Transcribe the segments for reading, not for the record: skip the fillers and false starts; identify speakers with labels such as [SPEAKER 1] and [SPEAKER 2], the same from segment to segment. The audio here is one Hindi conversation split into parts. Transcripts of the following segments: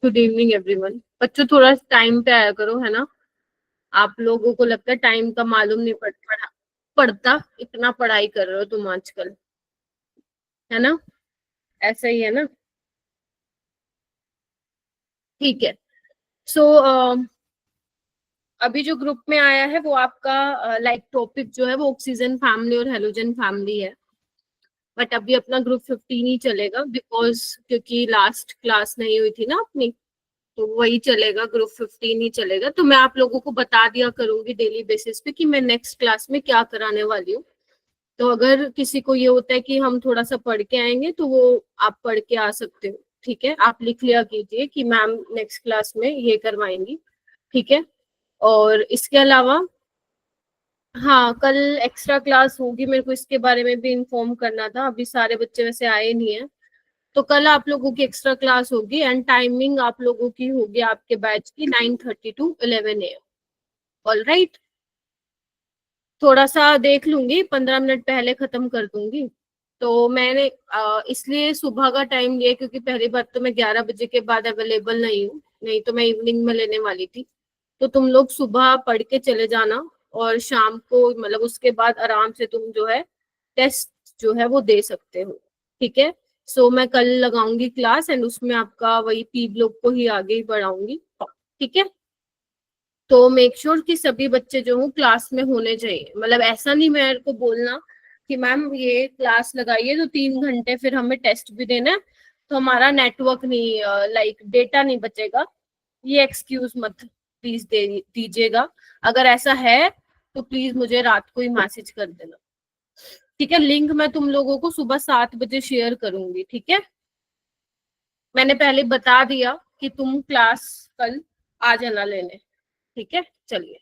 [SPEAKER 1] Good evening everyone. बच्चों थोड़ा टाइम पे आया करो, है ना। आप लोगों को लगता है टाइम का मालूम नहीं पड़ता। इतना पढ़ाई कर रहे हो तुम आजकल, है ना। ऐसा ही है ना। ठीक है। सो अभी जो ग्रुप में आया है वो आपका लाइक टॉपिक जो है वो ऑक्सीजन फैमिली और हेलोजन फैमिली है। बट अभी अपना ग्रुप 15 ही चलेगा बिकॉज क्योंकि लास्ट क्लास नहीं हुई थी ना अपनी, तो वही चलेगा, ग्रुप 15 ही चलेगा। तो मैं आप लोगों को बता दिया करूंगी डेली बेसिस पे कि मैं नेक्स्ट क्लास में क्या कराने वाली हूँ। तो अगर किसी को ये होता है कि हम थोड़ा सा पढ़ के आएंगे तो वो आप पढ़ के आ सकते हो। ठीक है, आप लिख लिया कीजिए कि मैम नेक्स्ट क्लास में ये करवाएंगी। ठीक है। और इसके अलावा हाँ, कल एक्स्ट्रा क्लास होगी, मेरे को इसके बारे में भी इन्फॉर्म करना था। अभी सारे बच्चे वैसे आए नहीं है, तो कल आप लोगों की एक्स्ट्रा क्लास होगी एंड टाइमिंग आप लोगों की होगी आपके बैच की 9:30 टू 11 AM। All right. थोड़ा सा देख लूंगी, 15 मिनट पहले खत्म कर दूंगी। तो मैंने इसलिए सुबह का टाइम लिया क्योंकि पहली बात तो मैं 11 बजे के बाद अवेलेबल नहीं हूँ, नहीं तो मैं इवनिंग में लेने वाली थी। तो तुम लोग सुबह पढ़ के चले जाना और शाम को मतलब उसके बाद आराम से तुम जो है टेस्ट जो है वो दे सकते हो। ठीक है। सो मैं कल लगाऊंगी क्लास एंड उसमें आपका वही पी ब्लॉक को ही आगे ही बढ़ाऊंगी। ठीक है। तो मेक श्योर कि सभी बच्चे जो हो क्लास में होने चाहिए। मतलब ऐसा नहीं मेरे को बोलना कि मैम ये क्लास लगाइए तो 3 घंटे फिर हमें टेस्ट भी देना है तो हमारा नेटवर्क नहीं लाइक डेटा नहीं बचेगा। ये एक्सक्यूज मत प्लीज दे दीजिएगा। अगर ऐसा है तो प्लीज मुझे रात को ही मैसेज कर देना। ठीक है। लिंक मैं तुम लोगों को सुबह 7 बजे शेयर करूंगी। ठीक है। मैंने पहले बता दिया कि तुम क्लास कल आ जाना लेने। ठीक है। चलिए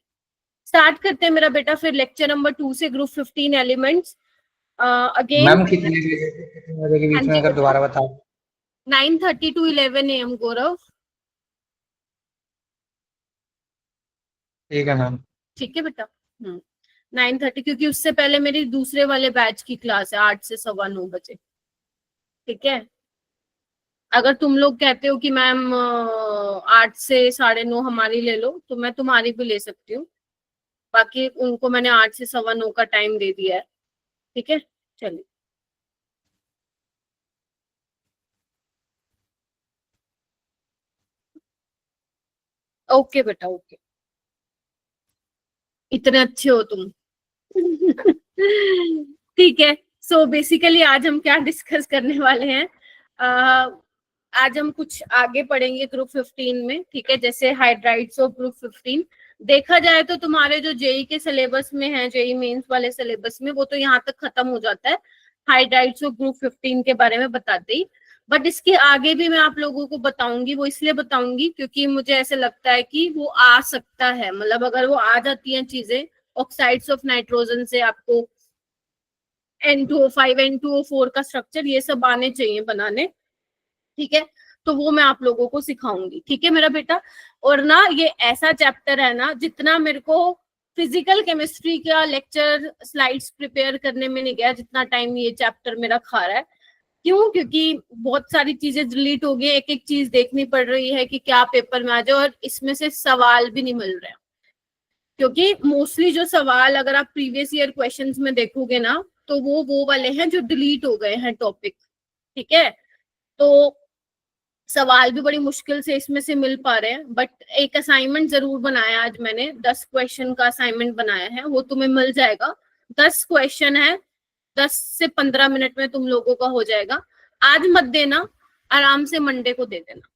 [SPEAKER 1] स्टार्ट करते हैं मेरा बेटा फिर लेक्चर नंबर 2 से, ग्रुप 15 एलिमेंट्स। अगेन
[SPEAKER 2] मैम कितने बजे के
[SPEAKER 1] हाँ
[SPEAKER 2] बीच में
[SPEAKER 1] जी
[SPEAKER 2] अगर
[SPEAKER 1] बेटा,
[SPEAKER 2] दोबारा बताओ।
[SPEAKER 1] 9:30 टू 11 AM गौरव।
[SPEAKER 2] ठीक है मैम।
[SPEAKER 1] ठीक है बेटा। 9:30 क्योंकि उससे पहले मेरी दूसरे वाले बैच की क्लास है 8 से 9:15 बजे। ठीक है। अगर तुम लोग कहते हो कि मैम 8 से 9:30 हमारी ले लो तो मैं तुम्हारी भी ले सकती हूँ। बाकी उनको मैंने 8 से 9:15 का टाइम दे दिया है। ठीक है। चलिए। ओके बेटा ओके। इतने अच्छे हो तुम। ठीक है। सो बेसिकली आज हम क्या डिस्कस करने वाले हैं। आज हम कुछ आगे पढ़ेंगे ग्रुप 15 में। ठीक है। जैसे हाइड्राइड्स ऑफ ग्रुप 15 देखा जाए तो तुम्हारे जो जेई के सिलेबस में है, जेई मेंस वाले सिलेबस में, वो तो यहाँ तक खत्म हो जाता है हाइड्राइड्स ऑफ ग्रुप 15 के बारे में बताते ही। बट इसके आगे भी मैं आप लोगों को बताऊंगी। वो इसलिए बताऊंगी क्योंकि मुझे ऐसे लगता है कि वो आ सकता है, मतलब अगर वो आ जाती हैं चीजें ऑक्साइड्स ऑफ नाइट्रोजन से आपको N2O5 N2O4 का स्ट्रक्चर ये सब आने चाहिए बनाने। ठीक है। तो वो मैं आप लोगों को सिखाऊंगी। ठीक है मेरा बेटा। और ना ये ऐसा चैप्टर है ना, जितना मेरे को फिजिकल केमिस्ट्री का लेक्चर स्लाइड्स प्रिपेयर करने में नहीं गया जितना टाइम ये चैप्टर मेरा खा रहा है। क्यों? क्योंकि बहुत सारी चीजें डिलीट हो गई, एक एक चीज देखनी पड़ रही है कि क्या पेपर में आ जाए, और इसमें से सवाल भी नहीं मिल रहे हैं। क्योंकि मोस्टली जो सवाल अगर आप प्रीवियस ईयर क्वेश्चंस में देखोगे ना, तो वो वाले हैं जो डिलीट हो गए हैं टॉपिक। ठीक है। तो सवाल भी बड़ी मुश्किल से इसमें से मिल पा रहे हैं। बट एक असाइनमेंट जरूर बनाया आज मैंने, 10 क्वेश्चन का असाइनमेंट बनाया है, वो तुम्हें मिल जाएगा। 10 क्वेश्चन है, 10 से 15 मिनट में तुम लोगों का हो जाएगा। आज मत देना, आराम से मंडे को दे देना।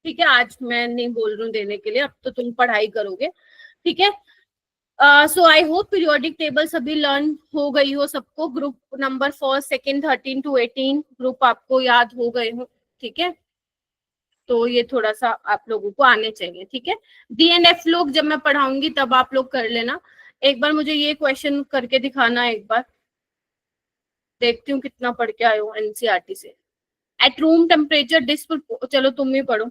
[SPEAKER 1] ठीक है। आज मैं नहीं बोल रही हूँ देने के लिए, अब तो तुम पढ़ाई करोगे। ठीक है। सो आई होप पीरियोडिक टेबल सभी लर्न हो गई हो सबको। ग्रुप नंबर 1, 2, 13 टू 18 ग्रुप आपको याद हो गए हो। ठीक है। तो ये थोड़ा सा आप लोगों को आने चाहिए। ठीक है। डीएनएफ लोग जब मैं पढ़ाऊंगी तब आप लोग कर लेना। एक बार मुझे ये क्वेश्चन करके दिखाना, एक बार देखती हूँ कितना पढ़ के आए हो एनसीईआरटी से। एट रूम टेम्परेचर डिस्क, चलो तुम ही पढ़ो।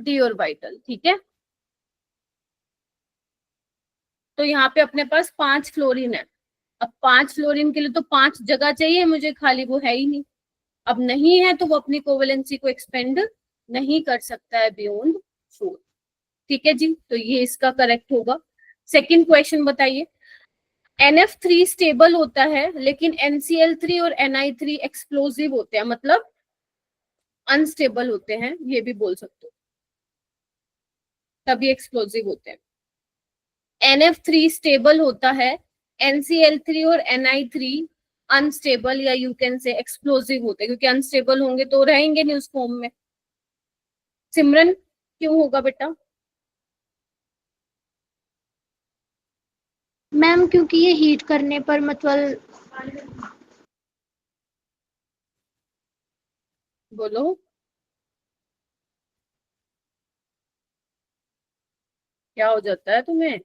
[SPEAKER 1] डी ऑर्बिटल, ठीक है। तो यहाँ पे अपने पास 5 फ्लोरीन है। अब 5 फ्लोरीन के लिए तो 5 जगह चाहिए मुझे खाली, वो है ही नहीं। अब नहीं है तो वो अपनी कोवेलेंसी को एक्सपेंड नहीं कर सकता है बियॉन्ड 4, ठीक है जी। तो ये इसका करेक्ट होगा। सेकंड क्वेश्चन बताइए, NF3 स्टेबल होता है लेकिन NCl3 और Ni3 एक्सप्लोजिव होते हैं, मतलब अनस्टेबल होते हैं, ये भी बोल सकते हो, तभी एक्सप्लोजिव होते हैं। NF3 स्टेबल होता है, NCl3 और Ni3 अनस्टेबल या यू कैन से एक्सप्लोजिव होते हैं, क्योंकि अनस्टेबल होंगे तो रहेंगे नहीं उस फॉर्म में। सिमरन क्यों होगा बेटा?
[SPEAKER 3] मैम क्योंकि ये हीट करने पर मतलब
[SPEAKER 1] बोलो क्या हो जाता है तुम्हें?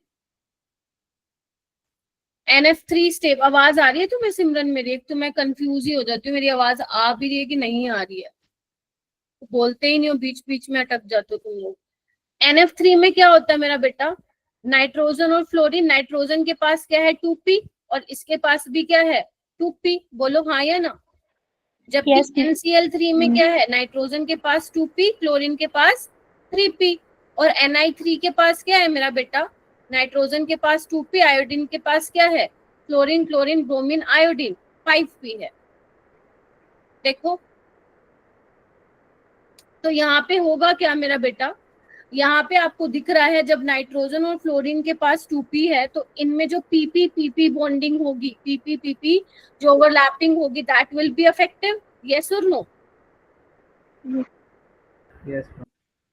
[SPEAKER 1] NF3 स्टेप, आवाज आ रही है तुम्हें सिमरन मेरी? एक तो मैं कंफ्यूज ही हो जाती हूँ, मेरी आवाज आ भी रही है कि नहीं आ रही है, तो बोलते ही नहीं हो, बीच बीच में अटक जाते हो तुम लोग। NF3 में क्या होता है मेरा बेटा? नाइट्रोजन और फ्लोरीन, नाइट्रोजन के पास क्या है 2p और इसके पास भी क्या है 2p, बोलो हाँ या ना। जबकि
[SPEAKER 3] Yes, ma'am.
[SPEAKER 1] NCl3 में क्या है, नाइट्रोजन के पास 2p, क्लोरीन के पास 3p, और Ni3 के पास क्या है मेरा बेटा? नाइट्रोजन के पास 2p, आयोडीन के पास क्या है? Chlorine, chlorine, bromine, iodine 5p है। देखो तो यहाँ पे होगा क्या मेरा बेटा? यहाँ पे आपको दिख रहा है जब नाइट्रोजन और फ्लोरीन के पास 2p है तो इनमें जो pp pp बॉन्डिंग होगी, pp pp जो ओवरलैपिंग होगी, that will be effective, yes और नो?
[SPEAKER 2] यस।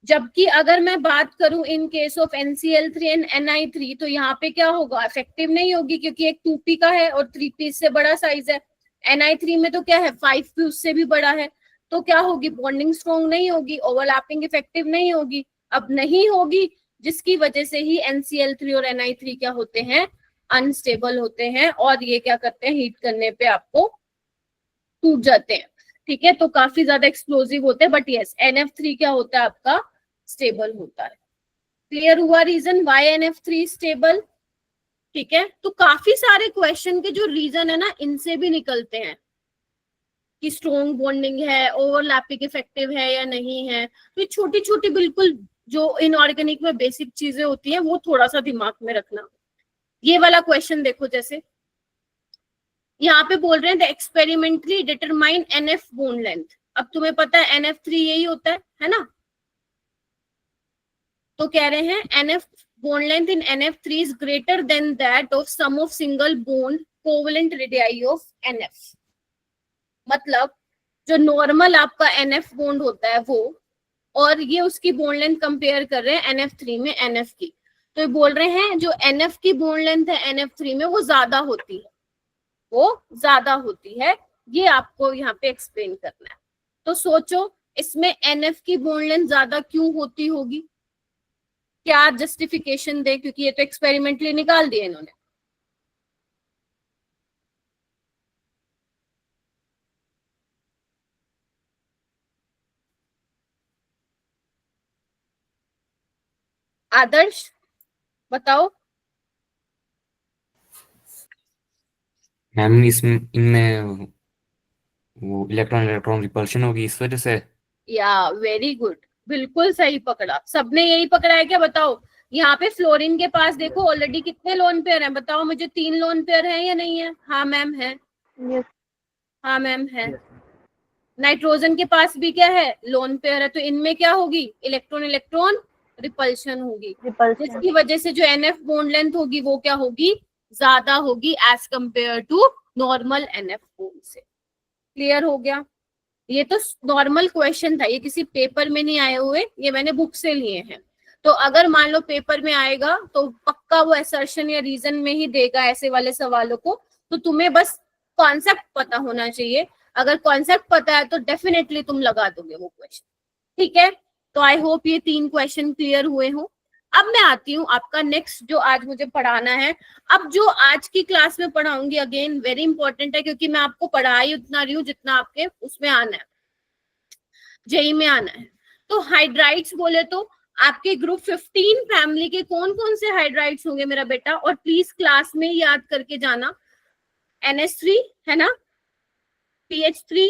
[SPEAKER 1] जबकि अगर मैं बात करूं in case of NCl3 and Ni3 तो यहाँ पे क्या होगा? इफेक्टिव नहीं होगी, क्योंकि एक 2p का है और 3p से बड़ा साइज है। Ni3 में तो क्या है 5p उससे भी बड़ा है, तो क्या होगी? बॉन्डिंग स्ट्रॉन्ग नहीं होगी, ओवरलैपिंग इफेक्टिव नहीं होगी। अब नहीं होगी, जिसकी वजह से ही NCl3 और Ni3 क्या होते हैं? अनस्टेबल होते हैं, और ये क्या करते हैं? हीट करने पे आपको टूट जाते हैं, ठीक है। तो काफी ज्यादा एक्सप्लोजिव होते हैं, बट यस NF3 क्या होता है आपका? स्टेबल होता है। क्लियर हुआ रीजन वाई NF3 स्टेबल? ठीक है, तो काफी सारे क्वेश्चन के जो रीजन है ना, इनसे भी निकलते हैं कि स्ट्रॉन्ग बॉन्डिंग है, ओवरलैपिंग इफेक्टिव है या नहीं है। तो ये छोटी छोटी बिल्कुल जो इनऑर्गेनिक में बेसिक चीजें होती हैं वो थोड़ा सा दिमाग में रखना। ये वाला क्वेश्चन देखो, जैसे यहाँ पे बोल रहे हैं the experimentally determine NF bond length. अब तुम्हें पता है NF3 यही होता है ना? तो कह रहे हैं NF bond length in NF3 is greater than that of sum of single bond covalent radii of NF। मतलब जो नॉर्मल आपका NF बॉन्ड होता है वो, और ये उसकी बॉन्ड लेंथ कंपेयर कर रहे हैं NF3 में NF की। तो ये बोल रहे हैं जो NF की बॉन्ड लेंथ है NF3 में वो ज्यादा होती है, वो ज्यादा होती है। ये आपको यहाँ पे एक्सप्लेन करना है। तो सोचो इसमें NF की बॉन्ड लेंथ ज्यादा क्यों होती होगी? क्या जस्टिफिकेशन दे, क्योंकि ये तो एक्सपेरिमेंटली निकाल दिए इन्होंने। आदर्श बताओ।
[SPEAKER 4] मैम इसमें इनमें वो इलेक्ट्रॉन इलेक्ट्रॉन रिपल्शन होगी इस वजह से।
[SPEAKER 1] या वेरी गुड, बिल्कुल सही पकड़ा, सबने यही पकड़ा है क्या? बताओ। यहाँ पे फ्लोरीन के पास देखो ऑलरेडी कितने लोन पेयर हैं, बताओ मुझे। 3 लोन पेयर है या नहीं है? हाँ मैम है।
[SPEAKER 3] Yes.
[SPEAKER 1] हाँ मैम है। नाइट्रोजन के पास भी क्या है? लोन पेयर है। तो इनमें क्या होगी? इलेक्ट्रॉन इलेक्ट्रॉन रिपल्शन होगी,
[SPEAKER 3] repulsion.
[SPEAKER 1] जिसकी वजह से जो NF बॉन्ड लेंथ होगी वो क्या होगी? ज्यादा होगी as compare to normal NF bond से। क्लियर हो गया? ये तो नॉर्मल क्वेश्चन था, ये किसी पेपर में नहीं आए हुए, ये मैंने बुक से लिए हैं। तो अगर मान लो पेपर में आएगा तो पक्का वो असर्शन या रीजन में ही देगा ऐसे वाले सवालों को। तो तुम्हें बस कॉन्सेप्ट पता होना चाहिए। अगर कॉन्सेप्ट पता है तो डेफिनेटली तुम लगा दोगे वो क्वेश्चन, ठीक है। तो आई होप ये 3 क्वेश्चन क्लियर हुए हों। अब मैं आती हूँ आपका नेक्स्ट जो आज मुझे पढ़ाना है। अब जो आज की क्लास में पढ़ाऊंगी अगेन वेरी इंपॉर्टेंट है, क्योंकि मैं आपको पढ़ा ही उतना रही हूँ जितना आपके उसमें आना है, जेई में आना है। तो हाइड्राइड्स बोले तो आपके ग्रुप 15 फैमिली के कौन कौन से हाइड्राइड्स होंगे मेरा बेटा, और प्लीज क्लास में याद करके जाना। NH3 है ना, PH3,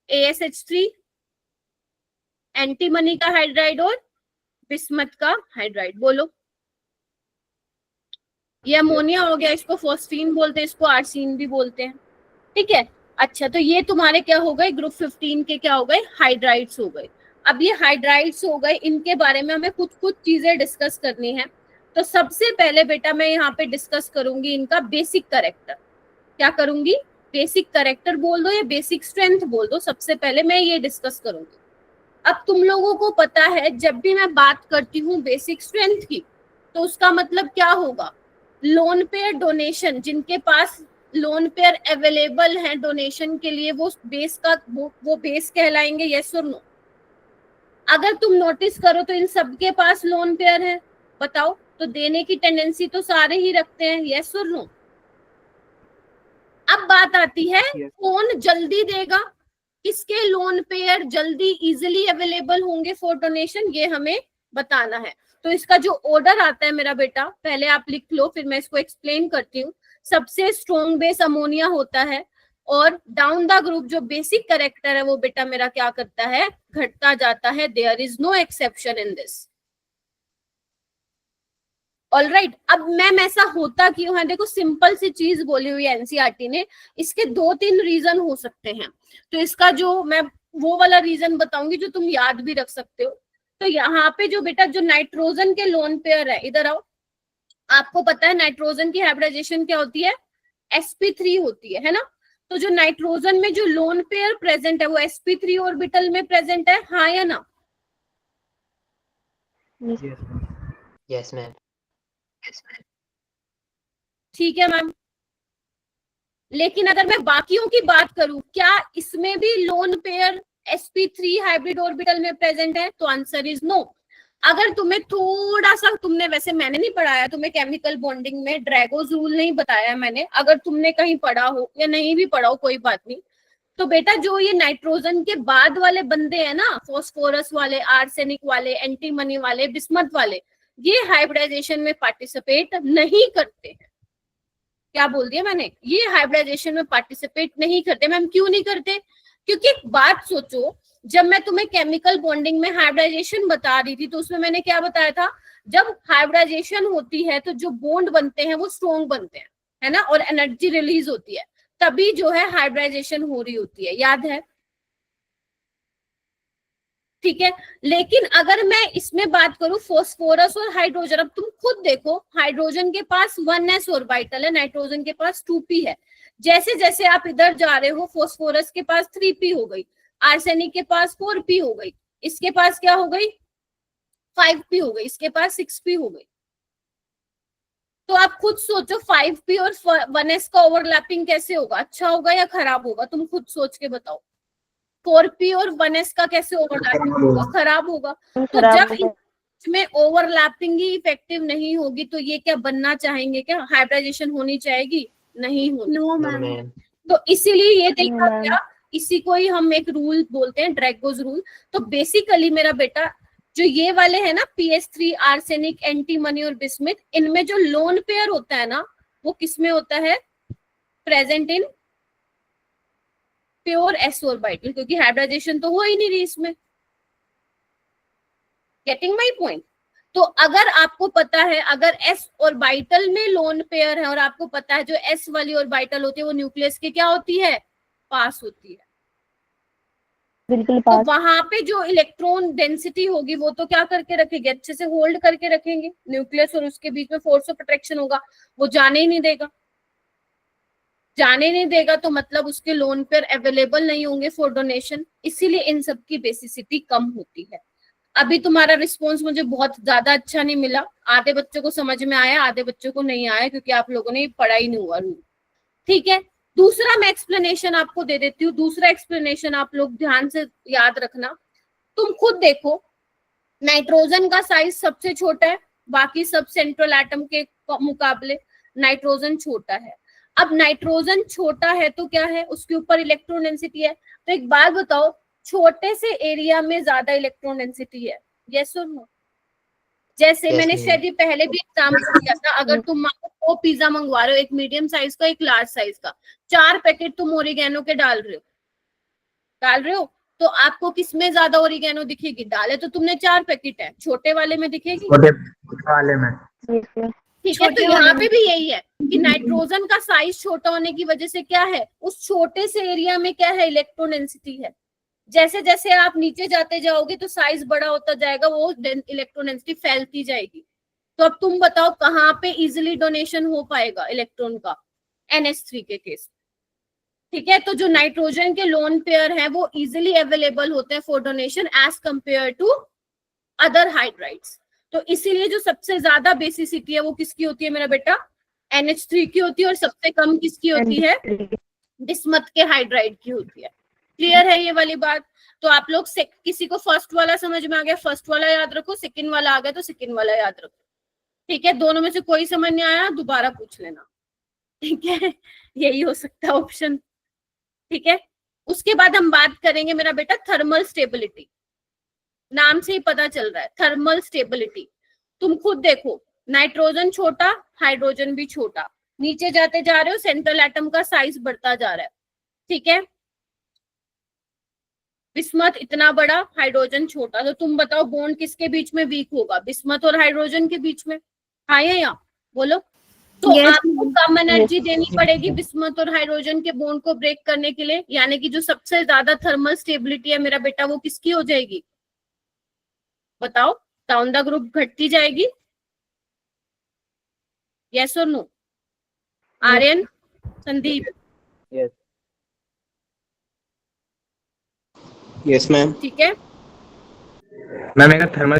[SPEAKER 1] ASH3, एंटीमनी का हाइड्राइड और बिस्मथ का हाइड्राइड। बोलो, ये अमोनिया हो गया, इसको फॉस्फीन बोलते हैं, इसको आर्सीन भी बोलते हैं, ठीक है। अच्छा, तो ये तुम्हारे क्या हो गए, ग्रुप 15 के क्या हो गए, हाइड्राइड्स हो गए। अब ये हाइड्राइड्स हो गए, इनके बारे में हमें कुछ चीजें डिस्कस करनी है। तो सबसे पहले बेटा मैं यहाँ पे डिस्कस करूंगी इनका बेसिक कैरेक्टर। क्या करूंगी, बेसिक कैरेक्टर बोल दो या बेसिक स्ट्रेंथ बोल दो, सबसे पहले मैं ये डिस्कस करूंगी। अब तुम लोगों को पता है जब भी मैं बात करती हूँ बेसिक स्ट्रेंथ की, तो उसका मतलब क्या होगा, लोन पेयर डोनेशन, जिनके पास लोन पेयर अवेलेबल है डोनेशन के लिए, वो बेस का वो बेस कहलाएंगे, यस और नो। अगर तुम नोटिस करो तो इन सबके पास लोन पेयर है, बताओ, तो देने की टेंडेंसी तो सारे ही रखते हैं, यस और नो। अब बात आती है कौन जल्दी देगा, किसके लोन पेयर जल्दी इजीली अवेलेबल होंगे फॉर डोनेशन, ये हमें बताना है। तो इसका जो ऑर्डर आता है मेरा बेटा, पहले आप लिख लो, फिर मैं इसको एक्सप्लेन करती हूँ। सबसे स्ट्रॉन्ग बेस अमोनिया होता है, और डाउन द ग्रुप जो बेसिक कैरेक्टर है वो बेटा मेरा क्या करता है, घटता जाता है। There is no exception in this. Alright, अब मैम ऐसा होता क्यों है, देखो सिंपल सी चीज बोली हुई है एनसीईआरटी ने, इसके 2-3 रीजन हो सकते हैं। तो इसका जो मैं वो वाला रीजन बताऊंगी जो तुम याद भी रख सकते हो। तो यहाँ पे जो बेटा जो नाइट्रोजन के लोन पेयर है, इधर आओ, आपको पता है नाइट्रोजन की हाइब्रिडाइजेशन क्या होती है, sp3 होती है ना। तो जो नाइट्रोजन में जो लोन पेयर प्रेजेंट है वो sp3 ऑर्बिटल में प्रेजेंट है, हाँ या ना।
[SPEAKER 5] Yes, ma'am.
[SPEAKER 1] ठीक है मैम, लेकिन अगर मैं बाकियों की बात करूं, क्या इसमें भी lone pair sp3 hybrid orbital में प्रेजेंट है, तो आंसर इज नो। अगर तुम्हें थोड़ा सा, तुमने वैसे मैंने नहीं पढ़ाया तुम्हें केमिकल बॉन्डिंग में, ड्रैगोज रूल नहीं बताया मैंने, अगर तुमने कहीं पढ़ा हो या नहीं भी पढ़ा हो कोई बात नहीं। तो बेटा जो ये नाइट्रोजन के बाद वाले बंदे हैं ना, फॉस्फोरस वाले, आर्सेनिक वाले, एंटीमनी वाले, बिस्मथ वाले, ये हाइब्रिडाइजेशन में पार्टिसिपेट नहीं करते हैं। क्या बोल दिया मैंने, ये हाइब्रिडाइजेशन में पार्टिसिपेट नहीं करते। मैम क्यों नहीं करते, क्योंकि एक बात सोचो, जब मैं तुम्हें केमिकल बॉन्डिंग में हाइब्रिडाइजेशन बता रही थी तो उसमें मैंने क्या बताया था, जब हाइब्रिडाइजेशन होती है तो जो बॉन्ड बनते हैं वो स्ट्रॉन्ग बनते हैं, है ना, और एनर्जी रिलीज होती है, तभी जो है हाइब्रिडाइजेशन हो रही होती है, याद है, ठीक है। लेकिन अगर मैं इसमें बात करूं फॉस्फोरस और हाइड्रोजन, अब तुम खुद देखो, हाइड्रोजन के पास 1s ऑर्बिटल है, नाइट्रोजन के पास 2p है। जैसे जैसे आप इधर जा रहे हो, फॉस्फोरस के पास 3p हो गई, आर्सेनिक के पास 4p हो गई, इसके पास क्या हो गई 5p हो गई, इसके पास 6p हो गई। तो आप खुद सोचो 5p और 1s का ओवरलैपिंग कैसे होगा, अच्छा होगा या खराब होगा, तुम खुद सोच के बताओ। 4p और 1s का कैसे ओवरलैपिंग होगा, खराब होगा। तो जब इसमें ओवरलैपिंग ही इफेक्टिव नहीं होगी तो ये क्या बनना चाहेंगे, क्या हाइब्रिडाइजेशन होनी चाहेगी, नहीं होगी।
[SPEAKER 5] No, ma'am.
[SPEAKER 1] तो इसीलिए ये देखा गया, इसी को ही हम एक रूल बोलते हैं, ड्रैगोज रूल। तो बेसिकली मेरा बेटा जो ये वाले है ना, PH3, आर्सेनिक, एंटीमनी और बिस्मिथ, इनमें जो लोन पेयर होता है ना, वो किसमें होता है, present in pure s orbital, क्योंकि हाइब्रिडाइजेशन तो हो ही नहीं रही इसमें। Getting my point. तो अगर आपको पता है, अगर s ऑर्बिटल में लोन पेयर है और आपको पता है जो s वाली ऑर्बिटल होती है वो न्यूक्लियस के क्या होती है, पास होती है, बिल्कुल पास। तो वहां पे जो इलेक्ट्रॉन डेंसिटी होगी वो तो क्या करके रखेगी, अच्छे से होल्ड करके रखेंगे, न्यूक्लियस और उसके बीच में फोर्स ऑफ अट्रैक्शन होगा, वो जाने ही नहीं देगा। जाने नहीं देगा तो मतलब उसके लोन पेयर अवेलेबल नहीं होंगे फॉर डोनेशन, इसीलिए इन सब की बेसिसिटी कम होती है। अभी तुम्हारा रिस्पॉन्स मुझे बहुत ज्यादा अच्छा नहीं मिला, आधे बच्चों को समझ में आया, आधे बच्चों को नहीं आया, क्योंकि आप लोगों ने पढ़ा ही नहीं हुआ रूल, ठीक है। दूसरा मैं एक्सप्लेनेशन आपको दे देती हूँ, दूसरा एक्सप्लेनेशन आप लोग ध्यान से याद रखना। तुम खुद देखो, नाइट्रोजन का साइज सबसे छोटा है, बाकी सब सेंट्रल एटम के मुकाबले नाइट्रोजन छोटा है। अब नाइट्रोजन छोटा है तो क्या है, उसके ऊपर इलेक्ट्रॉन डेंसिटी है। तो एक बात बताओ, छोटे से एरिया में ज्यादा इलेक्ट्रॉन डेंसिटी है, यस और नो? जैसे
[SPEAKER 5] Yes,
[SPEAKER 1] मैंने
[SPEAKER 5] ma'am.
[SPEAKER 1] शायद ये पहले भी एग्जाम्पल दिया था, अगर तुम वो पिज्जा मंगवा रहे हो, एक मीडियम साइज का एक लार्ज साइज का, 4 पैकेट तुम ओरिगेनो के डाल रहे हो, तो आपको किसमें ज्यादा ओरिगेनो दिखेगी? डाले तो तुमने 4 पैकेट है, छोटे वाले में दिखेगी?
[SPEAKER 2] छोटे वाले में।
[SPEAKER 1] ठीक है, तो यहाँ पे भी यही है कि नाइट्रोजन का साइज छोटा होने की वजह से क्या है, उस छोटे से एरिया में क्या है, इलेक्ट्रॉन डेंसिटी है। जैसे जैसे आप नीचे जाते जाओगे तो साइज बड़ा होता जाएगा, वो इलेक्ट्रॉन डेंसिटी फैलती जाएगी। तो अब तुम बताओ कहाँ पे इजिली डोनेशन हो पाएगा इलेक्ट्रॉन का? NH3 के केस। ठीक है, तो जो नाइट्रोजन के लोन पेयर हैं वो इजिली अवेलेबल होते हैं for donation as compare to other hydrides. तो इसीलिए जो सबसे ज्यादा बेसिसिटी है वो किसकी होती है मेरा बेटा? NH3 की होती है, और सबसे कम किसकी होती है? बिस्मथ के हाइड्राइड की होती है। क्लियर है ये वाली बात? तो आप लोग किसी को फर्स्ट वाला समझ में आ गया, फर्स्ट वाला याद रखो, सेकंड वाला आ गया तो सेकंड वाला याद रखो। ठीक है, दोनों में से कोई समझ नहीं आया दोबारा पूछ लेना। ठीक है, यही हो सकता है ऑप्शन। ठीक है, उसके बाद हम बात करेंगे मेरा बेटा थर्मल स्टेबिलिटी। नाम से ही पता चल रहा है थर्मल स्टेबिलिटी। तुम खुद देखो, नाइट्रोजन छोटा, हाइड्रोजन भी छोटा, नीचे जाते जा रहे हो सेंट्रल एटम का साइज बढ़ता जा रहा है। ठीक है, बिस्मथ इतना बड़ा, हाइड्रोजन छोटा, तो तुम बताओ बॉन्ड किसके बीच में वीक होगा? बिस्मथ और हाइड्रोजन के बीच में। हाँ या यहाँ बोलो? तो आपको कम एनर्जी देनी पड़ेगी बिस्मथ और हाइड्रोजन के बॉन्ड को ब्रेक करने के लिए, यानी कि जो सबसे ज्यादा थर्मल स्टेबिलिटी है मेरा बेटा वो किसकी हो जाएगी? बताओ, डाउन द ग्रुप घटती जाएगी, यस और no? Aryan, Sandeep?
[SPEAKER 6] Yes ma'am.
[SPEAKER 1] ठीक है,
[SPEAKER 2] मैम एक थर्मल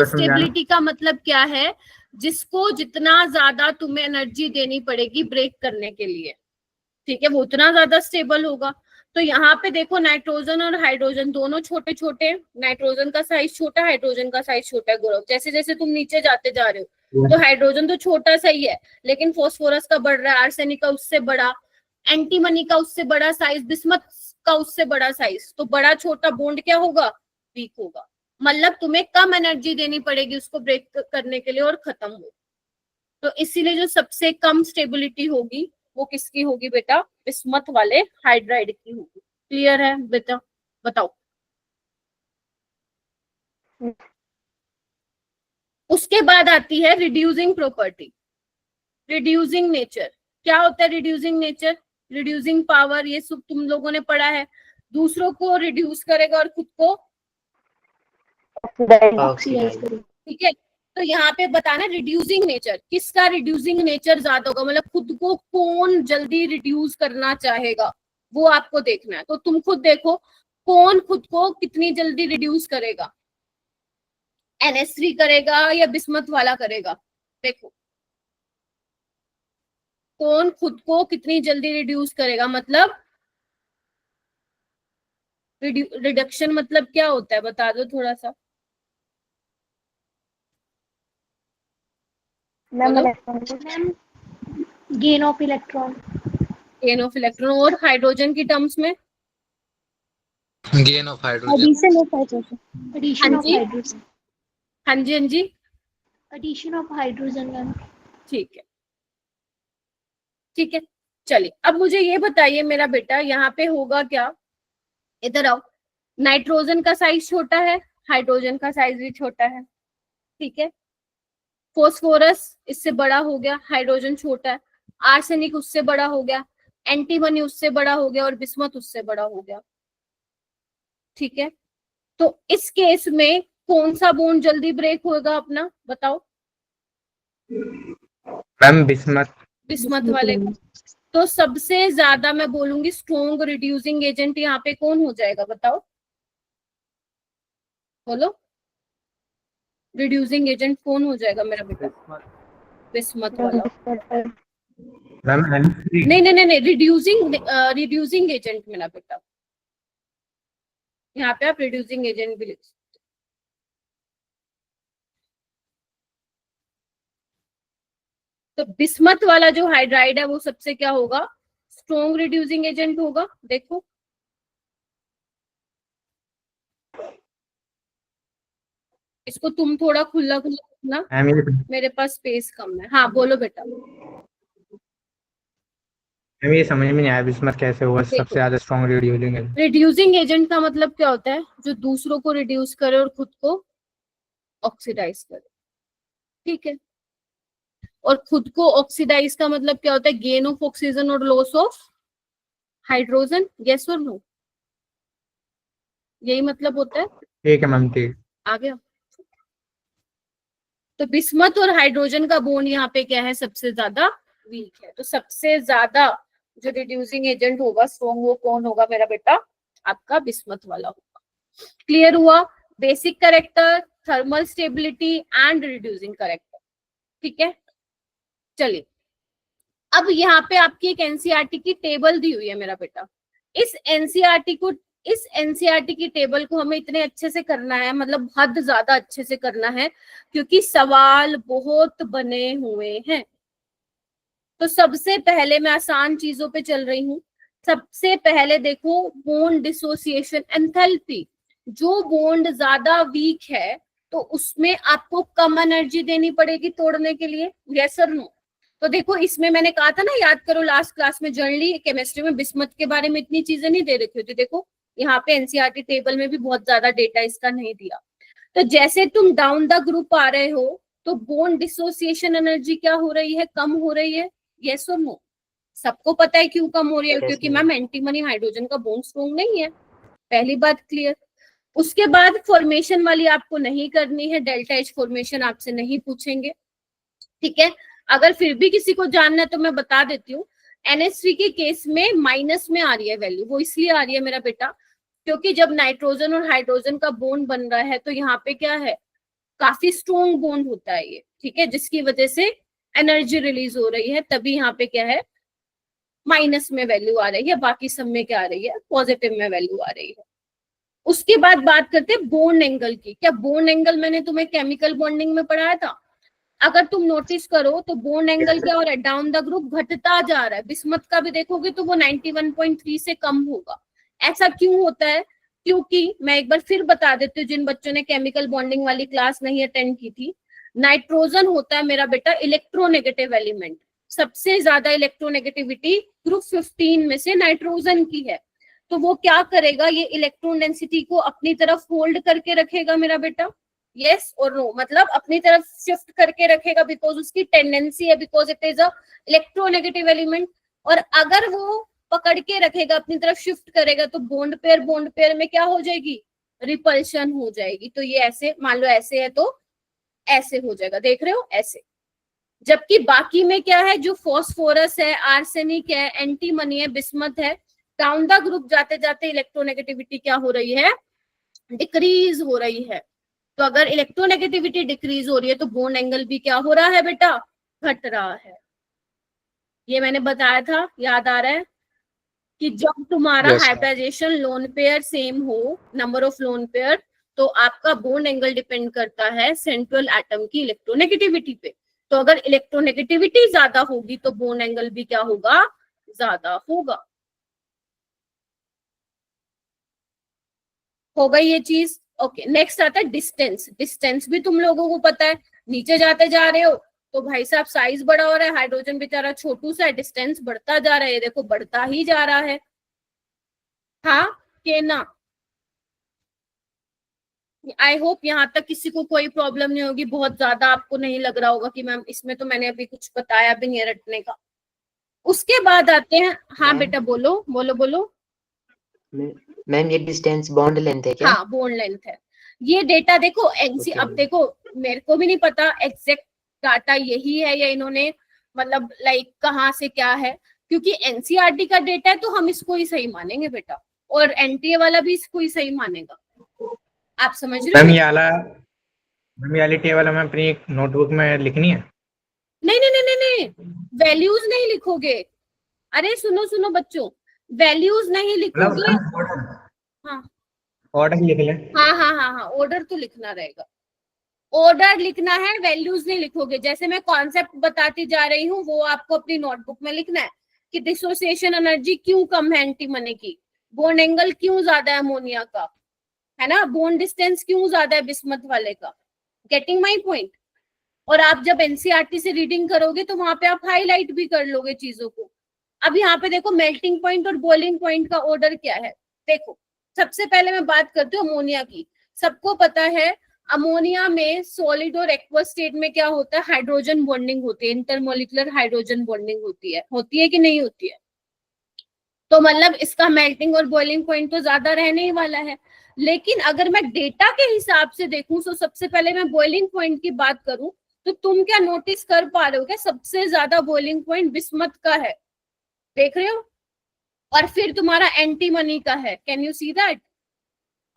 [SPEAKER 1] स्टेबिलिटी का मतलब क्या है? जिसको जितना ज्यादा तुम्हें एनर्जी देनी पड़ेगी ब्रेक करने के लिए, ठीक है, वो उतना ज्यादा स्टेबल होगा। तो यहाँ पे देखो नाइट्रोजन और हाइड्रोजन दोनों छोटे छोटे, नाइट्रोजन का साइज छोटा, हाइड्रोजन का साइज छोटा है। गौरव, जैसे जैसे तुम नीचे जाते जा रहे हो तो हाइड्रोजन तो छोटा सही है, लेकिन फास्फोरस का बढ़ रहा है, आर्सेनिक का उससे बड़ा, एंटीमनी का उससे बड़ा साइज, बिस्मथ का उससे बड़ा साइज, तो बड़ा छोटा बॉन्ड क्या होगा? वीक होगा। मतलब तुम्हें कम एनर्जी देनी पड़ेगी उसको ब्रेक करने के लिए और खत्म हो। तो इसीलिए जो सबसे कम स्टेबिलिटी होगी वो किसकी होगी बेटा? बिस्मथ वाले हाइड्राइड की होगी। क्लियर है बेटा? बताओ। उसके बाद आती है रिड्यूसिंग प्रॉपर्टी, रिड्यूसिंग नेचर। क्या होता है रिड्यूसिंग नेचर? रिड्यूसिंग पावर, ये सब तुम लोगों ने पढ़ा है। दूसरों को रिड्यूस करेगा और खुद को
[SPEAKER 5] ऑक्सीडाइज।
[SPEAKER 1] ठीक है, तो यहाँ पे बताना रिड्यूसिंग नेचर, किसका रिड्यूसिंग नेचर ज्यादा होगा, मतलब खुद को कौन जल्दी रिड्यूस करना चाहेगा वो आपको देखना है। तो तुम खुद देखो कौन खुद को कितनी जल्दी रिड्यूस करेगा, NH3 करेगा या बिस्मथ वाला करेगा? देखो कौन खुद को कितनी जल्दी रिड्यूस करेगा, मतलब रिडक्शन मतलब क्या होता है बता दो थोड़ा सा।
[SPEAKER 3] Gain of electron.
[SPEAKER 1] Gain of electron. और हाइड्रोजन की टर्म्स में
[SPEAKER 7] gain of hydrogen.
[SPEAKER 3] Addition of hydrogen.
[SPEAKER 1] हाँ जी, हाँ जी,
[SPEAKER 3] एडिशन ऑफ हाइड्रोजन मैम।
[SPEAKER 1] ठीक है, ठीक है, चलिए अब मुझे ये बताइए मेरा बेटा यहाँ पे होगा क्या? इधर आओ, नाइट्रोजन का साइज छोटा है, हाइड्रोजन का साइज भी छोटा है, ठीक है, फॉस्फोरस इससे बड़ा हो गया, हाइड्रोजन छोटा है, आर्सेनिक उससे बड़ा हो गया, एंटीमनी उससे बड़ा हो गया और बिस्मथ उससे बड़ा हो गया। ठीक है, तो इस केस में कौन सा बॉन्ड जल्दी ब्रेक होगा अपना? बताओ।
[SPEAKER 2] मैम
[SPEAKER 1] बिस्मथ वाले का। तो सबसे ज्यादा मैं बोलूंगी स्ट्रॉन्ग रिड्यूसिंग एजेंट यहाँ पे कौन हो जाएगा? बताओ, बोलो, रिड्यूसिंग एजेंट कौन हो जाएगा मेरा बेटा? बिस्मथ वाला।
[SPEAKER 2] मैम
[SPEAKER 1] नहीं नहीं नहीं, रिड्यूसिंग एजेंट मेरा बेटा, यहाँ पे आप रिड्यूसिंग एजेंट भी लिख सकते। तो बिस्मथ वाला जो हाइड्राइड है वो सबसे क्या होगा? स्ट्रॉन्ग रिड्यूसिंग एजेंट होगा। देखो इसको तुम थोड़ा खुला खुला रखना,
[SPEAKER 2] मैम ये
[SPEAKER 1] मेरे पास स्पेस कम है। हाँ बोलो बेटा।
[SPEAKER 2] मैम ये समझ में नहीं आया बिस्मथ कैसे हुआ सबसे
[SPEAKER 1] देखो,
[SPEAKER 2] ज्यादा strong reducing agent.
[SPEAKER 1] Reducing agent का मतलब क्या होता है? जो दूसरों को रिड्यूस करे और खुद को ऑक्सीडाइज करे, ठीक है। और खुद को ऑक्सीडाइज का मतलब क्या होता है? गेन ऑफ ऑक्सीजन और लॉस ऑफ हाइड्रोजन, यस और नो? यही मतलब होता है।
[SPEAKER 2] ठीक है मैम, ठीक।
[SPEAKER 1] आ गया? तो बिस्मथ और हाइड्रोजन का बॉन्ड यहाँ पे क्या है? सबसे ज्यादा वीक है। तो सबसे ज्यादा जो रिड्यूसिंग एजेंट होगा स्ट्रॉन्ग, वो कौन होगा मेरा बेटा? आपका बिस्मथ वाला होगा। क्लियर हुआ? Basic character, thermal stability and reducing character, ठीक है। चलिए, अब यहाँ पे आपकी एक एनसीईआरटी की टेबल दी हुई है मेरा बेटा। इस एनसीईआरटी की टेबल को हमें इतने अच्छे से करना है, मतलब हद ज्यादा अच्छे से करना है, क्योंकि सवाल बहुत बने हुए हैं। तो सबसे पहले मैं आसान चीजों पे चल रही हूँ। सबसे पहले देखो, बॉन्ड डिसोसिएशन एंथैल्पी। जो बॉन्ड ज्यादा वीक है तो उसमें आपको कम एनर्जी देनी पड़ेगी तोड़ने के लिए, यस और नो? तो देखो, इसमें मैंने कहा था ना, याद करो लास्ट क्लास में जनरली केमिस्ट्री में बिस्मथ के बारे में इतनी चीजें नहीं दे रखी होती। देखो यहाँ पे एनसीईआरटी टेबल में भी बहुत ज्यादा डेटा इसका नहीं दिया। तो जैसे तुम डाउन द ग्रुप आ रहे हो तो बॉन्ड डिसोसिएशन एनर्जी क्या हो रही है? कम हो रही है, यस और नो? सबको पता है क्यों कम हो रही है?
[SPEAKER 5] Yes,
[SPEAKER 1] क्योंकि
[SPEAKER 5] ma'am.
[SPEAKER 1] मैम एंटीमनी हाइड्रोजन का बॉन्ड स्ट्रॉन्ग नहीं है। पहली बात क्लियर। उसके बाद फॉर्मेशन वाली आपको नहीं करनी है, डेल्टा एच फॉर्मेशन आपसे नहीं पूछेंगे, ठीक है। अगर फिर भी किसी को जानना है तो मैं बता देती हूँ। NH3 के केस में माइनस में आ रही है वैल्यू, वो इसलिए आ रही है मेरा बेटा क्योंकि जब नाइट्रोजन और हाइड्रोजन का बॉन्ड बन रहा है तो यहाँ पे क्या है? काफी स्ट्रॉन्ग बॉन्ड होता है ये, ठीक है, जिसकी वजह से एनर्जी रिलीज हो रही है, तभी यहाँ पे क्या है? माइनस में वैल्यू आ रही है। बाकी सब में क्या आ रही है? पॉजिटिव में वैल्यू आ रही है। उसके बाद बात करते हैं बॉन्ड एंगल की। क्या बॉन्ड एंगल मैंने तुम्हें केमिकल बॉन्डिंग में पढ़ाया था? अगर तुम नोटिस करो तो बॉन्ड एंगल क्या हो रहा है? डाउन द ग्रुप घटता जा रहा है। बिस्मथ का भी देखोगे तो वो 91.3 से कम होगा। ऐसा क्यों होता है? क्योंकि मैं एक बार फिर बता देती हूँ जिन बच्चों ने केमिकल बॉन्डिंग वाली क्लास नहीं अटेंड की थी। नाइट्रोजन होता है मेरा बेटा इलेक्ट्रोनेगेटिव एलिमेंट। सबसे ज्यादा इलेक्ट्रोनेगेटिविटी ग्रुप 15 में से नाइट्रोजन की है। तो वो क्या करेगा? ये इलेक्ट्रॉन डेंसिटी को अपनी तरफ होल्ड करके रखेगा मेरा बेटा, यस और नो? मतलब अपनी तरफ शिफ्ट करके रखेगा, बिकॉज उसकी टेंडेंसी है, because it is a electronegative element. और अगर वो पकड़ के रखेगा, अपनी तरफ शिफ्ट करेगा, तो बॉन्ड पेयर में क्या हो जाएगी? रिपल्शन हो जाएगी। तो ये ऐसे, मान लो ऐसे है तो ऐसे हो जाएगा, देख रहे हो ऐसे। जबकि बाकी में क्या है? जो फॉस्फोरस है, आर्सेनिक है, एंटीमनी है, बिस्मथ है, डाउन द ग्रुप जाते जाते इलेक्ट्रोनेगेटिविटी क्या हो रही है? डिक्रीज हो रही है। तो अगर इलेक्ट्रोनेगेटिविटी डिक्रीज हो रही है तो बॉन्ड एंगल भी क्या हो रहा है बेटा? घट रहा है। ये मैंने बताया था, याद आ रहा है? कि जब तुम्हारा हाइब्रिडाइजेशन लोन पेयर सेम हो, नंबर ऑफ लोन पेयर, तो आपका बॉन्ड एंगल डिपेंड करता है सेंट्रल एटम की इलेक्ट्रोनेगेटिविटी पे। तो अगर इलेक्ट्रोनेगेटिविटी ज्यादा होगी तो बॉन्ड एंगल भी क्या होगा? ज्यादा होगा। हो गई ये चीज? ओके, नेक्स्ट आता है डिस्टेंस। डिस्टेंस भी तुम लोगों को पता है, नीचे जाते जा रहे हो तो भाई साहब साइज बड़ा हो रहा है, हाइड्रोजन बेचारा छोटू सा है, डिस्टेंस बढ़ता जा रहा है। ये देखो बढ़ता ही जा रहा है, हाँ के ना? आई होप यहाँ तक किसी को कोई प्रॉब्लम नहीं होगी, बहुत ज्यादा आपको नहीं लग रहा होगा कि मैम इसमें तो मैंने अभी कुछ बताया भी नहीं है रटने का। उसके बाद आते हैं, हाँ बेटा बोलो बोलो बोलो।
[SPEAKER 5] मैम ये डिस्टेंस बॉन्ड लेंथ है क्या?
[SPEAKER 1] हाँ बॉन्ड लेंथ है। ये डेटा देखो एनसी, अब देखो मेरे को भी नहीं पता एग्जैक्ट डाटा यही है या इन्होंने मतलब लाइक कहाँ से क्या है, क्योंकि एनसीईआरटी का डेटा है तो हम इसको ही सही मानेंगे बेटा, और एनटीए वाला भी इसको ही सही मानेगा। आप समझ रहे हो?
[SPEAKER 2] मैम ये वाली टेबल हमें अपनी एक नोटबुक में लिखनी है?
[SPEAKER 1] नहीं नहीं नहीं नहीं नहीं, वैल्यूज नहीं लिखोगे। अरे सुनो सुनो बच्चों, वैल्यूज नहीं लिखोगे। हाँ
[SPEAKER 2] ऑर्डर लिख ले।
[SPEAKER 1] हाँ हाँ हाँ हाँ, ऑर्डर तो लिखना रहेगा, ऑर्डर लिखना है, वैल्यूज नहीं लिखोगे। जैसे मैं कॉन्सेप्ट बताती जा रही हूँ वो आपको अपनी नोटबुक में लिखना है कि डिसोसिएशन एनर्जी क्यों कम है एंटीमनी की, बॉन्ड एंगल क्यों ज्यादा है अमोनिया का, है ना, बॉन्ड डिस्टेंस क्यों ज्यादा है बिस्मथ वाले का, गेटिंग माई पॉइंट। और आप जब एनसीईआरटी से रीडिंग करोगे तो वहां पे आप हाईलाइट भी कर लोगे चीजों को। अब यहाँ पे देखो मेल्टिंग पॉइंट और बॉइलिंग पॉइंट का ऑर्डर क्या है। देखो सबसे पहले मैं बात करती हूँ अमोनिया की। सबको पता है अमोनिया में सॉलिड और एक्वस स्टेट में क्या होता है, हाइड्रोजन बॉन्डिंग होती है, इंटरमोलिकुलर हाइड्रोजन बॉन्डिंग होती है कि नहीं होती है। तो मतलब इसका मेल्टिंग और बॉइलिंग पॉइंट तो ज्यादा रहने ही वाला है। लेकिन अगर मैं डेटा के हिसाब से देखूं तो सबसे पहले मैं बॉइलिंग पॉइंट की बात करूं तो तुम क्या नोटिस कर पा रहे हो क्या, सबसे ज्यादा बॉइलिंग पॉइंट बिस्मथ का है, देख रहे हो। और फिर तुम्हारा एंटीमनी का है, कैन यू सी दैट।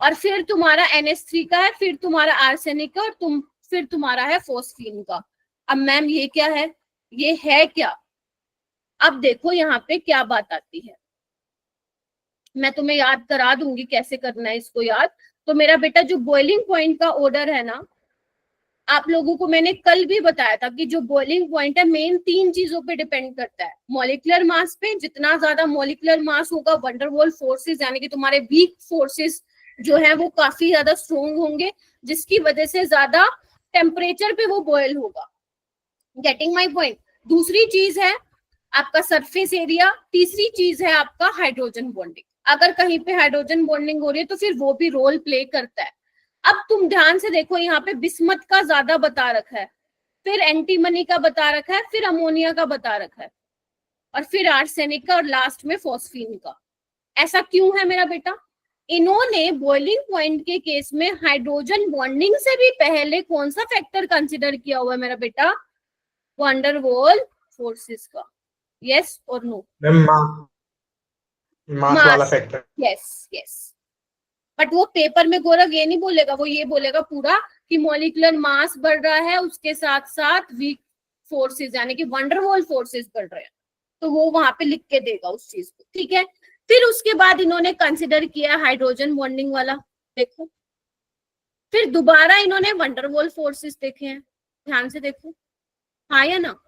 [SPEAKER 1] और फिर तुम्हारा NH3 का है, फिर तुम्हारा आर्सेनिक का, और फिर तुम्हारा है फॉस्फीन का। अब मैम ये क्या है, ये है क्या। अब देखो यहाँ पे क्या बात आती है, मैं तुम्हें याद करा दूंगी कैसे करना है इसको याद। तो मेरा बेटा जो बॉइलिंग पॉइंट का ऑर्डर है ना, आप लोगों को मैंने कल भी बताया था कि जो बॉइलिंग पॉइंट है मेन 3 चीजों पे डिपेंड करता है। मॉलिक्यूलर मास पे, जितना ज्यादा मॉलिक्यूलर मास होगा वंडरवॉल फोर्सेस यानी कि तुम्हारे वीक फोर्सेस जो है वो काफी ज्यादा स्ट्रोंग होंगे, जिसकी वजह से ज्यादा टेम्परेचर पे वो बॉयल होगा। Getting my point. दूसरी चीज है आपका सरफेस एरिया, तीसरी चीज है आपका हाइड्रोजन बॉन्डिंग। अगर कहीं पे हाइड्रोजन बॉन्डिंग हो रही है तो फिर वो भी रोल प्ले करता है। अब तुम ध्यान से देखो यहाँ पे बिस्मथ का ज्यादा बता रखा है, फिर एंटीमनी का बता रखा है, फिर अमोनिया का बता रखा है, और फिर आर्सेनिक का, और लास्ट में फॉस्फीन का। ऐसा क्यों है मेरा बेटा, इन्होंने बॉइलिंग पॉइंट के केस में हाइड्रोजन बॉन्डिंग से भी पहले कौन सा फैक्टर कंसिडर किया हुआ है मेरा बेटा, वंडरवॉल फोर्सेस का। यस और नो,
[SPEAKER 7] मास वाला फैक्टर।
[SPEAKER 1] Yes yes. बट वो पेपर में गौरव ये नहीं बोलेगा, वो ये बोलेगा पूरा कि मॉलिक्यूलर मास बढ़ रहा है, उसके साथ साथ वीक फोर्सेस यानी कि वंडरवॉल फोर्सेस बढ़ रहे हैं, तो वो वहां पे लिख के देगा उस चीज को, ठीक है। फिर उसके बाद इन्होंने कंसिडर किया हाइड्रोजन बॉन्डिंग वाला, देखो। फिर दोबारा इन्होंने वंडरवॉल फोर्सेस देखे हैं, ध्यान से देखो, हाँ या ना।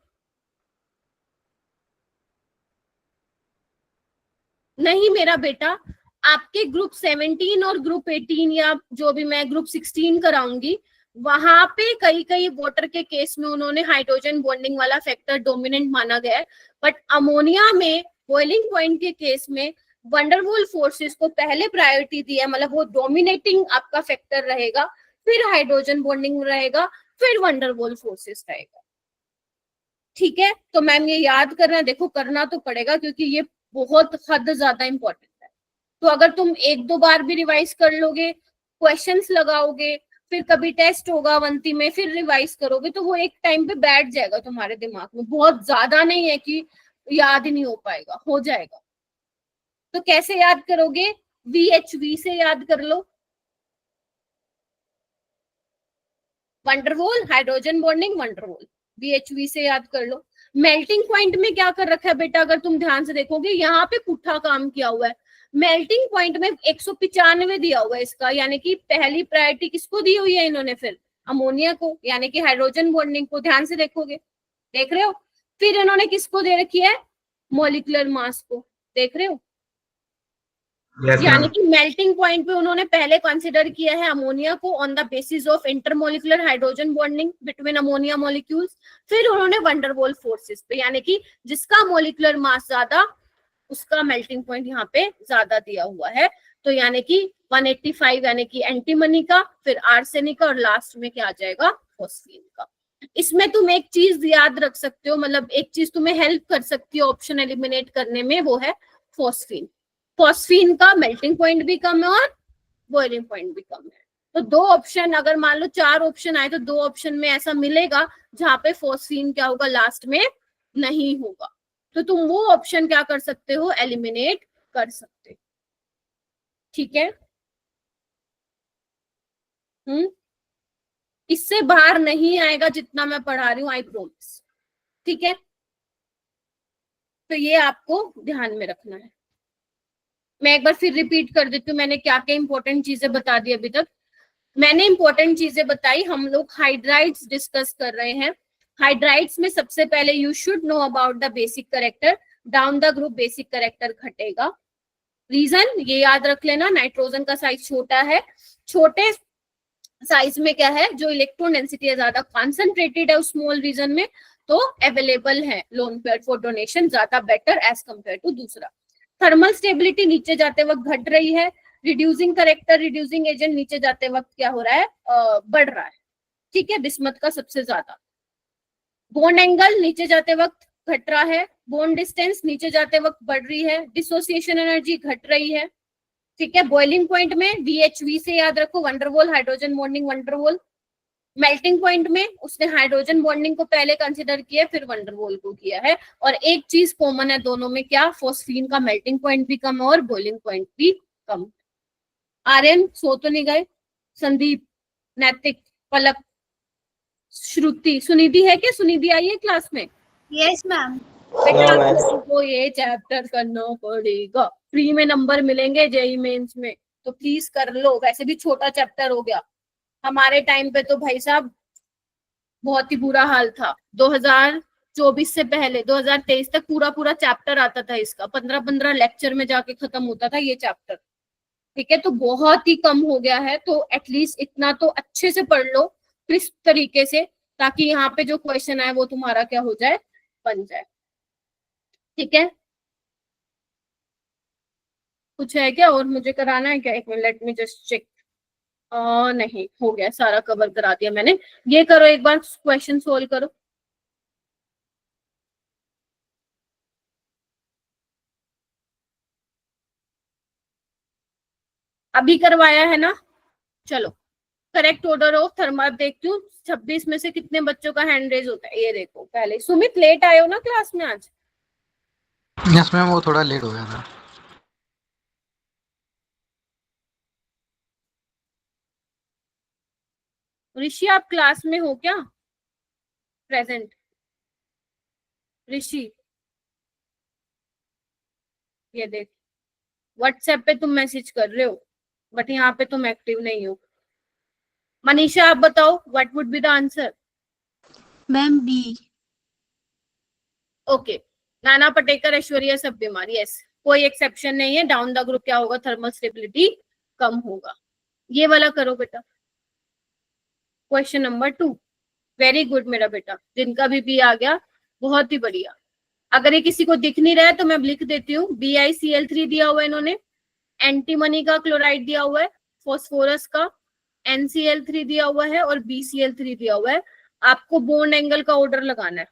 [SPEAKER 1] नहीं मेरा बेटा, आपके ग्रुप 17 और ग्रुप 18 या जो भी मैं ग्रुप 16 कराऊंगी, वहां पे कई वाटर के केस में उन्होंने हाइड्रोजन बॉन्डिंग वाला फैक्टर डोमिनेंट माना गया है। बट अमोनिया में बॉइलिंग पॉइंट के केस में वंडरवॉल फोर्सेस को पहले प्रायोरिटी दी है, मतलब वो डोमिनेटिंग आपका फैक्टर रहेगा, फिर हाइड्रोजन बॉन्डिंग रहेगा, फिर वंडरवॉल फोर्सेस रहेगा, ठीक है। तो मैम ये याद करना, देखो करना तो पड़ेगा क्योंकि ये बहुत हद ज्यादा इंपॉर्टेंट है। तो अगर तुम 1-2 बार भी रिवाइज कर लोगे, क्वेश्चंस लगाओगे, फिर कभी टेस्ट होगा अवंती में, फिर रिवाइज करोगे, तो वो एक टाइम पे बैठ जाएगा तुम्हारे दिमाग में। बहुत ज्यादा नहीं है कि याद ही नहीं हो पाएगा, हो जाएगा। तो कैसे याद करोगे, VHV से याद कर लो, van der Waal hydrogen bonding van der Waal, VHV से याद कर लो। मेल्टिंग पॉइंट में क्या कर रखा है बेटा, अगर तुम ध्यान से देखोगे यहाँ पे पुट्ठा काम किया हुआ है। मेल्टिंग पॉइंट में 195 दिया हुआ है इसका, यानी कि पहली प्रायोरिटी किसको दी हुई है इन्होंने, फिर अमोनिया को, यानी कि हाइड्रोजन बॉन्डिंग को। ध्यान से देखोगे, देख रहे हो। फिर इन्होंने किसको दे रखी है, मॉलिक्यूलर मास को, देख रहे हो। यानी कि मेल्टिंग पॉइंट पे उन्होंने पहले कंसिडर किया है अमोनिया को on the basis of intermolecular hydrogen bonding between ammonia molecules. फिर उन्होंने वंडरवॉल फोर्सेस पे, यानी कि जिसका मॉलिक्यूलर मास ज्यादा उसका मेल्टिंग पॉइंट यहाँ पे ज्यादा दिया हुआ है। तो यानी कि 185 यानी कि एंटीमनी का, फिर आर्सेनिक का, और लास्ट में क्या आ जाएगा, फॉस्फीन का। इसमें तुम एक चीज याद रख सकते हो, मतलब एक चीज तुम्हें हेल्प कर सकती है ऑप्शन एलिमिनेट करने में, वो है फॉस्फीन। फॉस्फीन का मेल्टिंग पॉइंट भी कम है और बॉइलिंग पॉइंट भी कम है। तो 2 ऑप्शन, अगर मान लो 4 ऑप्शन आए तो 2 ऑप्शन में ऐसा मिलेगा जहां पे फॉस्फीन क्या होगा, लास्ट में नहीं होगा। तो तुम वो ऑप्शन क्या कर सकते हो, एलिमिनेट कर सकते हो, ठीक है। इससे बाहर नहीं आएगा जितना मैं पढ़ा रही हूँ, आई प्रॉमिस, ठीक है। तो ये आपको ध्यान में रखना है। मैं एक बार फिर रिपीट कर देती हूँ, मैंने क्या क्या इंपॉर्टेंट चीजें बता दी अभी तक। मैंने इंपॉर्टेंट चीजें बताई, हम लोग हाइड्राइड्स डिस्कस कर रहे हैं। हाइड्राइड्स में सबसे पहले you should know about the basic character, down the group basic character घटेगा। रीजन ये याद रख लेना, नाइट्रोजन का साइज छोटा है, छोटे साइज में क्या है, जो इलेक्ट्रॉन डेंसिटी है ज्यादा कॉन्सेंट्रेटेड है उस स्मॉल रीजन में, तो अवेलेबल है लोन पेयर फॉर डोनेशन ज्यादा बेटर एज कंपेयर टू दूसरा। थर्मल स्टेबिलिटी नीचे जाते वक्त घट रही है, रिड्यूसिंग करेक्टर रिड्यूसिंग एजेंट नीचे जाते वक्त क्या हो रहा है, बढ़ रहा है, ठीक है, बिस्मथ का सबसे ज्यादा। बॉन्ड एंगल नीचे जाते वक्त घट रहा है, बॉन्ड डिस्टेंस नीचे जाते वक्त बढ़ रही है, डिसोसिएशन एनर्जी घट रही है, ठीक है। बॉइलिंग पॉइंट में VHV से याद रखो, van der Waals hydrogen bonding van der Waals. Melting point में उसने हाइड्रोजन बॉन्डिंग को पहले कंसिडर किया फिर वंडरवॉल को किया है। और एक चीज कॉमन है दोनों में, क्या, फॉस्फीन का मेल्टिंग पॉइंट भी कम है और बॉइलिंग पॉइंट भी कम। आर्यन सो तो नहीं गए? संदीप, नैतिक, पलक, श्रुति, सुनिधि है क्या? सुनिधि आई है क्लास में?
[SPEAKER 3] Yes ma'am.
[SPEAKER 1] बेटा
[SPEAKER 6] हाँ, मैम।
[SPEAKER 1] आपको ये चैप्टर करना पड़ेगा, फ्री में नंबर मिलेंगे जेई मेंस में, तो प्लीज कर लो। वैसे भी छोटा चैप्टर हो गया, हमारे टाइम पे तो भाई साहब बहुत ही बुरा हाल था। 2024 से पहले 2023 तक पूरा पूरा चैप्टर आता था इसका, 15-15 लेक्चर में जाके खत्म होता था ये चैप्टर, ठीक है। तो बहुत ही कम हो गया है, तो एटलीस्ट इतना तो अच्छे से पढ़ लो क्रिस्प तरीके से, ताकि यहाँ पे जो क्वेश्चन आए वो तुम्हारा क्या हो जाए, बन जाए, ठीक है। कुछ है क्या और मुझे कराना है क्या? एक minute, let me just check. नहीं, हो गया, सारा कवर करा दिया मैंने। ये करो, एक बार क्वेश्चन सोल्व करो। अभी करवाया है ना? चलो, करेक्ट ऑर्डर ऑफ थर्मल देखती हूँ 26 में से कितने बच्चों का हैंड रेज होता है। ये देखो, पहले सुमित लेट आए हो ना क्लास में आज?
[SPEAKER 7] यस मैम, वो थोड़ा लेट हो गया था।
[SPEAKER 1] ऋषि आप क्लास में हो क्या? प्रेजेंट ऋषि, ये देख, व्हाट्सएप पे तुम मैसेज कर रहे हो बट यहाँ पे तुम एक्टिव नहीं हो। मनीषा आप बताओ, what would be the answer?
[SPEAKER 8] Ma'am B.
[SPEAKER 1] Okay, Nana Patekar, Aishwarya सब बीमार, यस, कोई एक्सेप्शन नहीं है। डाउन द ग्रुप क्या होगा, थर्मल स्टेबिलिटी कम होगा। ये वाला करो बेटा, क्वेश्चन नंबर 2। वेरी गुड मेरा बेटा, जिनका भी आ गया, बहुत ही बढ़िया। अगर ये किसी को दिख नहीं रहा है तो मैं लिख देती हूँ, BiCl3 दिया हुआ है इन्होंने, एंटीमनी का क्लोराइड दिया हुआ है, फॉस्फोरस का NCl3 दिया हुआ है और BCl3 दिया हुआ है। आपको बॉन्ड एंगल का ऑर्डर लगाना है।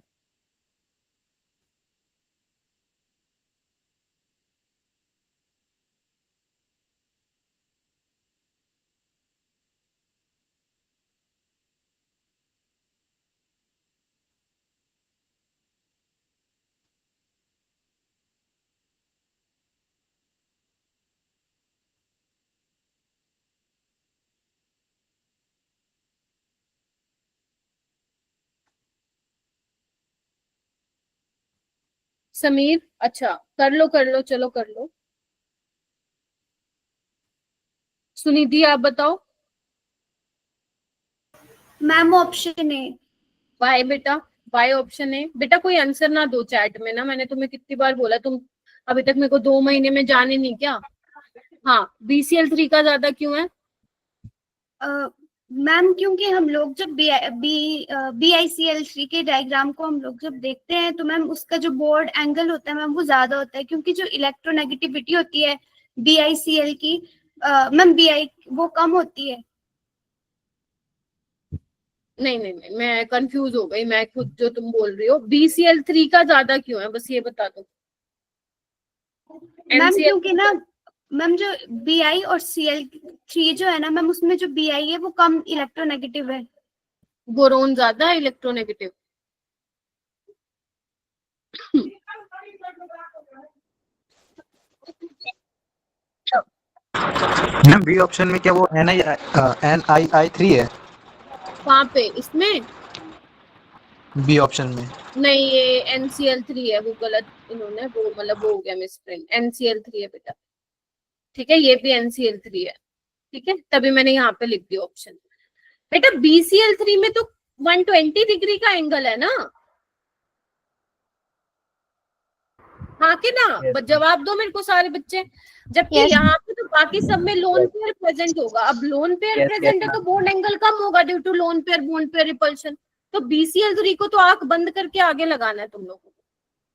[SPEAKER 1] समीर, अच्छा कर लो, चलो कर लो। सुनिधि आप बताओ।
[SPEAKER 3] Ma'am option A.
[SPEAKER 1] वाई बेटा, वाई ऑप्शन है बेटा। कोई आंसर ना दो चैट में ना, मैंने तुम्हें कितनी बार बोला, तुम अभी तक मेरे को 2 महीने में जाने नहीं क्या? हाँ, BCl3 का ज्यादा क्यों है?
[SPEAKER 3] मैम क्योंकि हम लोग जब BiCl3 के डायग्राम को हम लोग जब देखते हैं तो मैम उसका जो बोर्ड एंगल होता है मैम वो ज्यादा होता है, क्योंकि जो इलेक्ट्रोनेगेटिविटी होती है BiCl की मैम Bi वो कम होती है।
[SPEAKER 1] नहीं, मैं कंफ्यूज हो गई, मैं खुद जो तुम बोल रही हो। BCl3 का ज्यादा क्यों है, बस ये बता दो।
[SPEAKER 3] मैम
[SPEAKER 1] NCl
[SPEAKER 3] क्योंकि ना मैम जो Bi और Cl3 जो है ना मैम, उसमें जो Bi है वो कम इलेक्ट्रोनेगेटिव है।
[SPEAKER 1] बोरोन ज्यादा इलेक्ट्रोनेगेटिव।
[SPEAKER 7] मैम बी ऑप्शन में क्या वो NiI3 है?
[SPEAKER 1] वहां पे इसमें
[SPEAKER 7] बी ऑप्शन में।
[SPEAKER 1] नहीं, ये NCl3 है, वो गलत इन्होंने वो मतलब वो हो गया मिसप्रिंट। NCl3 है बेटा, ठीक है, ये भी NCl3 है, ठीक है, तभी मैंने यहाँ पे लिख दिया ऑप्शन। बेटा BCl3 में तो 120 डिग्री का एंगल है ना। हाँ कि ना, जवाब दो मेरे को सारे बच्चे। जबकि
[SPEAKER 8] Yes.
[SPEAKER 1] यहाँ पे तो बाकी सब में लोन पेयर प्रेजेंट होगा। अब लोन पेयर प्रेजेंट है तो बॉन्ड एंगल कम होगा due to lone pair bond pair repulsion. तो BCl3 को तो आंख बंद करके आगे लगाना है तुम लोगों को।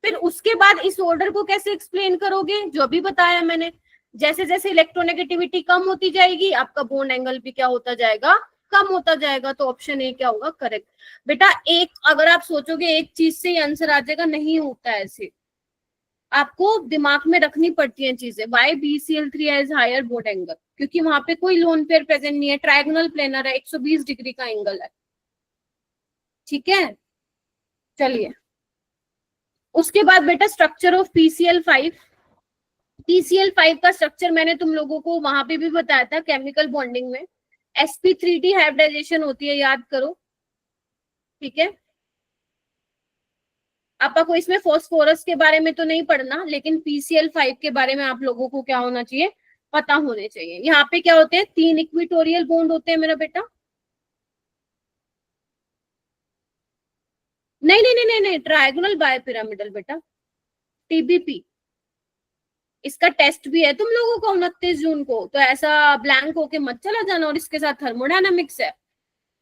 [SPEAKER 1] फिर उसके बाद इस ऑर्डर को कैसे एक्सप्लेन करोगे, जो भी बताया मैंने। जैसे जैसे इलेक्ट्रोनेगेटिविटी कम होती जाएगी, आपका बॉन्ड एंगल भी क्या होता जाएगा, कम होता जाएगा। तो ऑप्शन ए क्या होगा, करेक्ट। बेटा एक, अगर आप सोचोगे एक चीज से ही आंसर आ जाएगा, नहीं होता है ऐसे। आपको दिमाग में रखनी पड़ती हैं चीजें। Why BCl3 has higher bond angle, क्योंकि वहां पे कोई लोन पेयर प्रेजेंट नहीं है, ट्रायगोनल प्लेनर है, 120 डिग्री का एंगल है। ठीक है, चलिए उसके बाद बेटा स्ट्रक्चर ऑफ PCl5। PCl5 का स्ट्रक्चर मैंने तुम लोगों को वहां पे भी बताया था केमिकल बॉन्डिंग में। sp3d हाइब्रिडाइजेशन होती है, याद करो। ठीक है, आपको इसमें फॉस्फोरस के बारे में तो नहीं पढ़ना, लेकिन PCl5 के बारे में आप लोगों को क्या होना चाहिए, पता होने चाहिए। यहाँ पे क्या होते हैं, 3 इक्विटोरियल बॉन्ड होते हैं मेरा बेटा। नहीं नहीं नहीं नहीं, ट्रायगोनल बायपिरामिडल बेटा, TBP। इसका टेस्ट भी है तुम लोगों को 29 जून को, तो ऐसा ब्लैंक होके मत चला जाना। और इसके साथ थर्मोडायनामिक्स है,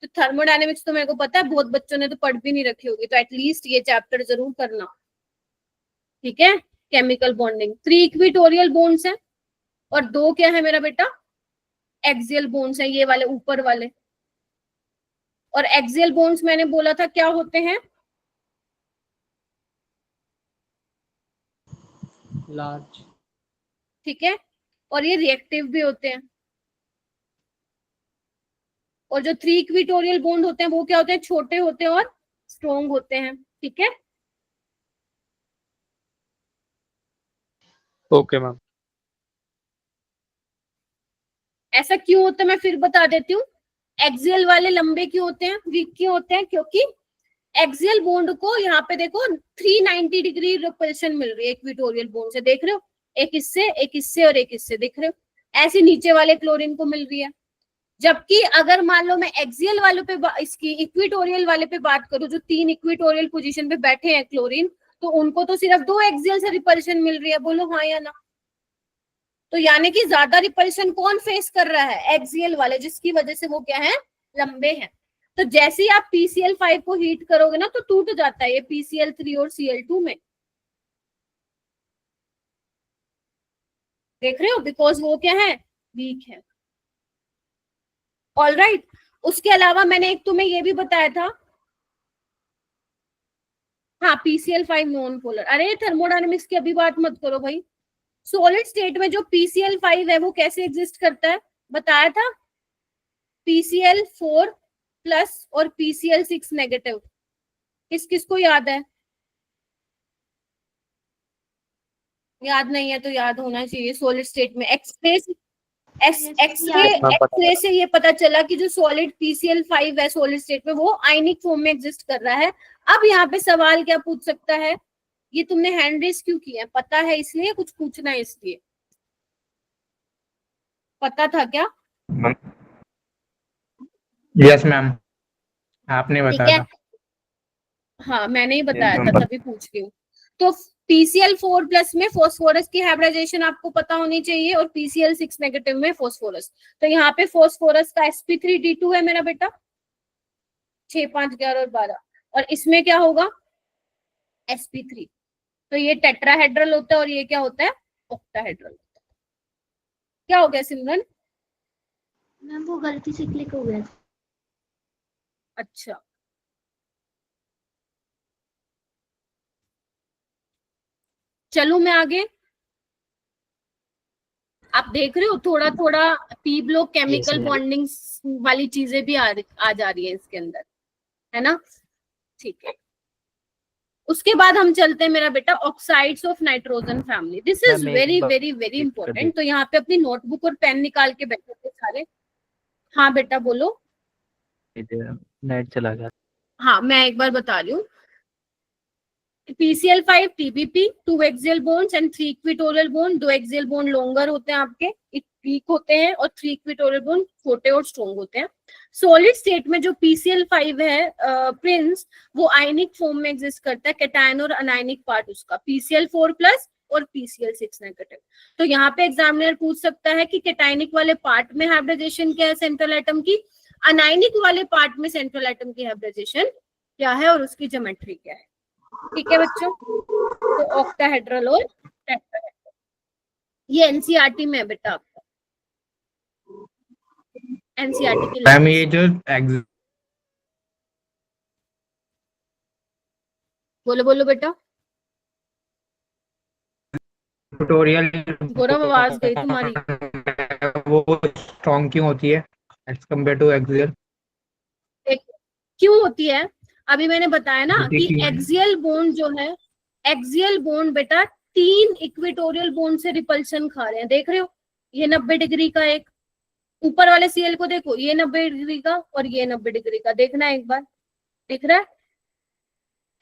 [SPEAKER 1] तो थर्मोडायनेमिक्स तो मेरे को पता है बहुत बच्चों ने तो पढ़ भी नहीं रखी होगी, तो एटलीस्ट ये चैप्टर जरूर करना। ठीक है, केमिकल बॉन्डिंग 3 इक्विटोरियल बॉन्ड्स हैं और 2 क्या है मेरा बेटा, एक्सियल बॉन्ड्स हैं, ये वाले ऊपर वाले। और एक्सियल बॉन्ड्स मैंने बोला था क्या होते हैं,
[SPEAKER 6] लार्ज।
[SPEAKER 1] ठीक है, और ये रिएक्टिव भी होते हैं। और जो 3 इक्विटोरियल बॉन्ड होते हैं वो क्या होते हैं, छोटे होते हैं और स्ट्रॉन्ग होते हैं। ठीक है,
[SPEAKER 2] ओके मैम।
[SPEAKER 1] ऐसा क्यों होता है मैं फिर बता देती हूँ। एक्सियल वाले लंबे क्यों होते हैं, वीक क्यों होते हैं, क्योंकि एक्सियल बॉन्ड को यहाँ पे देखो 390 डिग्री रिपल्शन मिल रही है इक्विटोरियल बॉन्ड से, देख रहे हो, एक इससे और एक इससे, देख रहे हो। ऐसे नीचे वाले क्लोरीन को मिल रही है। जबकि अगर मान लो मैं एक्सियल वालों पे इसकी इक्विटोरियल वाले पे बात करूं, जो 3 इक्विटोरियल पोजीशन पे बैठे हैं क्लोरीन, तो उनको तो सिर्फ 2 एक्सियल से रिपल्शन मिल रही है, बोलो हाँ या ना। तो यानी कि ज्यादा रिपल्शन कौन फेस कर रहा है, एक्सियल वाले, जिसकी वजह से वो क्या है, लंबे हैं। तो जैसे ही आप PCl5 को हीट करोगे ना तो टूट जाता है ये PCl3 और Cl2 में, देख रहे हो, बिकॉज वो क्या है, वीक है। ऑल राइट, उसके अलावा मैंने एक तुम्हें ये भी बताया था, हाँ PCl5 नॉन पोलर। अरे थर्मोडायनेमिक्स की अभी बात मत करो भाई। सॉलिड स्टेट में जो PCl5 है वो कैसे एग्जिस्ट करता है, बताया था, PCl4 प्लस और PCl6 नेगेटिव। किस किस को याद है, याद नहीं है तो याद होना चाहिए। सॉलिड स्टेट में एक्सरे से ये पता चला कि जो सॉलिड PCl5 है सॉलिड स्टेट में वो आयनिक फॉर्म में एग्जिस्ट कर रहा है। अब यहाँ पे सवाल क्या पूछ सकता है, ये तुमने हैंड रेस क्यों किया, पता है इसलिए, कुछ पूछना है इसलिए, पता था क्या?
[SPEAKER 2] यस मैम, आपने बताया था।
[SPEAKER 1] हाँ मैंने ही बताया था, तभी पूछ रही हूँ। तो PCl4 प्लस में फास्फोरस की हाइब्रिडाइजेशन आपको पता होनी चाहिए और PCl6 नेगेटिव में फास्फोरस। तो यहाँ पे फास्फोरस का sp3d2 है मेरा बेटा, 6, 5, 11 और 12, और इसमें क्या होगा, sp3। तो ये टेट्राहेड्रल होता है और ये क्या होता है, ऑक्टाहेड्रल। क्या हो गया सिमरन?
[SPEAKER 8] मैम वो गलती से क्लिक हो गया था।
[SPEAKER 1] अच्छा, चलो मैं आगे। आप देख रहे हो थोड़ा थोड़ा P block chemical
[SPEAKER 5] ma'am.
[SPEAKER 1] Bonding वाली चीजें भी आ जा रही है इसके अंदर, है ना। ठीक है, उसके बाद हम चलते हैं मेरा बेटा oxides of nitrogen family. This is very very very important. तो यहाँ पे अपनी नोटबुक और पेन निकाल के बैठे थे सारे। हाँ बेटा बोलो।
[SPEAKER 2] नेट चला गया।
[SPEAKER 1] हाँ मैं एक बार बता रही हूँ। PCl5 TBP 2 axial bonds and 3 equatorial bond. 2 axial bond longer होते हैं आपके, वीक होते हैं, और 3 इक्विटोरियल बॉन्ड छोटे और स्ट्रॉन्ग होते हैं। सॉलिड स्टेट में जो PCl5 है प्रिंस, वो आयनिक फॉर्म में एग्जिस्ट करता है, कैटायन और अनायनिक पार्ट उसका PCl4 प्लस और PCl6 नेगेटिव। तो यहाँ पे एग्जामिनर पूछ सकता है कि कैटायनिक वाले पार्ट में हाइब्रिडाइजेशन क्या है सेंट्रल एटम की, अनायनिक वाले पार्ट में सेंट्रल एटम की हाइब्रिडाइजेशन क्या है और उसकी ज्योमेट्री क्या है। ठीक है बच्चों, तो ऑक्टाहेड्रल और टेट्राहेड्रल, ये एनसीईआरटी में है बेटा आपका, एनसीईआरटी की
[SPEAKER 9] मैम
[SPEAKER 1] लाइन।
[SPEAKER 9] ये जो
[SPEAKER 1] बोलो बोलो बेटा,
[SPEAKER 9] ट्यूटोरियल
[SPEAKER 1] गौरव आवाज गई तुम्हारी।
[SPEAKER 9] वो स्ट्रॉन्ग क्यों होती है एज कम्पेयर टू एक्सियल?
[SPEAKER 1] क्यों होती है, अभी मैंने बताया ना कि
[SPEAKER 9] देखिए।
[SPEAKER 1] एक्सियल बॉन्ड जो है, एक्सियल बॉन्ड बेटा 3 इक्वेटोरियल बॉन्ड से रिपल्शन खा रहे हैं, देख रहे हो, ये 90 डिग्री का, एक ऊपर वाले सीएल को देखो, ये 90 डिग्री का और ये 90 डिग्री का, देखना एक बार, दिख रहा है?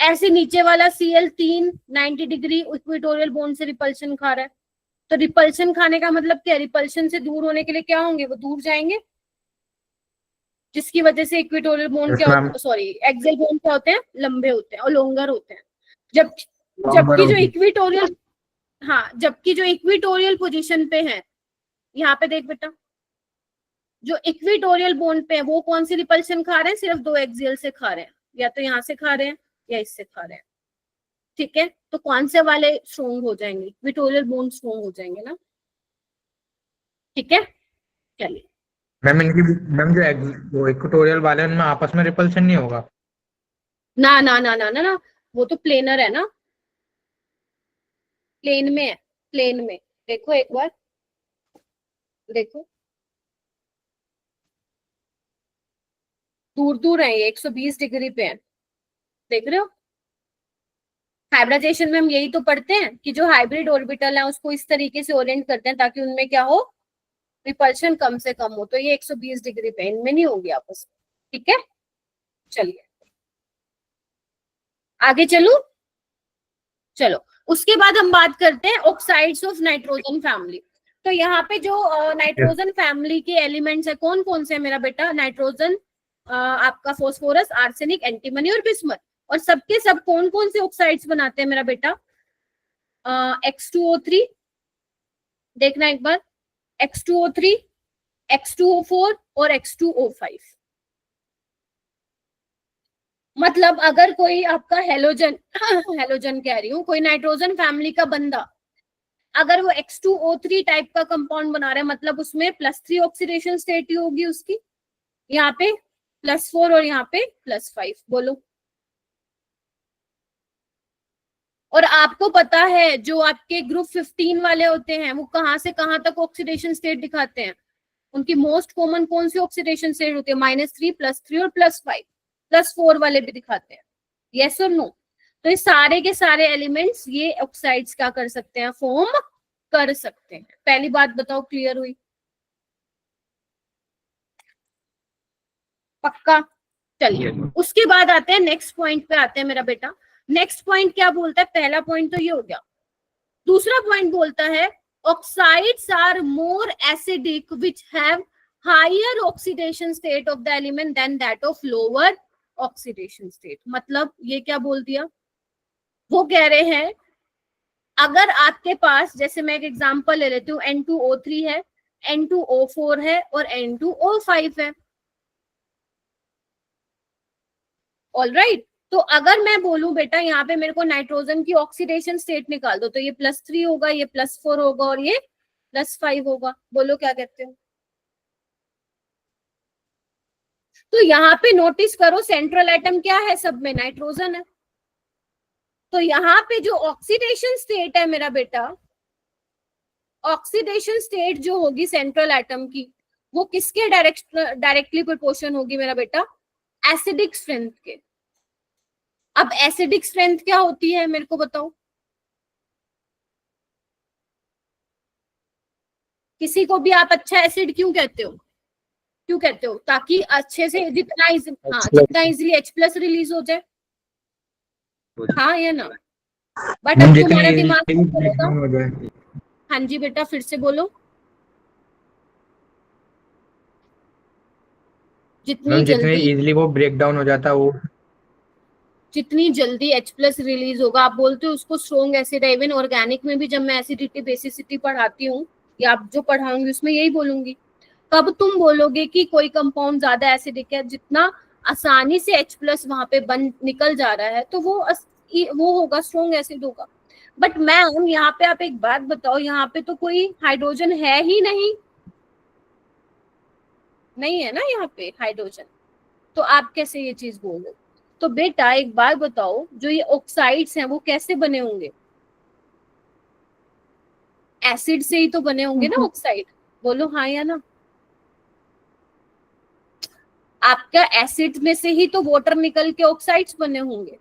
[SPEAKER 1] ऐसे नीचे वाला सीएल 3 90 डिग्री इक्वेटोरियल बॉन्ड से रिपल्शन खा रहा है। तो रिपल्शन खाने का मतलब क्या है, रिपल्शन से दूर होने के लिए क्या होंगे, वो दूर जाएंगे, जिसकी वजह से इक्वेटोरियल बॉन्ड
[SPEAKER 9] Yes,
[SPEAKER 1] क्या
[SPEAKER 9] ma'am.
[SPEAKER 1] होते, सॉरी एक्सियल बॉन्ड क्या होते हैं, लंबे होते हैं और लॉन्गर होते हैं। जबकि जो इक्वेटोरियल, हाँ, जबकि जो इक्वेटोरियल पोजीशन पे है, यहाँ पे देख बेटा, जो इक्वेटोरियल बॉन्ड पे है वो कौन सी रिपल्शन खा रहे हैं, सिर्फ 2 एक्सियल से खा रहे हैं, या तो यहाँ से खा रहे हैं या इससे खा रहे हैं। ठीक है, तो कौन से वाले स्ट्रॉन्ग हो जाएंगे, इक्वेटोरियल बॉन्ड स्ट्रॉन्ग हो जाएंगे ना। ठीक है, चलिए।
[SPEAKER 9] मैम जो इक्वेटोरियल वाले हैं, उनमें आपस में रिपल्शन नहीं होगा?
[SPEAKER 1] ना ना ना ना ना ना, वो तो प्लेनर है ना, प्लेन में है, प्लेन में, देखो एक बार, देखो दूर दूर है, ये 120 डिग्री पे है, देख रहे हो। हाइब्रिडाइजेशन में हम यही तो पढ़ते हैं कि जो हाइब्रिड ऑर्बिटल है उसको इस तरीके से ओरिएंट करते हैं ताकि उनमें क्या हो, रिपल्शन कम से कम हो। तो ये 120 डिग्री पे, इनमें नहीं होगी आपस में। ठीक है, चलिए आगे चलूं, चलो उसके बाद हम बात करते हैं ऑक्साइड्स ऑफ नाइट्रोजन फैमिली। तो यहाँ पे जो नाइट्रोजन फैमिली के एलिमेंट्स है कौन कौन से है मेरा बेटा, नाइट्रोजन, आपका फास्फोरस, आर्सेनिक, एंटीमनी और बिस्मथ। और सबके सब कौन कौन से ऑक्साइड्स बनाते हैं मेरा बेटा, X2O3, देखना एक बार, X2O3, X2O4 और X2O5। मतलब अगर कोई आपका हेलोजन हेलोजन कह रही हूँ, कोई नाइट्रोजन फैमिली का बंदा अगर वो X2O3 टाइप का कंपाउंड बना रहा है, मतलब उसमें +3 ऑक्सीडेशन स्टेट ही होगी उसकी, यहाँ पे +4 और यहाँ पे +5, बोलो। और आपको पता है जो आपके ग्रुप 15 वाले होते हैं वो कहाँ से कहाँ तक ऑक्सीडेशन स्टेट दिखाते हैं, उनकी मोस्ट कॉमन कौन सी ऑक्सीडेशन स्टेट होती है, -3, +3 और +5, +4 वाले भी दिखाते हैं, यस और नो। तो ये सारे के सारे एलिमेंट्स ये ऑक्साइड्स क्या कर सकते हैं, फॉर्म कर सकते हैं। पहली बात बताओ, क्लियर हुई? पक्का? चलिए उसके बाद आते हैं नेक्स्ट पॉइंट पे, आते हैं मेरा बेटा। नेक्स्ट पॉइंट क्या बोलता है, पहला पॉइंट तो ये हो गया, दूसरा पॉइंट बोलता है oxides are more acidic which have higher oxidation state of the element than that of lower oxidation state. मतलब ये क्या बोल दिया, वो कह रहे हैं अगर आपके पास, जैसे मैं एक एग्जांपल ले लेती हूँ, N2O3 है, N2O4 है और N2O5 है, ऑलराइट। तो अगर मैं बोलूं बेटा यहाँ पे मेरे को नाइट्रोजन की ऑक्सीडेशन स्टेट निकाल दो, तो ये +3 होगा, ये +4 होगा और ये +5 होगा, बोलो क्या कहते हो। तो यहाँ पे नोटिस करो सेंट्रल एटम क्या है, सब में नाइट्रोजन है। तो यहाँ पे जो ऑक्सीडेशन स्टेट है मेरा बेटा, ऑक्सीडेशन स्टेट जो होगी सेंट्रल एटम की, वो किसके डायरेक्टली प्रोपोर्शन होगी मेरा बेटा, एसिडिक स्ट्रेंथ के। अब एसिडिक स्ट्रेंथ क्या होती है मेरे को बताओ, किसी को भी आप अच्छा एसिड क्यों कहते हो, क्यों कहते हो, ताकि अच्छे से जितना इजीली H+ रिलीज हो जाए, हाँ या ना। बट अब तुम्हारा दिमाग बोलेगा, हाँ जी बेटा फिर से बोलो, जितनी
[SPEAKER 9] मैम जितने
[SPEAKER 1] जल्दी
[SPEAKER 9] इजीली वो ब्रेक डाउन हो जाता है वो
[SPEAKER 1] जितनी जल्दी H प्लस रिलीज होगा, आप बोलते हो उसको स्ट्रॉन्ग एसिड है। इवन ऑर्गेनिक में भी जब मैं एसिडिटी बेसिसिटी पढ़ाती हूँ या आप जो पढ़ाऊंगी उसमें यही बोलूंगी। कब तुम बोलोगे कि कोई कंपाउंड ज्यादा एसिडिक है, जितना आसानी से H प्लस वहां पे बन निकल जा रहा है तो वो होगा स्ट्रॉन्ग एसिड होगा। बट मैम यहाँ पे आप एक बात बताओ, यहाँ पे तो कोई हाइड्रोजन है ही नहीं, नहीं है ना यहाँ पे हाइड्रोजन, तो आप कैसे ये चीज बोलो। तो बेटा एक बात बताओ, जो ये ऑक्साइड्स हैं वो कैसे बने होंगे? एसिड से ही तो बने होंगे ना ऑक्साइड, बोलो हाँ या ना। आपका एसिड में से ही तो वाटर निकल के ऑक्साइड्स बने होंगे।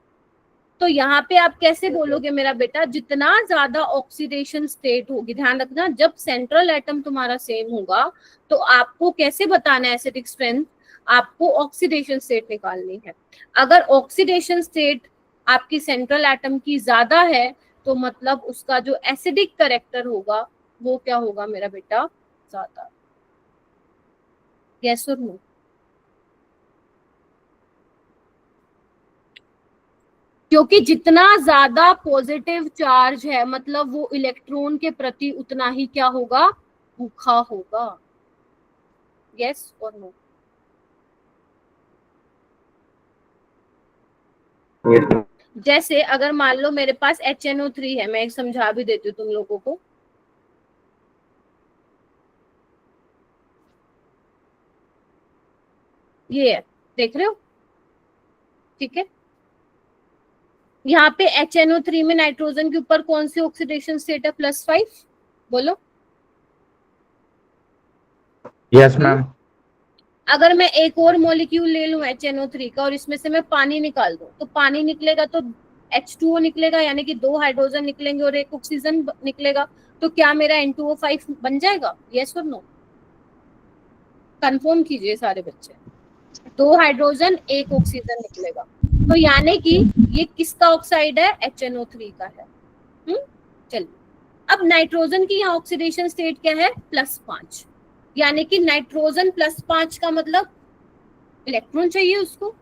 [SPEAKER 1] तो यहाँ पे आप कैसे बोलोगे मेरा बेटा, जितना ज्यादा ऑक्सीडेशन स्टेट होगी, ध्यान रखना जब सेंट्रल एटम तुम्हारा सेम होगा तो आपको कैसे बताना है एसिडिक स्ट्रेंथ, आपको ऑक्सीडेशन स्टेट निकालनी है। अगर ऑक्सीडेशन स्टेट आपकी सेंट्रल एटम की ज्यादा है तो मतलब उसका जो एसिडिक कैरेक्टर होगा वो क्या होगा मेरा बेटा, ज्यादा। यस और नो? क्योंकि जितना ज्यादा पॉजिटिव चार्ज है मतलब वो इलेक्ट्रॉन के प्रति उतना ही क्या होगा, भूखा होगा। यस और नो? जैसे अगर मान लो मेरे पास HNO3 है, मैं एक समझा भी देती हूँ तुम लोगों को। ये है, देख रहे हो, ठीक है। यहाँ पे HNO3 में नाइट्रोजन के ऊपर कौन सी ऑक्सीडेशन स्टेट है, +5, बोलो।
[SPEAKER 9] Yes ma'am.
[SPEAKER 1] अगर मैं एक और मॉलिक्यूल ले लूं HNO3 का और इसमें से मैं पानी निकाल दूं तो पानी निकलेगा तो H2O निकलेगा, यानी कि 2 हाइड्रोजन निकलेंगे और 1 ऑक्सीजन निकलेगा। तो क्या मेरा N2O5 बन जाएगा? यस और नो? कंफर्म कीजिए सारे बच्चे। 2 हाइड्रोजन 1 ऑक्सीजन निकलेगा, तो यानी कि ये किसका ऑक्साइड है, HNO3 का है। चलिए अब नाइट्रोजन की यहाँ ऑक्सीडेशन स्टेट क्या है, +5, यानी कि नाइट्रोजन +5 का मतलब इलेक्ट्रॉन चाहिए उसको,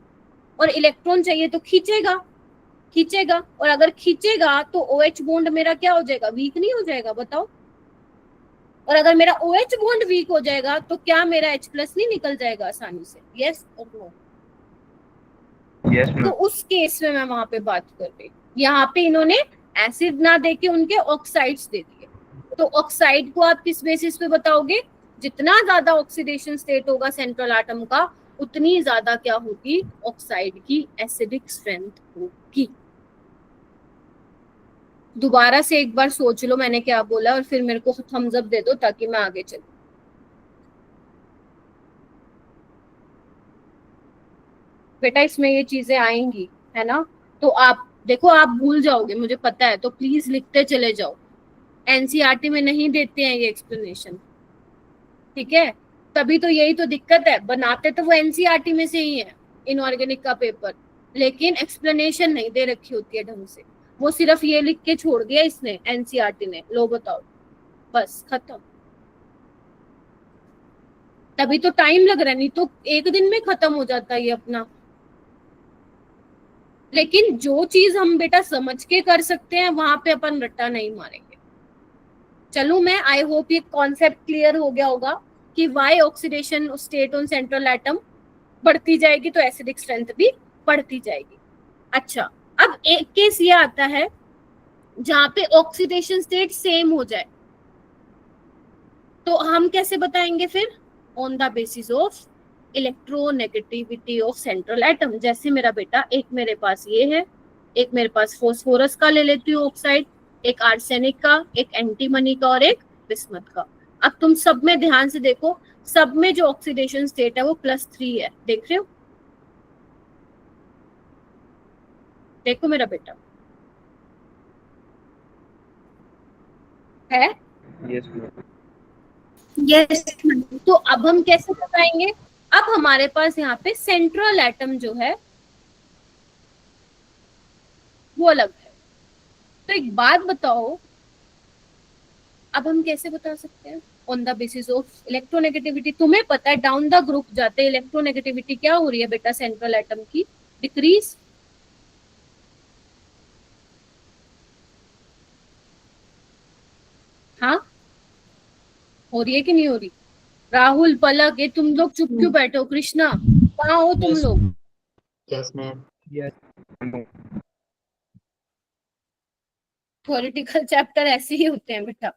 [SPEAKER 1] और इलेक्ट्रॉन चाहिए तो खींचेगा, और अगर खींचेगा तो OH बॉन्ड मेरा क्या हो जाएगा, वीक नहीं हो जाएगा, बताओ। और अगर मेरा OH बॉन्ड वीक हो जाएगा तो क्या मेरा H+ नहीं निकल जाएगा आसानी से? यस और नो?
[SPEAKER 9] यस
[SPEAKER 1] तो उस केस में मैं वहां पे बात कर रही हूँ। यहाँ पे इन्होंने एसिड ना देके उनके ऑक्साइड्स दे दिए, तो ऑक्साइड को आप किस बेसिस पे बताओगे, जितना ज्यादा ऑक्सीडेशन स्टेट होगा सेंट्रल एटम का उतनी ज्यादा क्या होगी, ऑक्साइड की एसिडिक स्ट्रेंथ होगी। दोबारा से एक बार सोच लो मैंने क्या बोला और फिर मेरे को थम्स अप दे दो ताकि मैं आगे चलूं। बेटा इसमें ये चीजें आएंगी, है ना, तो आप देखो आप भूल जाओगे मुझे पता है, तो प्लीज लिखते चले जाओ। एनसीईआरटी में नहीं देते हैं ये एक्सप्लेनेशन, ठीक है। तभी तो यही तो दिक्कत है, बनाते तो वो एनसीईआरटी में से ही है इनऑर्गेनिक का पेपर, लेकिन एक्सप्लेनेशन नहीं दे रखी होती है ढंग से। वो सिर्फ ये लिख के छोड़ दिया इसने एनसीईआरटी ने, लो बताओ, बस खत्म। तभी तो टाइम लग रहा है, नहीं तो एक दिन में खत्म हो जाता है ये अपना। लेकिन जो चीज हम बेटा समझ के कर सकते हैं वहां पे अपन रट्टा नहीं मारेंगे। चलो मैं आई होप ये कॉन्सेप्ट क्लियर हो गया होगा कि why oxidation state on central atom बढ़ती जाएगी तो एसिडिक स्ट्रेंथ भी बढ़ती जाएगी। अच्छा अब एक केस ये आता है जहां पे ऑक्सीडेशन स्टेट सेम हो जाए, तो हम कैसे बताएंगे फिर, on the basis of electronegativity of central atom. जैसे मेरा बेटा एक मेरे पास ये है, एक मेरे पास फास्फोरस का ले लेती हूँ ऑक्साइड, एक आर्सेनिक का, एक एंटीमनी का और एक बिस्मथ का। अब तुम सब में ध्यान से देखो, सब में जो ऑक्सीडेशन स्टेट है वो +3 है, देख रहे हो, देखो मेरा बेटा है।
[SPEAKER 3] यस
[SPEAKER 1] तो अब हम कैसे बताएंगे, अब हमारे पास यहाँ पे सेंट्रल एटम जो है वो अलग है। तो एक बात बताओ, अब हम कैसे बता सकते हैं, on the basis of electronegativity. तुम्हें पता है डाउन द ग्रुप जाते इलेक्ट्रोनेगेटिविटी क्या हो रही है बेटा सेंट्रल एटम की, डिक्रीज। हाँ हो रही है कि नहीं हो रही? राहुल, पलक, ये तुम लोग चुप क्यों बैठे हो? कृष्णा कहाँ हो तुम लोग?
[SPEAKER 5] Yes, ma'am.
[SPEAKER 1] थ्योरेटिकल चैप्टर ऐसे ही होते हैं बेटा।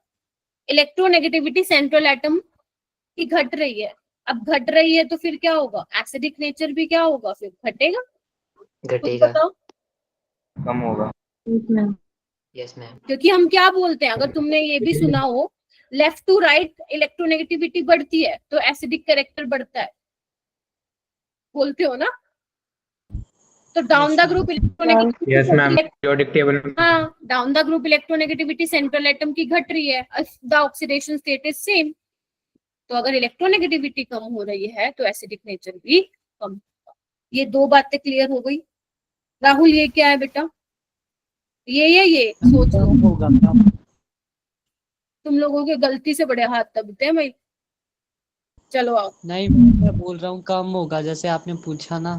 [SPEAKER 1] इलेक्ट्रोनेगेटिविटी सेंट्रल एटम की घट रही है। अब घट रही है तो फिर क्या होगा? एसिडिक नेचर भी क्या होगा? फिर घटेगा। खुद
[SPEAKER 5] घटेगा।
[SPEAKER 1] बताओ।
[SPEAKER 9] कम होगा।
[SPEAKER 5] Yes, ma'am.
[SPEAKER 1] क्योंकि हम क्या बोलते हैं, अगर तुमने ये भी सुना हो, लेफ्ट टू राइट इलेक्ट्रोनेगेटिविटी बढ़ती है तो एसिडिक कैरेक्टर बढ़ता है, बोलते हो ना? तो down the group
[SPEAKER 9] yes ma'am, periodic table.
[SPEAKER 1] हाँ, down the group electronegativity central atom की घट रही है, the oxidation state is same. तो अगर इलेक्ट्रोनेगेटिविटी कम हो रही है तो एसिडिक नेचर भी कम होगा। ये दो बातें क्लियर हो गई। राहुल ये क्या है बेटा? ये सोच लो। तुम लोगों के गलती से बड़े हाथ दबते हैं भाई। चलो आओ।
[SPEAKER 10] नहीं मैं बोल रहा हूँ कम होगा, जैसे आपने पूछा ना।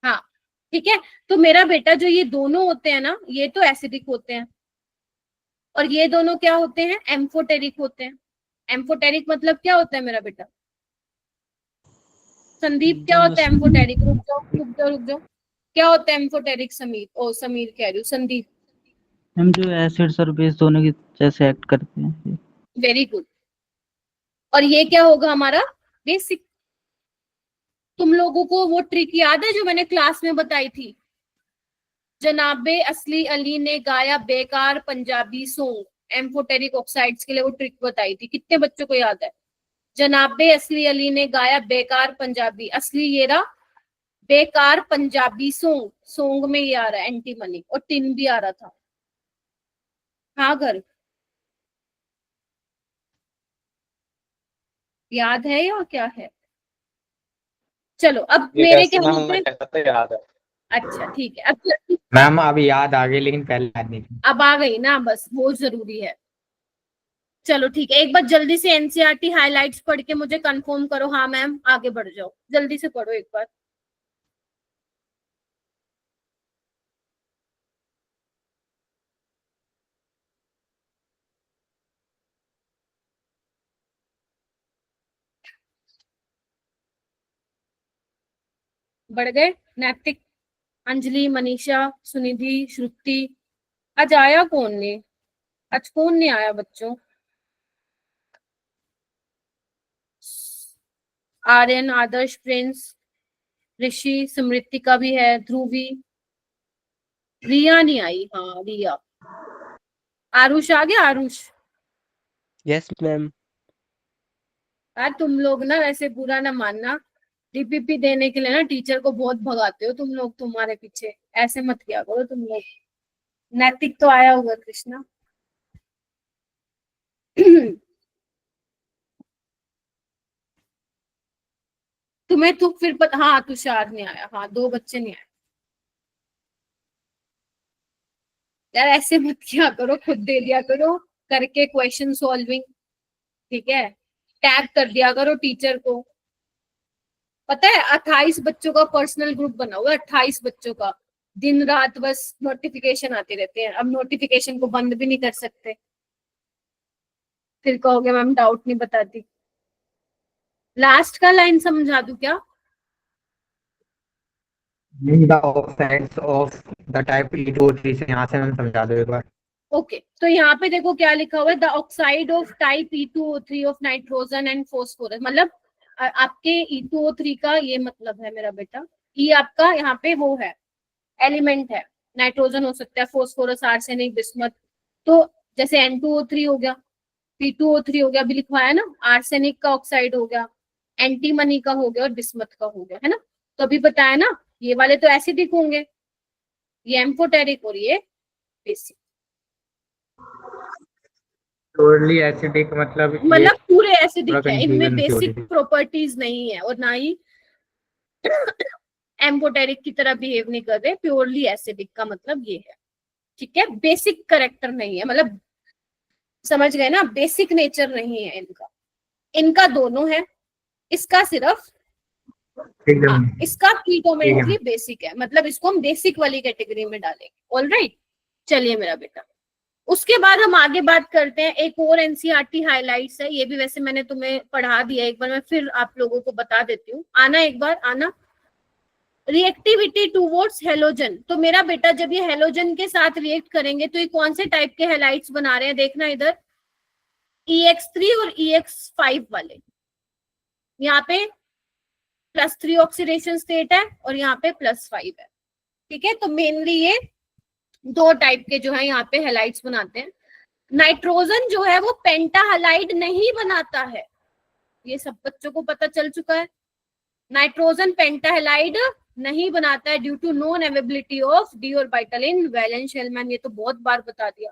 [SPEAKER 1] हाँ ठीक है, तो मेरा बेटा जो ये दोनों होते हैं ना, ये तो एसिडिक होते हैं और ये दोनों क्या होते हैं? एम्फोटेरिक होते हैं। एम्फोटेरिक मतलब क्या होता है मेरा बेटा? संदीप क्या होता है एम्फोटेरिक? रुक जाओ। क्या होता है एम्फोटेरिक? समीर कह रही हूँ, संदीप।
[SPEAKER 2] हम जो एसिड्स और बेस दोनों की जैसे एक्ट करते हैं।
[SPEAKER 1] Very good. और ये क्या होगा हमारा? बेसिक। तुम लोगों को वो ट्रिक याद है जो मैंने क्लास में बताई थी? जनाबे असली अली ने गाया बेकार पंजाबी सॉन्ग, एम्फोटेरिक ऑक्साइड्स के लिए वो ट्रिक बताई थी। कितने बच्चों को याद है? जनाबे असली अली ने गाया बेकार पंजाबी, असली ये रहा बेकार पंजाबी सॉन्ग में ये आ रहा है एंटी मनी, और टिन भी आ रहा था। हाँ घर याद है या क्या है? चलो अब मेरे कहने पे
[SPEAKER 9] याद है
[SPEAKER 1] अच्छा ठीक है। अब
[SPEAKER 9] मैम, अभी याद आ गई लेकिन पहले याद नहीं थी।
[SPEAKER 1] अब आ गई ना, बस वो जरूरी है। चलो ठीक है, एक बार जल्दी से एनसीईआरटी हाइलाइट्स पढ़ के मुझे कंफर्म करो। हाँ मैम आगे बढ़ जाओ, जल्दी से पढ़ो एक बार। बढ़ गए? नैतिक, अंजलि, मनीषा, सुनिधि, श्रुति। आज आया कौन नहीं? आज कौन नहीं आया बच्चों? आर्यन, आदर्श, प्रिंस, ऋषि, स्मृति का भी है, ध्रुवी, रिया नहीं आई। हाँ रिया। आरुष आ गया? Aarush
[SPEAKER 6] yes ma'am.
[SPEAKER 1] यार तुम लोग ना वैसे बुरा ना मानना, डीपीपी देने के लिए ना टीचर को बहुत भगाते हो तुम लोग, तुम्हारे पीछे ऐसे मत किया करो तुम लोग। नैतिक तो आया होगा कृष्णा। तुम्हें तो फिर पता। हाँ तुषार नहीं आया। हाँ दो बच्चे नहीं आए। यार ऐसे मत किया करो, खुद दे दिया करो करके क्वेश्चन सॉल्विंग, ठीक है? टैग कर दिया करो टीचर को। पता है 28 बच्चों का पर्सनल ग्रुप बना हुआ है, 28 बच्चों का। दिन रात बस नोटिफिकेशन आते रहते हैं। अब नोटिफिकेशन को बंद भी नहीं कर सकते, फिर कहोगे मैम डाउट नहीं बताती। लास्ट का लाइन समझा दूं क्या?
[SPEAKER 9] The oxides of the type E2O3 से यहाँ से मैम समझा दो एक बार।
[SPEAKER 1] ओके तो यहाँ पे देखो क्या लिखा हुआ है, the oxide of type E2O3 of nitrogen and phosphorus. मतलब आपके E2O3 का ये मतलब है मेरा बेटा, ये आपका यहाँ पे वो है एलिमेंट है। नाइट्रोजन हो सकता है, फोस्फोरस, आर्सेनिक, बिस्मथ। तो जैसे N2O3 हो गया, P2O3 हो गया, अभी लिखवाया ना, आर्सेनिक का ऑक्साइड हो गया, एंटीमनी का हो गया और बिस्मथ का हो गया, है ना? तो अभी बताया ना, ये वाले तो एसिडिक होंगे, ये एम्फोटेरिक और ये बेसिक।
[SPEAKER 9] प्योरली एसिडिक मतलब
[SPEAKER 1] पूरे एसिडिक है,
[SPEAKER 9] confusion
[SPEAKER 1] इनमें
[SPEAKER 9] की
[SPEAKER 1] बेसिक
[SPEAKER 9] होगी।
[SPEAKER 1] प्रॉपर्टीज नहीं है और ना ही एम्फोटेरिक की तरह बिहेव नहीं कर रहे। प्योरली एसिडिक का मतलब ये है, ठीक है? बेसिक करेक्टर नहीं है, मतलब समझ गए ना, बेसिक नेचर नहीं है इनका, इनका दोनों है, इसका सिर्फ इसका प्रीडोमिनेंटली बेसिक है, मतलब इसको हम बेसिक वाली कैटेगरी में डालेंगे। ऑलराइट, चलिए मेरा बेटा, उसके बाद हम आगे बात करते हैं। एक और एनसीईआरटी हाइलाइट्स है, ये भी वैसे मैंने तुम्हें पढ़ा दिया, एक बार मैं फिर आप लोगों को बता देती हूँ। आना एक बार, आना। रिएक्टिविटी टूवर्ड्स हेलोजन, तो मेरा बेटा जब ये हेलोजन के साथ रिएक्ट करेंगे तो ये कौन से टाइप के हेलाइट्स बना रहे हैं, देखना इधर, EX3 और EX5 वाले। यहाँ पे +3 ऑक्सीडेशन स्टेट है और यहाँ पे +5 है, ठीक है। तो मेनली ये दो टाइप के जो है यहाँ पे हेलाइट्स बनाते हैं। नाइट्रोजन जो है वो पेंटाहालाइड नहीं बनाता है, ये सब बच्चों को पता चल चुका है। नाइट्रोजन पेंटाहालाइड नहीं बनाता है due to non availability of d orbital in valence shell. मैंने ये तो बहुत बार बता दिया।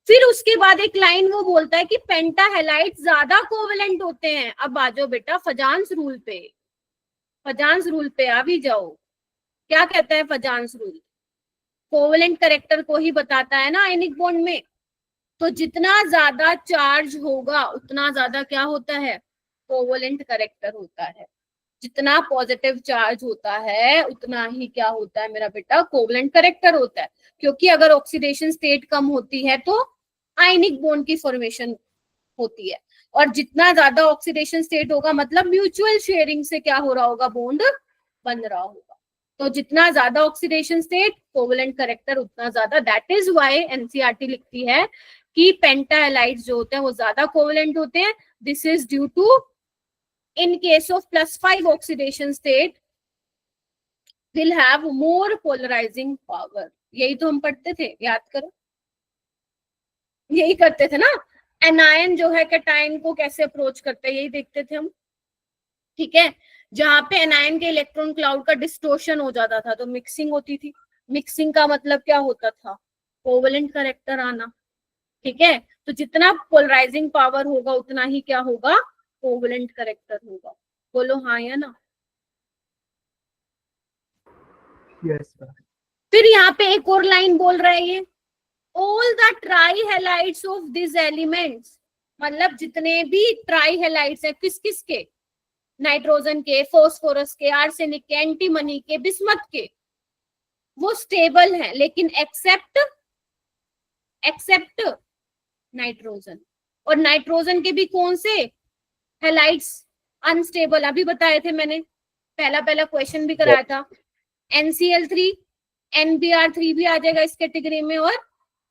[SPEAKER 1] फिर उसके बाद एक लाइन वो बोलता है कि पेंटाहालाइड ज्यादा कोवेलेंट होते हैं। अब आ जाओ बेटा फजांस रूल पे, फजांस रूल पे आ भी जाओ। क्या कहता है फजांस रूल? कोवेलेंट कैरेक्टर को ही बताता है ना आयनिक बॉन्ड में। तो जितना ज्यादा चार्ज होगा उतना ज्यादा क्या होता है, कोवेलेंट कैरेक्टर होता है। जितना पॉजिटिव चार्ज होता है उतना ही क्या होता है मेरा बेटा, कोवेलेंट कैरेक्टर होता है। क्योंकि अगर ऑक्सीडेशन स्टेट कम होती है तो आयनिक बॉन्ड की फॉर्मेशन होती है, और जितना ज्यादा ऑक्सीडेशन स्टेट होगा मतलब म्यूचुअल शेयरिंग से क्या हो रहा होगा, बॉन्ड बन रहा होगा। तो जितना ज्यादा ऑक्सीडेशन स्टेट कोवेलेंट कैरेक्टर उतना ज्यादा। दैट इज व्हाई एनसीईआरटी लिखती है कि पेंटाहालाइड्स जो होते हैं वो ज्यादा कोवेलेंट होते हैं। This is due to in case of +5 oxidation state will have more polarizing power। यही तो हम पढ़ते थे, याद करो, यही करते थे ना। एनायन जो है कैटायन को कैसे अप्रोच करते हैं यही देखते थे हम, ठीक है। जहां पे एनायन के इलेक्ट्रॉन क्लाउड का डिस्टोर्शन हो जाता था तो मिक्सिंग होती थी। मिक्सिंग का मतलब क्या होता था, कोवेलेंट कैरेक्टर आना, ठीक है। तो जितना पोलराइजिंग पावर होगा उतना ही क्या होगा, कोवेलेंट कैरेक्टर होगा। बोलो हाँ या ना।
[SPEAKER 7] यस।
[SPEAKER 1] फिर यहाँ पे एक और लाइन बोल रहा है ये, all the trihalides of this elements, मतलब जितने भी ट्राईहेलाइड्स है किस किस के, नाइट्रोजन के, फॉस्फोरस के, आर्सेनिक के, एंटीमनी के, बिस्मथ के, वो स्टेबल है लेकिन एक्सेप्ट नाइट्रोजन। और नाइट्रोजन के भी कौन से हेलाइड्स अनस्टेबल, अभी बताए थे मैंने, पहला क्वेश्चन भी कराया था। NCl3, NBr3 भी आ जाएगा इस कैटेगरी में और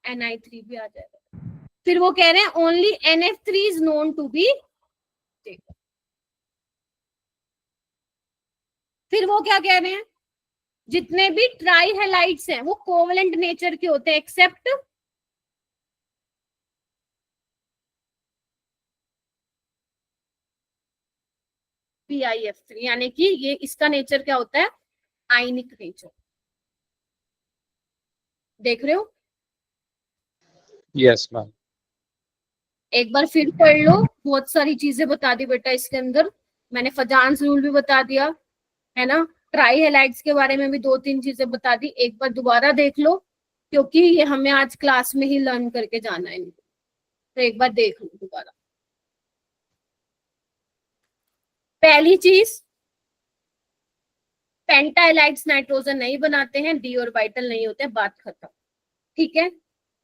[SPEAKER 1] Ni3 भी आ जाएगा। फिर वो कह रहे हैं only NF3 is known to be stable. फिर वो क्या कह रहे हैं, जितने भी ट्राईहेलाइड्स हैं वो कोवेलेंट नेचर के होते हैं एक्सेप्ट PiF3, यानी कि ये इसका नेचर क्या होता है, आयनिक नेचर। देख रहे हो?
[SPEAKER 9] Yes ma'am.
[SPEAKER 1] एक बार फिर पढ़ लो, बहुत सारी चीजें बता दी बेटा इसके अंदर। मैंने फजांस रूल भी बता दिया है ना, ट्राईहेलाइड्स के बारे में भी 2-3 चीजें बता दी। एक बार दोबारा देख लो क्योंकि ये हमें आज क्लास में ही लर्न करके जाना है इनको, तो एक बार देख लो दोबारा। पहली चीज, पेंटाहालाइड्स नाइट्रोजन नहीं बनाते हैं, डी ऑर्बिटल नहीं होते, बात खत्म, ठीक है।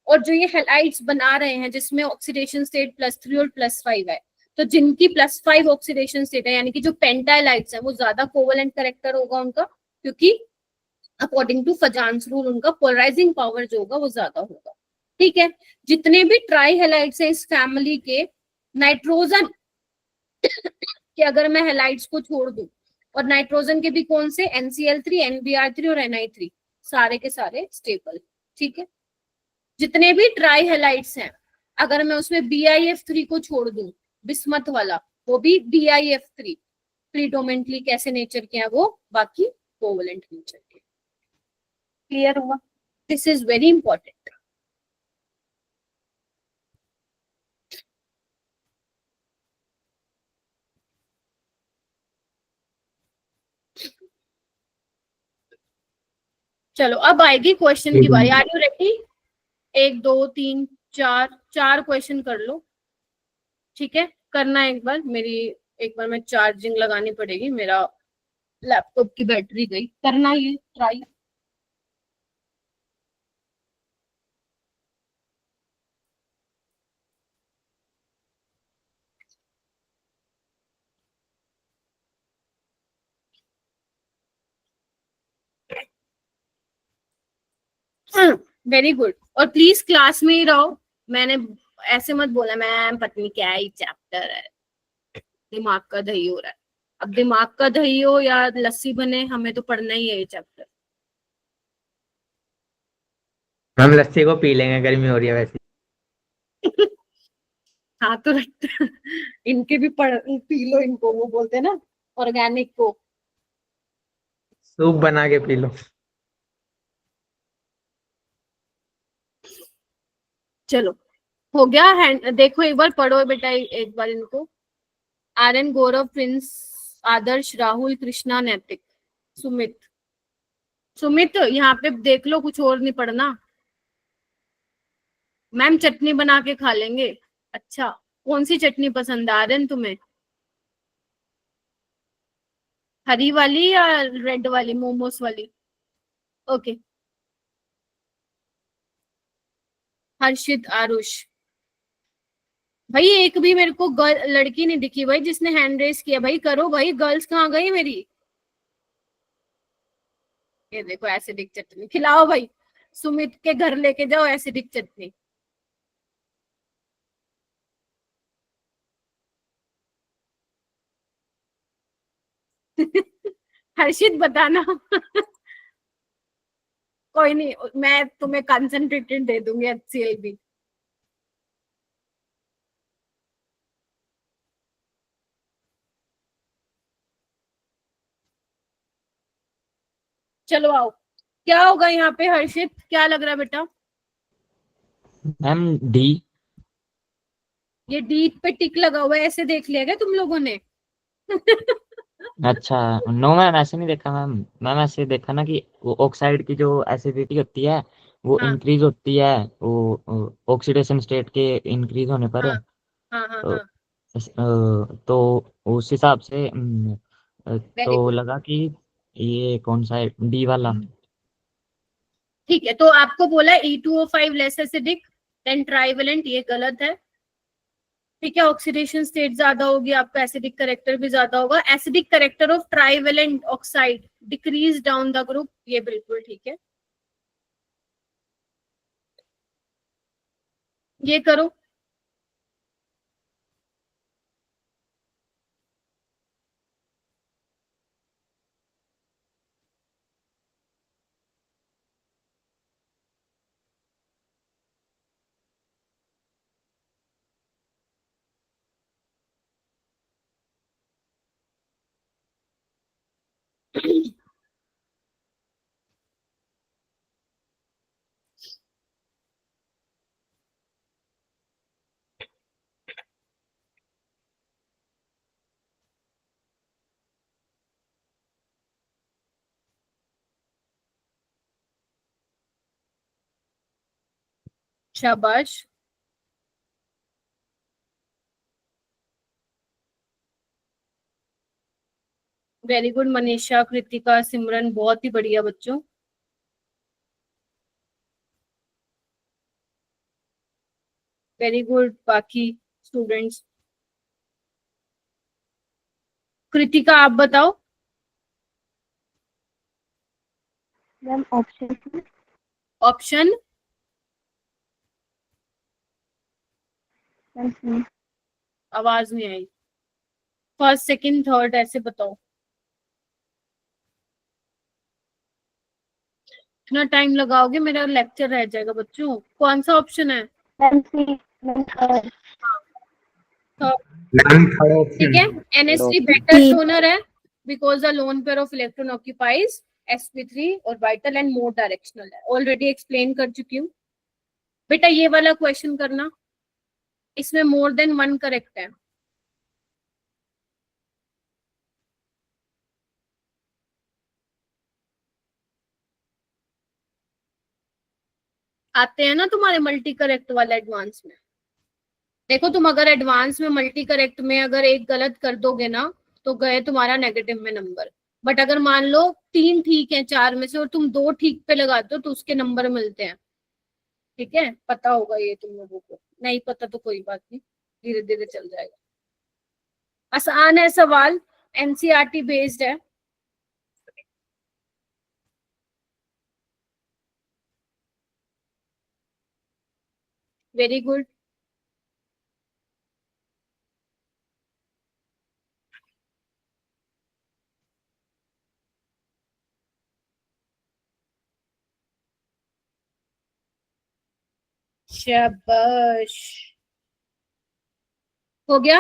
[SPEAKER 1] और जो ये हेलाइड्स बना रहे हैं जिसमें ऑक्सीडेशन स्टेट +3 और +5 है, तो जिनकी +5 ऑक्सीडेशन स्टेट है यानी कि जो पेंटाहालाइड्स है वो ज्यादा कोवेलेंट कैरेक्टर होगा उनका, क्योंकि अकॉर्डिंग टू फजांस रूल उनका पोलराइजिंग पावर जो होगा वो ज्यादा होगा, ठीक है। जितने भी ट्राईहेलाइड्स है इस फैमिली के, नाइट्रोजन कि अगर मैं हेलाइड्स को छोड़ दूं, और नाइट्रोजन के भी कौन से, NCl3, NBr3 और Ni3, सारे के सारे स्टेबल, ठीक है। जितने भी ट्राईहेलाइड्स हैं अगर मैं उसमें BiF3 को छोड़ दूं, बिस्मथ वाला, वो भी BiF3 प्रीडोमिनेंटली कैसे नेचर के हैं, वो बाकी कोवेलेंट नेचर के। क्लियर हुआ? This is very important. चलो अब आएगी क्वेश्चन की बारी। Are you ready? 1 2 3 चार चार क्वेश्चन कर लो, ठीक है? करना एक बार, मेरी एक बार मैं चार्जिंग लगानी पड़ेगी, मेरा लैपटॉप की बैटरी गई। करना ये ट्राई। Very good. और प्लीज क्लास में ही रहो। मैंने ऐसे मत बोला मैम पत्नी क्या ही चैप्टर है, दिमाग का दही हो रहा है। अब दिमाग का दही हो या लस्सी बने, हमें तो पढ़ना ही है ये चैप्टर।
[SPEAKER 9] मैम लस्सी को पी लेंगे, गर्मी हो रही है वैसे।
[SPEAKER 1] हाँ तो इनके भी पढ़ पी लो इनको, वो बोलते हैं ना ऑर्गेनिक को।
[SPEAKER 9] सूप बना के पी लो।
[SPEAKER 1] चलो हो गया। हैंड देखो एक बार पढ़ो बेटा, एक बार इनको। आर्यन, गौरव, प्रिंस, आदर्श, राहुल, कृष्णा, नैतिक, सुमित। सुमित यहाँ पे देख लो, कुछ और नहीं पढ़ना। मैम चटनी बना के खा लेंगे। अच्छा, कौन सी चटनी पसंद है आर्यन तुम्हें? हरी वाली या रेड वाली, मोमोस वाली? ओके। हर्षित, आरुष। भाई एक भी मेरे को लड़की नहीं दिखी भाई जिसने हैंड रेस किया। भाई करो भाई, गर्ल्स कहाँ गई मेरी? ये देखो एसिडिक चटनी खिलाओ भाई, सुमित के घर लेके जाओ एसिडिक चटनी। हर्षित बताना। कोई नहीं, मैं तुम्हें कंसंट्रेटेड दे दूंगी HCl भी। चलो आओ। क्या होगा यहाँ पे हर्षित, क्या लग रहा है बेटा?
[SPEAKER 4] Ma'am D.
[SPEAKER 1] ये डी पे टिक लगा हुआ है, ऐसे देख लिया क्या तुम लोगों ने?
[SPEAKER 4] अच्छा, नो मैम ऐसे नहीं देखा मैम। मैम ऐसे देखा ना कि वो ऑक्साइड की जो एसिडिटी होती है वो
[SPEAKER 1] हाँ
[SPEAKER 4] इंक्रीज होती है, वो ऑक्सीडेशन स्टेट के इंक्रीज होने पर।
[SPEAKER 1] हाँ हाँ हाँ
[SPEAKER 4] तो
[SPEAKER 1] हाँ।
[SPEAKER 4] तो उस हिसाब से
[SPEAKER 1] वेरी
[SPEAKER 4] तो
[SPEAKER 1] गुड।
[SPEAKER 4] लगा कि ये कौन सा है डी वाला।
[SPEAKER 1] ठीक है, तो आपको बोला E2O5 less acidic then trivalent, ये गलत है। ठीक है, ऑक्सीडेशन स्टेट ज्यादा होगी, आपका एसिडिक करेक्टर भी ज्यादा होगा। Acidic character of trivalent oxide decrease down the group, ये बिल्कुल ठीक है। ये करो। शाबाश। वेरी गुड मनीषा, कृतिका, सिमरन, बहुत ही बढ़िया बच्चों। वेरी गुड बाकी स्टूडेंट्स। कृतिका आप बताओ।
[SPEAKER 8] मैम ऑप्शन
[SPEAKER 1] ऑप्शन
[SPEAKER 8] मैम
[SPEAKER 1] आवाज नहीं आई। फर्स्ट सेकंड थर्ड ऐसे बताओ। इतना टाइम लगाओगे मेरा लेक्चर रह जाएगा बच्चों। कौन सा ऑप्शन है?
[SPEAKER 8] मैम सी मैम थर्ड
[SPEAKER 1] तो
[SPEAKER 9] मैम थर्ड
[SPEAKER 1] ठीक
[SPEAKER 9] ऑप्शन।
[SPEAKER 1] है, NH3 बेटर डोनर है because the lone pair of electron occupies sp3 और वाइटल एंड मोर डायरेक्शनल है। ऑलरेडी एक्सप्लेन कर चुकी हूँ बेटा। ये वाला क्वेश्चन करना, इसमें मोर देन वन करेक्ट है। आते हैं ना तुम्हारे मल्टी करेक्ट वाले एडवांस में। देखो तुम अगर एडवांस में मल्टी करेक्ट में अगर एक गलत कर दोगे ना तो गए तुम्हारा नेगेटिव में नंबर। बट अगर मान लो 3 ठीक है 4 में से और तुम 2 ठीक पे लगाते हो तो उसके नंबर मिलते हैं। ठीक है, पता होगा ये तुम लोगों को, नहीं पता तो कोई बात नहीं, धीरे धीरे चल जाएगा। आसान है सवाल, एनसीईआरटी बेस्ड है। Very good. शाबाश, हो गया।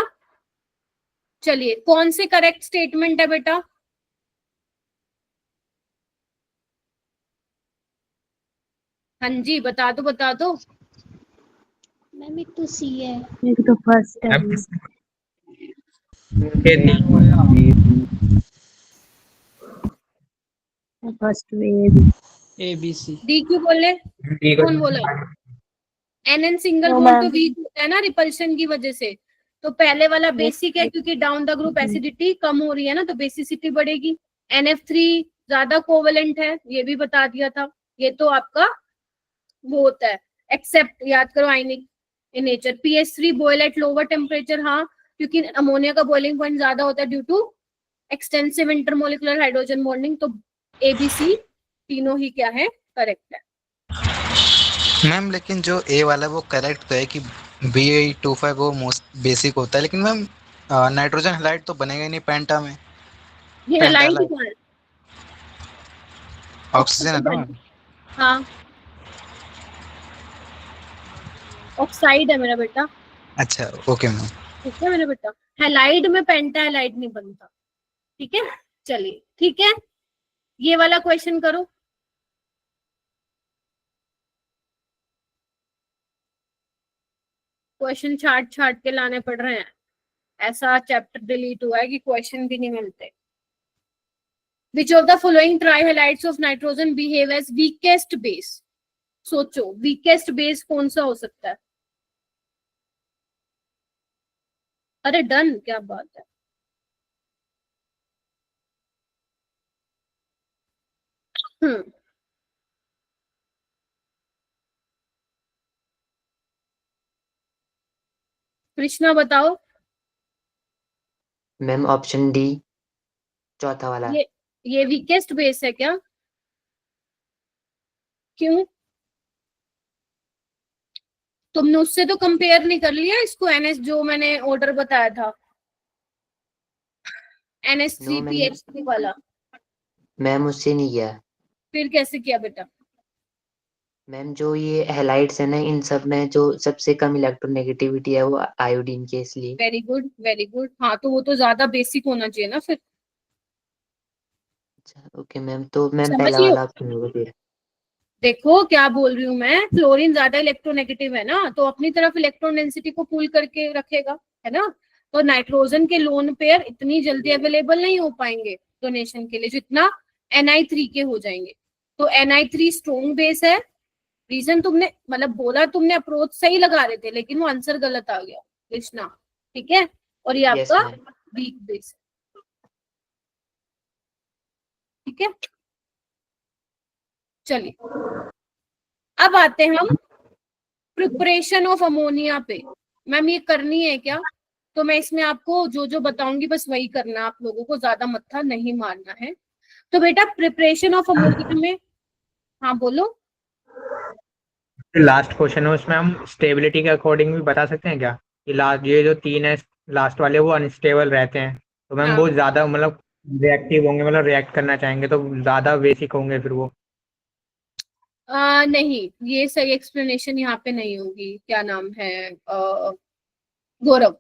[SPEAKER 1] चलिए कौन से करेक्ट स्टेटमेंट है बेटा? हाँ जी बता दो बता दो।
[SPEAKER 8] मैम एक तो सी है।
[SPEAKER 2] एक तो फर्स्ट है। फर्स्ट में
[SPEAKER 10] ए बी सी।
[SPEAKER 1] डी क्यों बोले? कौन बोला? N N single
[SPEAKER 8] No,
[SPEAKER 1] bond तो
[SPEAKER 8] ma'am.
[SPEAKER 1] वीक होता है ना रिपल्शन की वजह से। तो पहले वाला बेसिक है क्योंकि डाउन द ग्रुप एसिडिटी कम हो रही है ना तो बेसिसिटी बढ़ेगी। NF3 ज्यादा कोवेलेंट है, ये भी बता दिया था। ये तो आपका वो होता है एक्सेप्ट, याद करो, ionic in nature. pH3 boil at lower temperature, हाँ क्योंकि अमोनिया का बॉइलिंग पॉइंट ज्यादा होता है due to extensive intermolecular hydrogen bonding. तो ABC तीनों ही क्या है, करेक्ट है।
[SPEAKER 7] मैम लेकिन जो ए वाला है वो करेक्ट तो है कि Ba25 वो मोस्ट बेसिक होता है, लेकिन मैम नाइट्रोजन हैलाइड तो बनेगा ही नहीं पेंटा में।
[SPEAKER 1] ये
[SPEAKER 7] पेंटा
[SPEAKER 1] लाइन
[SPEAKER 7] हैलाइड
[SPEAKER 1] कहाँ है?
[SPEAKER 7] ऑक्सीजन है ना मैम?
[SPEAKER 1] हाँ ऑक्साइड है मेरा बेटा।
[SPEAKER 7] अच्छा ओके मैम।
[SPEAKER 1] ठीक है मेरा बेटा, हैलाइड में पेंटा हैलाइड नहीं बनता। ठीक है चलिए, ठीक है ये वाला क्वेश्चन करो। क्वेश्चन छाट छाट के लाने पड़ रहे हैं, ऐसा चैप्टर डिलीट हुआ है कि क्वेश्चन भी नहीं मिलते। Which of the following trihalides of nitrogen behave as weakest base? सोचो वीकेस्ट बेस कौन सा हो सकता है? अरे डन, क्या बात है। कृष्णा बताओ।
[SPEAKER 5] मैम ऑप्शन डी, चौथा वाला।
[SPEAKER 1] ये वीकेस्ट बेस है क्या? क्यों? तुमने उससे तो कंपेयर नहीं कर लिया इसको, NH जो मैंने ऑर्डर बताया था, NH3PH3 वाला।
[SPEAKER 5] मैम उससे नहीं किया।
[SPEAKER 1] फिर कैसे किया बेटा?
[SPEAKER 5] मैम जो ये हैलाइड्स है ना, इन सब में जो सबसे कम इलेक्ट्रोनेगेटिविटी है वो आयोडीन के, इसलिए।
[SPEAKER 1] Very good very good. हाँ तो वो तो ज्यादा बेसिक होना चाहिए ना फिर।
[SPEAKER 5] अच्छा ओके मैम, तो मैम
[SPEAKER 1] समझ
[SPEAKER 5] पहला
[SPEAKER 1] लियो।
[SPEAKER 5] वाला ऑप्शन होगा फिर।
[SPEAKER 1] देखो क्या बोल रही हूँ मैं, क्लोरीन ज्यादा इलेक्ट्रोनेगेटिव है ना तो अपनी तरफ इलेक्ट्रॉन डेंसिटी को पुल करके रखेगा, है ना। तो नाइट्रोजन के लोन पेयर इतनी जल्दी अवेलेबल नहीं हो पाएंगे डोनेशन के लिए जितना Ni3 के हो जाएंगे। तो Ni3 स्ट्रॉन्ग बेस है। रीजन तुमने मतलब बोला, तुमने अप्रोच सही लगा रहे थे लेकिन वो आंसर गलत आ गया कृष्णा। ठीक है, और ये
[SPEAKER 5] Yes,
[SPEAKER 1] आपका
[SPEAKER 5] ma'am.
[SPEAKER 1] वीक बेस है। ठीक है चलिए, अब आते हैं हम प्रिपरेशन ऑफ अमोनिया पे। मैम ये करनी है क्या? तो मैं इसमें आपको जो जो बताऊंगी बस वही करना, आप लोगों को ज्यादा मत्था नहीं मारना है। तो बेटा प्रिपरेशन ऑफ अमोनिया में, हाँ बोलो।
[SPEAKER 9] लास्ट क्वेश्चन है उसमें हम स्टेबिलिटी के अकॉर्डिंग भी बता सकते हैं क्या कि लास्ट ये जो 3 है लास्ट वाले वो अनस्टेबल रहते हैं, तो मैम
[SPEAKER 1] हाँ।
[SPEAKER 9] वो ज्यादा मतलब रिएक्टिव होंगे, मतलब रिएक्ट करना चाहेंगे तो ज्यादा बेसिक होंगे फिर वो।
[SPEAKER 1] नहीं, ये सही एक्सप्लेनेशन यहाँ पे नहीं होगी। क्या नाम है गौरव,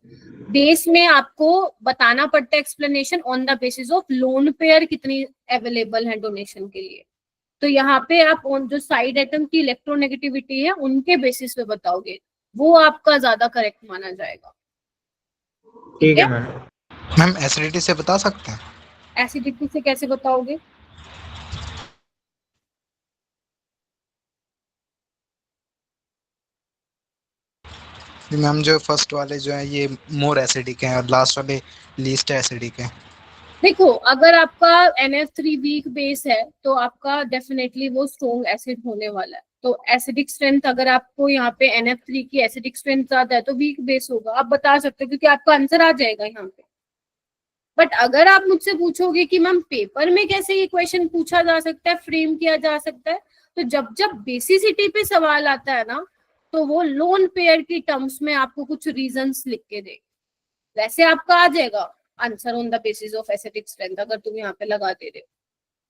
[SPEAKER 1] बेस में आपको बताना पड़ता है explanation on the basis of lone pair कितनी अवेलेबल है डोनेशन के लिए। तो यहाँ पे आप ऑन जो साइड एटम की इलेक्ट्रोनेगेटिविटी है उनके बेसिस पे बताओगे, वो आपका ज्यादा करेक्ट माना जाएगा।
[SPEAKER 9] ठीक है मैम।
[SPEAKER 7] मैम एसिडिटी से बता सकते हैं?
[SPEAKER 1] एसिडिटी से कैसे बताओगे?
[SPEAKER 7] मैम जो फर्स्ट वाले जो है ये मोर एसिडिक हैं और लास्ट वाले लीस्ट एसिडिक हैं।
[SPEAKER 1] देखो अगर आपका NF3 वीक बेस है तो आपका डेफिनेटली वो स्ट्रॉन्ग एसिड होने वाला है। तो एसिडिक स्ट्रेंथ अगर आपको यहाँ पे NF3 की एसिडिक स्ट्रेंथ ज्यादा है तो वीक बेस होगा, आप बता सकते हो क्योंकि आपका आंसर आ जाएगा यहाँ पे। बट अगर आप मुझसे पूछोगे कि मैम पेपर में कैसे ये क्वेश्चन पूछा जा सकता है, फ्रेम किया जा सकता है, तो जब जब बेसिसिटी पे सवाल आता है ना तो वो लोन पेयर की टर्म्स में आपको कुछ रीजंस लिख के दे, वैसे आपका आ जाएगा answer on the basis of acidic strength अगर तुम यहाँ पे लगा दे रहे हो।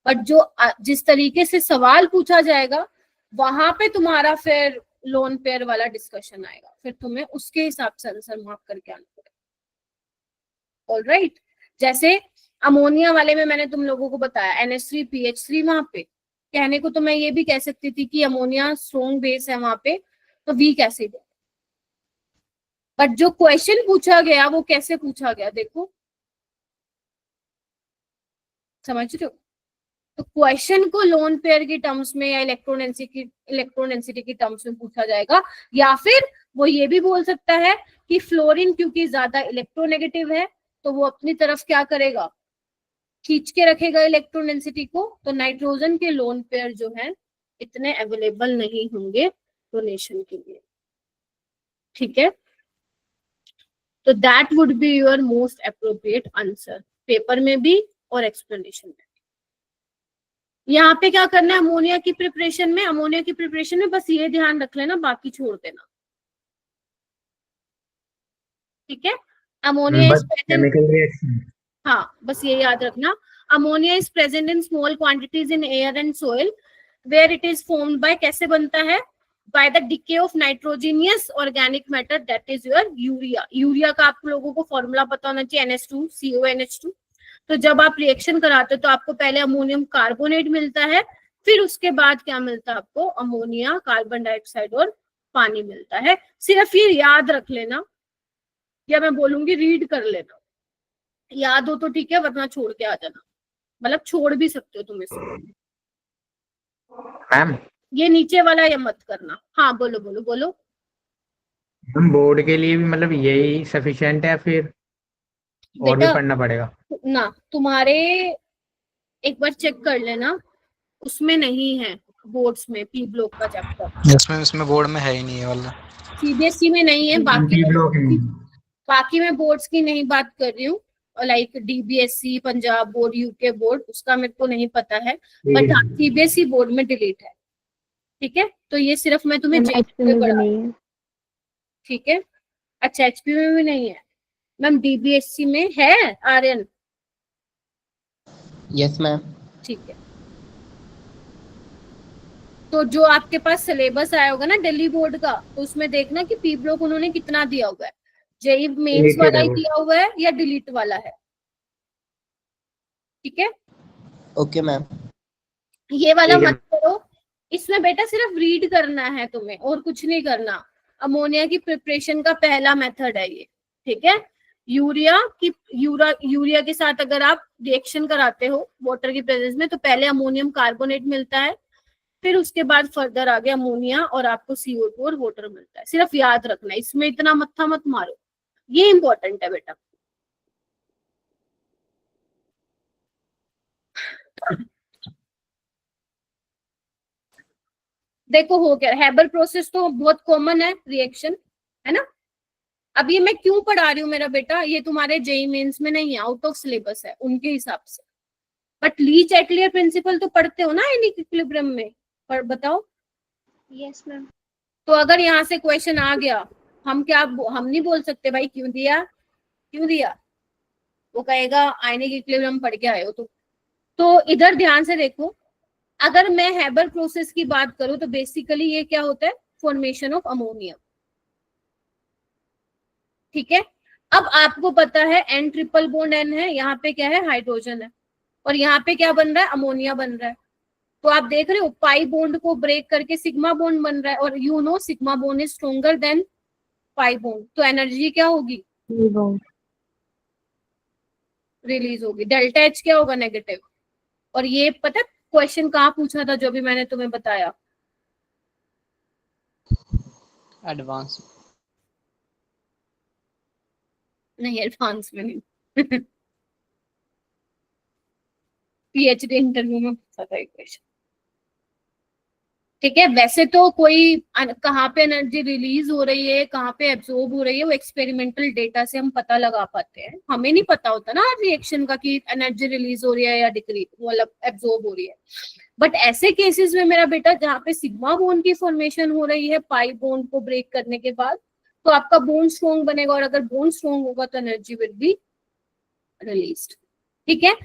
[SPEAKER 1] बट जो जिस तरीके से सवाल पूछा जाएगा वहां पे तुम्हारा फिर लोन पेयर वाला डिस्कशन आएगा, फिर तुम्हें उसके हिसाब से आंसर मार्क करके आना पड़ेगा। ऑलराइट, जैसे अमोनिया वाले में मैंने तुम लोगों को बताया NH3PH3, वहां पे कहने को तो मैं ये भी कह सकती थी कि अमोनिया स्ट्रॉन्ग बेस है वहां पे तो वीक एसिड है। बट जो क्वेश्चन पूछा गया वो कैसे पूछा गया देखो, समझ रहे हो? तो क्वेश्चन को लोन पेयर की टर्म्स में या इलेक्ट्रोडेंसिटी की टर्म्स में पूछा जाएगा, या फिर वो ये भी बोल सकता है कि फ्लोरीन क्योंकि ज्यादा इलेक्ट्रोनेगेटिव है तो वो अपनी तरफ क्या करेगा, खींच के रखेगा इलेक्ट्रोडेंसिटी को, तो नाइट्रोजन के लोन पेयर जो है इतने अवेलेबल नहीं होंगे डोनेशन के लिए। ठीक है, तो that would be your most appropriate answer paper में भी और एक्सप्लेनेशन में। यहाँ पे क्या करना है, अमोनिया की प्रिपरेशन में बस ये ध्यान रख लेना, बाकी छोड़ देना। ठीक है, अमोनिया इज प्रेजेंट, हाँ बस ये याद रखना, ammonia is present in small quantities in air and soil where it is formed by, कैसे बनता है, by the decay of nitrogenous organic matter that is your urea. Urea का आप लोगों को फॉर्मूला पता होना चाहिए, NH2CONH2। तो जब आप रिएक्शन कराते हो तो आपको पहले अमोनियम कार्बोनेट मिलता है, फिर उसके बाद क्या मिलता है आपको, अमोनिया, कार्बन डाइऑक्साइड और पानी मिलता है। सिर्फ ये याद रख लेना, या मैं बोलूंगी रीड कर लेना, याद हो तो ठीक है वरना छोड़ के आ जाना, मतलब छोड़ भी सकते हो तुम इसे।
[SPEAKER 9] मैम
[SPEAKER 1] ये नीचे वाला ये मत करना। हाँ बोलो बोलो बोलो।
[SPEAKER 9] हम बोर्ड के लिए भी मतलब यही सफिशिएंट है फिर और भी
[SPEAKER 1] बेटा
[SPEAKER 9] पढ़ना पड़ेगा?
[SPEAKER 1] ना, तुम्हारे एक बार चेक कर लेना, उसमें नहीं है बोर्ड्स में पी ब्लॉक का चैप्टर,
[SPEAKER 7] इसमें बोर्ड में है ही नहीं ये वाला।
[SPEAKER 1] CBSE में नहीं है, बाकी मैं बोर्ड्स की नहीं बात कर रही हूँ, like DBSE, Punjab board, UK board, उसका मेरे को नहीं पता है, बट हाँ CBSE बोर्ड में डिलीट है। ठीक है, तो ये सिर्फ मैं तुम्हें HP में पढ़ा, ठीक है। अच्छा HP में भी नहीं है मैम, DBSE में है आर्यन?
[SPEAKER 6] Yes ma'am.
[SPEAKER 1] ठीक है, तो जो आपके पास सिलेबस आया होगा ना दिल्ली बोर्ड का, तो उसमें देखना कि पी ब्लॉक उन्होंने कितना दिया हुआ है, जेई मेंस वाला ही दिया हुआ है या डिलीट वाला है। ठीक है,
[SPEAKER 6] ओके मैम।
[SPEAKER 1] ये वाला मत करो, इसमें बेटा सिर्फ रीड करना है तुम्हें और कुछ नहीं करना। अमोनिया की प्रिपरेशन का पहला मेथड है ये, ठीक है। यूरिया के साथ अगर आप रिएक्शन कराते हो वाटर की प्रेजेंस में, तो पहले अमोनियम कार्बोनेट मिलता है, फिर उसके बाद फर्दर आगे अमोनिया और आपको CO2 और वाटर मिलता है। सिर्फ याद रखना, इसमें इतना मत्था मत मारो, ये इंपॉर्टेंट है बेटा। देखो हो गया, हैबर प्रोसेस तो बहुत कॉमन है रिएक्शन, है ना। अब ये मैं क्यों पढ़ा रही हूँ मेरा बेटा, ये तुम्हारे जेई मेंस में नहीं है, आउट ऑफ सिलेबस है उनके हिसाब से। बट लीच एटलियर प्रिंसिपल तो पढ़ते हो ना आयनिक इक्विलिब्रियम में, पर बताओ।
[SPEAKER 3] Yes ma'am.
[SPEAKER 1] तो अगर यहाँ से क्वेश्चन आ गया, हम नहीं बोल सकते भाई क्यों दिया, वो कहेगा आयनिक इक्विलिब्रियम पढ़ के आए हो। तो इधर ध्यान से देखो, अगर मैं हैबर प्रोसेस की बात करूं तो बेसिकली ये क्या होता है, फॉर्मेशन ऑफ अमोनिया। ठीक है, अब आपको पता है N ट्रिपल बॉन्ड N है, यहाँ पे क्या है, हाइड्रोजन है, और यहाँ पे क्या बन रहा है, अमोनिया बन रहा है। तो आप देख रहे हो पाई बॉन्ड को ब्रेक करके सिग्मा बॉन्ड बन रहा है, और you know sigma bond is stronger than pi bond, तो एनर्जी क्या होगी, रिलीज होगी। डेल्टा H क्या होगा, नेगेटिव। और ये पता क्वेश्चन कहाँ पूछा था जो भी मैंने तुम्हें बताया,
[SPEAKER 10] एडवांस।
[SPEAKER 1] नहीं एडवांस में नहीं। पीएचडी इंटरव्यू में पूछा था इक्वेशन। ठीक है, वैसे तो कोई कहाँ पे एनर्जी रिलीज हो रही है, कहाँ पे एब्जॉर्ब हो रही है, वो एक्सपेरिमेंटल डेटा से हम पता लगा पाते हैं। हमें नहीं पता होता ना रिएक्शन का कि एनर्जी रिलीज हो रही है या डिक्रीज मतलब एब्जॉर्ब हो रही है। बट ऐसे केसेस में मेरा बेटा जहाँ पे सिग्मा बोन की फॉर्मेशन हो रही है पाई बोन को ब्रेक करने के बाद, तो आपका बोन स्ट्रॉन्ग बनेगा, और अगर बोन स्ट्रॉन्ग होगा तो एनर्जी विल बी रिलीज्ड। ठीक है,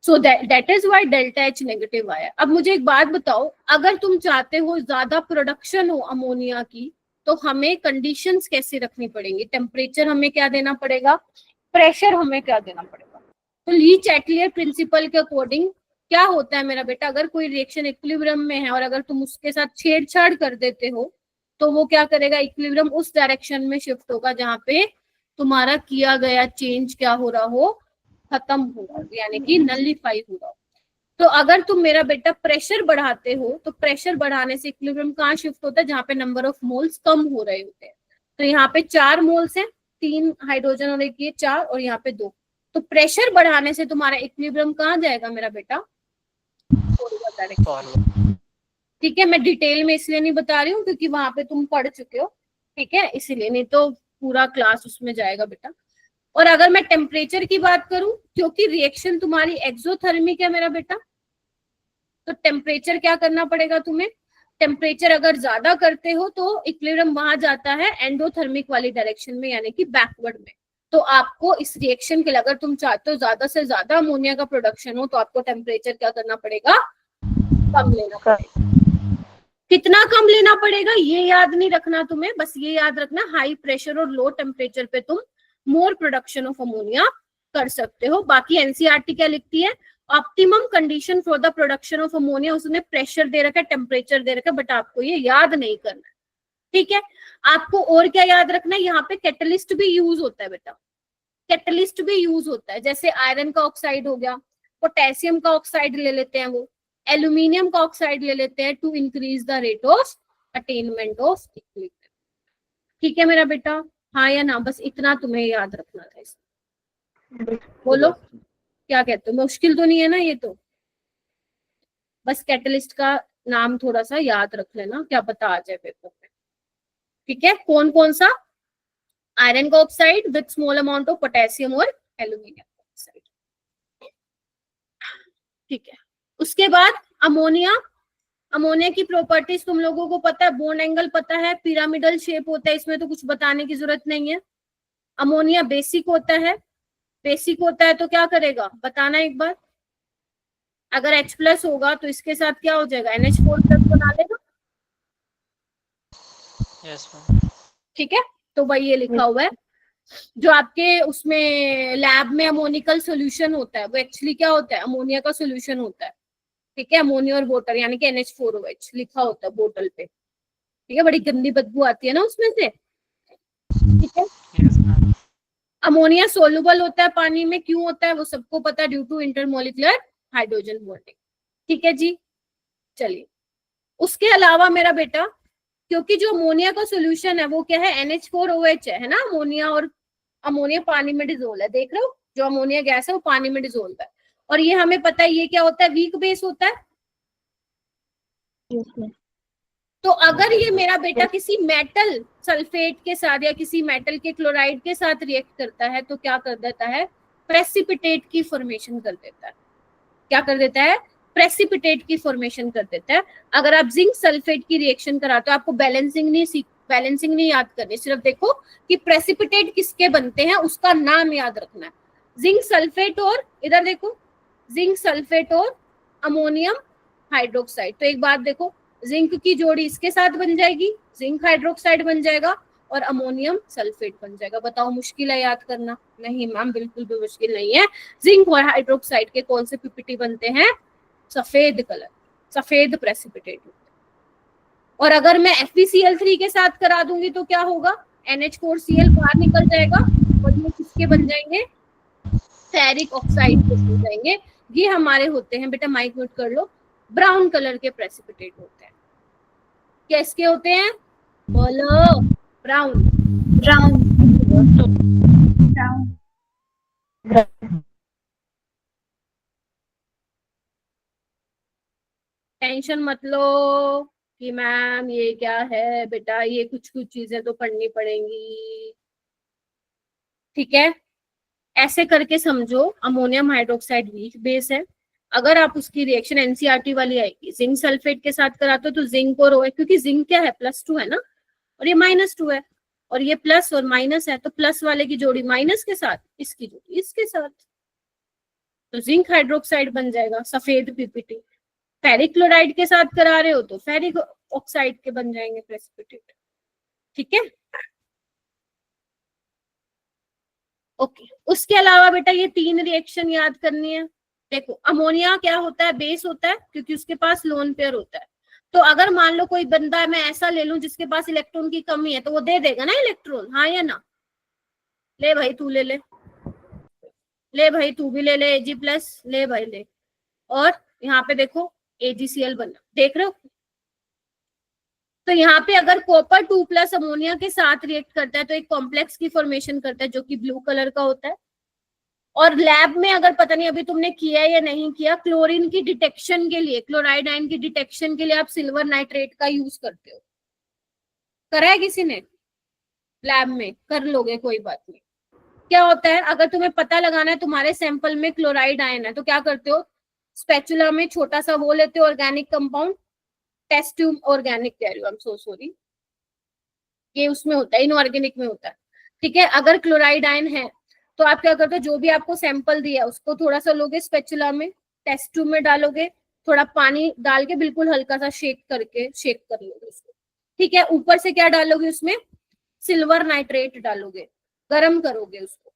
[SPEAKER 1] so that is why delta H negative आया। अब मुझे एक बात बताओ, अगर तुम चाहते हो ज्यादा प्रोडक्शन हो अमोनिया की, तो हमें कंडीशंस कैसे रखनी पड़ेंगी? टेम्परेचर हमें क्या देना पड़ेगा, प्रेशर हमें क्या देना पड़ेगा? तो ली चैटलियर प्रिंसिपल के अकॉर्डिंग क्या होता है मेरा बेटा, अगर कोई रिएक्शन इक्विलिब्रियम में है और अगर तुम उसके साथ छेड़छाड़ कर देते हो, तो वो क्या करेगा, इक्विलिब्रियम उस डायरेक्शन में शिफ्ट होगा जहां पे तुम्हारा किया गया चेंज क्या हो रहा हो, खत्म हो रहा हो, यानी कि नलिफाई हो रहा हो। तो अगर तुम मेरा बेटा प्रेशर बढ़ाते हो, तो प्रेशर बढ़ाने से इक्विलिब्रियम कहाँ शिफ्ट होता है, जहाँ पे नंबर ऑफ मोल्स कम हो रहे होते हैं। तो यहाँ पे 4 मोल्स हैं, 3 हाइड्रोजन और एक ये 4, और यहाँ पे 2। तो प्रेशर बढ़ाने से तुम्हारा इक्विलिब्रियम कहाँ जाएगा मेरा बेटा, ठीक है। मैं डिटेल में इसलिए नहीं बता रही हूँ क्योंकि वहां पे तुम पढ़ चुके हो, ठीक है, इसीलिए, नहीं तो पूरा क्लास उसमें जाएगा बेटा। और अगर मैं टेम्परेचर की बात करूं, क्योंकि रिएक्शन तुम्हारी एक्सोथर्मिक है मेरा बेटा, तो टेम्परेचर क्या करना पड़ेगा तुम्हें, टेम्परेचर अगर ज्यादा करते हो तो इक्विलिब्रियम वहां जाता है एंडोथर्मिक वाली डायरेक्शन में, यानी कि बैकवर्ड में। तो आपको इस रिएक्शन के लिए अगर तुम चाहते हो ज्यादा से ज्यादा अमोनिया का प्रोडक्शन हो, तो आपको टेम्परेचर क्या करना पड़ेगा, कम लेना पड़ेगा। कितना कम लेना पड़ेगा ये याद नहीं रखना तुम्हें, बस ये याद रखना हाई प्रेशर और लो टेम्परेचर पे तुम मोर प्रोडक्शन ऑफ अमोनिया कर सकते हो। बाकी एनसीईआरटी क्या लिखती है, optimum condition for the production of ammonia, उसने प्रेशर दे रखा है, टेम्परेचर दे रखा है, बट आपको ये याद नहीं करना है। ठीक है, आपको और क्या याद रखना है, यहाँ पे कैटलिस्ट भी यूज होता है बेटा, कैटलिस्ट भी यूज होता है। जैसे आयरन का ऑक्साइड हो गया, पोटेशियम का ऑक्साइड ले लेते हैं, वो एल्यूमिनियम का ऑक्साइड ले लेते हैं to increase the rate of attainment of equilibrium. ठीक है मेरा बेटा, हाँ या ना, बस इतना तुम्हें याद रखना था इसमें। बोलो क्या कहते हो, मुश्किल तो नहीं है ना ये? तो बस कैटलिस्ट का नाम थोड़ा सा याद रख लेना, क्या पता आ जाए पेपर में। ठीक है, कौन कौन सा, आयरन का oxide with small amount of potassium और एल्यूमिनियम ऑक्साइड। ठीक है, उसके बाद अमोनिया, अमोनिया की प्रॉपर्टीज तुम लोगों को पता है, बॉन्ड एंगल पता है, पिरामिडल शेप होता है, इसमें तो कुछ बताने की जरूरत नहीं है। अमोनिया बेसिक होता है, बेसिक होता है तो क्या करेगा बताना एक बार, अगर H+ होगा तो इसके साथ क्या हो जाएगा, NH4+ बना लेगा।
[SPEAKER 10] यस
[SPEAKER 1] ठीक है, तो भाई ये लिखा हुआ है, जो आपके उसमें लैब में अमोनिकल सोल्यूशन होता है वो एक्चुअली क्या होता है, अमोनिया का सोल्यूशन होता है। ठीक है, अमोनिया और वाटर यानी कि NH4OH लिखा होता है बोतल पे। ठीक है, बड़ी गंदी बदबू आती है ना उसमें से। ठीक है, अमोनिया सोल्यूबल होता है पानी में, क्यों होता है वो सबको पता है, due to intermolecular hydrogen bonding. ठीक है जी, चलिए उसके अलावा मेरा बेटा, क्योंकि जो अमोनिया का सोल्यूशन है वो क्या है, NH4OH है ना, अमोनिया और अमोनिया पानी में डिजोल्व है, देख रहे हो, जो अमोनिया गैस है वो पानी में डिजोल्व है, और ये हमें पता है ये क्या होता है, वीक बेस होता है। तो अगर ये मेरा बेटा किसी मेटल सल्फेट के साथ या किसी मेटल के क्लोराइड के साथ रिएक्ट करता है, तो क्या कर देता है, प्रेसिपिटेट की फॉर्मेशन कर देता है। क्या कर देता है, प्रेसिपिटेट की फॉर्मेशन कर देता है। अगर आप जिंक सल्फेट की रिएक्शन कराते हो, आपको बैलेंसिंग नहीं याद करनी, सिर्फ देखो कि प्रेसिपिटेट किसके बनते हैं उसका नाम याद रखना है। जिंक सल्फेट और, इधर देखो, जिंक सल्फेट और अमोनियम हाइड्रोक्साइड। तो एक बात देखो, जिंक की जोड़ी इसके साथ बन जाएगी, जिंक हाइड्रोक्साइड बन जाएगा, और अमोनियम सल्फेट बन जाएगा। बताओ मुश्किल है याद करना? नहीं मैम, बिल्कुल भी मुश्किल नहीं है। जिंक और हाइड्रोक्साइड के कौन से पीपीटी बनते हैं, सफेद कलर, सफेद प्रेसिपिटेट। और अगर मैं FeCl3 के साथ करा दूंगी तो क्या होगा, NH4Cl बाहर निकल जाएगा, और ये किसके बन जाएंगे, फेरिक ऑक्साइड के बन जाएंगे। ये हमारे होते हैं बेटा, माइक म्यूट कर लो, ब्राउन कलर के प्रेसिपिटेट होते हैं। क्या इसके होते हैं, बोलो, ब्राउन, टेंशन मत लो कि मैम ये क्या है बेटा, ये कुछ कुछ चीजें तो पढ़नी पड़ेंगी, ठीक है। ऐसे करके समझो, अमोनियम हाइड्रोक्साइड वीक बेस है। अगर आप उसकी रिएक्शन एनसीईआरटी वाली आएगी, जिंक सल्फेट के साथ कराते हो तो जिंक और OH, क्योंकि जिंक क्या है +2 है ना, और ये -2 है, और ये प्लस और माइनस है, तो प्लस वाले की जोड़ी माइनस के साथ, इसकी जोड़ी इसके साथ, तो जिंक हाइड्रोक्साइड बन जाएगा, सफेद पीपीटी। फेरिक क्लोराइड के साथ करा रहे हो तो फेरिक ऑक्साइड के बन जाएंगे प्रेसिपिटेट, ठीक है। ओके, उसके अलावा बेटा ये 3 रिएक्शन याद करनी है। देखो, अमोनिया क्या होता है, बेस होता है, क्योंकि उसके पास लोन पेयर होता है। तो अगर मान लो कोई बंदा है, मैं ऐसा ले लूं जिसके पास इलेक्ट्रॉन की कमी है, तो वो दे देगा ना इलेक्ट्रॉन, हाँ या ना? ले भाई तू ले ले, ले भाई तू भी ले ले Ag+, ले भाई ले। और यहाँ पे देखो AgCl बना, देख रहे हो? तो यहाँ पे अगर कॉपर 2+ अमोनिया के साथ रिएक्ट करता है तो एक कॉम्प्लेक्स की फॉर्मेशन करता है जो कि ब्लू कलर का होता है। और लैब में अगर पता नहीं अभी तुमने किया या नहीं किया, क्लोरीन की डिटेक्शन के लिए, क्लोराइड आयन की डिटेक्शन के लिए आप सिल्वर नाइट्रेट का यूज करते हो। करा है किसी ने? लैब में कर लोगे, कोई बात नहीं। क्या होता है, अगर तुम्हें पता लगाना है तुम्हारे सैंपल में क्लोराइड आयन है, तो क्या करते हो, स्पैचुला में छोटा सा वो लेते हो organic compound, test tube organic कह रही हूँ, आई एम सो सॉरी, ये उसमें होता है, इनऑर्गेनिक में होता है, ठीक है। अगर क्लोराइड आयन है तो आप क्या करते हो, जो भी आपको सैंपल दिया उसको थोड़ा सा लोगे स्पैचुला में, टेस्ट ट्यूब में डालोगे, थोड़ा पानी डाल के बिल्कुल हल्का सा शेक कर लोगे उसको, ठीक है। ऊपर से क्या डालोगे, उसमें सिल्वर नाइट्रेट डालोगे, गरम करोगे उसको,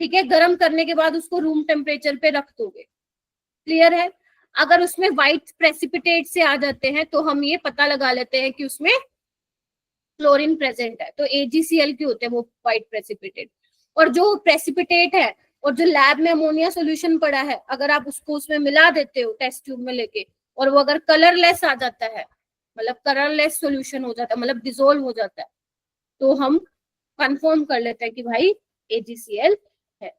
[SPEAKER 1] ठीक है। गरम करने के बाद उसको रूम टेम्परेचर पे रख दोगे, क्लियर है। अगर उसमें व्हाइट प्रेसिपिटेट से आ जाते हैं तो हम ये पता लगा लेते हैं कि उसमें क्लोरीन प्रेजेंट है, तो AgCl के होते हैं वो व्हाइट प्रेसिपिटेट। और जो प्रेसिपिटेट है और जो लैब में अमोनिया सॉल्यूशन पड़ा है, अगर आप उसको उसमें मिला देते हो टेस्ट ट्यूब में लेके, और वो अगर कलरलेस आ जाता है, मतलब कलरलेस सॉल्यूशन हो जाता है, मतलब डिसोल्व हो जाता है, तो हम कंफर्म कर लेते हैं कि भाई AgCl है।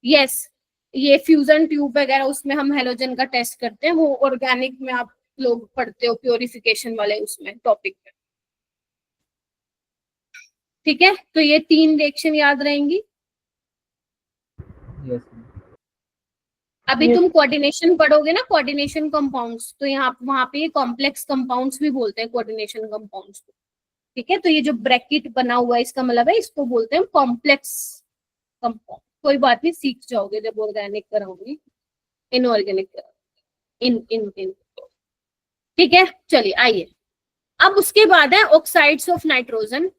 [SPEAKER 1] यस, ये फ्यूजन ट्यूब वगैरह उसमें हम हेलोजन का टेस्ट करते हैं, वो ऑर्गेनिक में आप लोग पढ़ते हो प्योरिफिकेशन वाले उसमें टॉपिक में, ठीक है। तो ये 3 रिएक्शन याद रहेंगी। अभी तुम कोऑर्डिनेशन पढ़ोगे ना, कोऑर्डिनेशन कंपाउंड्स, तो यहाँ वहां पे ये कॉम्प्लेक्स कंपाउंड्स भी बोलते हैं कोऑर्डिनेशन कंपाउंड्स को, ठीक है। तो ये जो ब्रैकेट बना हुआ है इसका मतलब है, इसको बोलते हैं कॉम्प्लेक्स कंपाउंड। कोई बात नहीं, सीख जाओगे जब ऑर्गेनिक कराओगे, इनऑर्गेनिक कराओगे, इन ठीक है। चलिए आइए, अब उसके बाद है ऑक्साइड्स ऑफ नाइट्रोजन।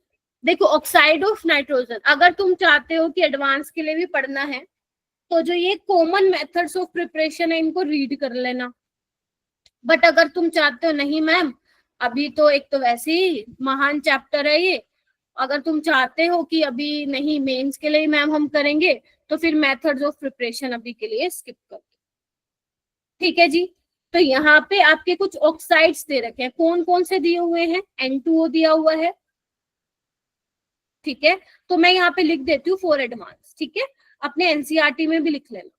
[SPEAKER 1] देखो, ऑक्साइड ऑफ नाइट्रोजन अगर तुम चाहते हो कि एडवांस के लिए भी पढ़ना है, तो जो ये कॉमन मेथड्स ऑफ प्रिपरेशन है इनको रीड कर लेना। बट अगर तुम चाहते हो नहीं मैम, अभी तो एक तो वैसे ही महान चैप्टर है ये, अगर तुम चाहते हो कि अभी नहीं मेंस के लिए मैम हम करेंगे, तो फिर मेथड्स ऑफ प्रिपरेशन अभी के लिए स्किप कर दो, ठीक है जी। तो यहाँ पे आपके कुछ ऑक्साइड्स दे रखे हैं, कौन कौन से दिए हुए हैं, N2O दिया हुआ है, ठीक है। तो मैं यहाँ पे लिख देती हूँ फॉर एडवांस, ठीक है, अपने एनसीईआरटी में भी लिख लेना।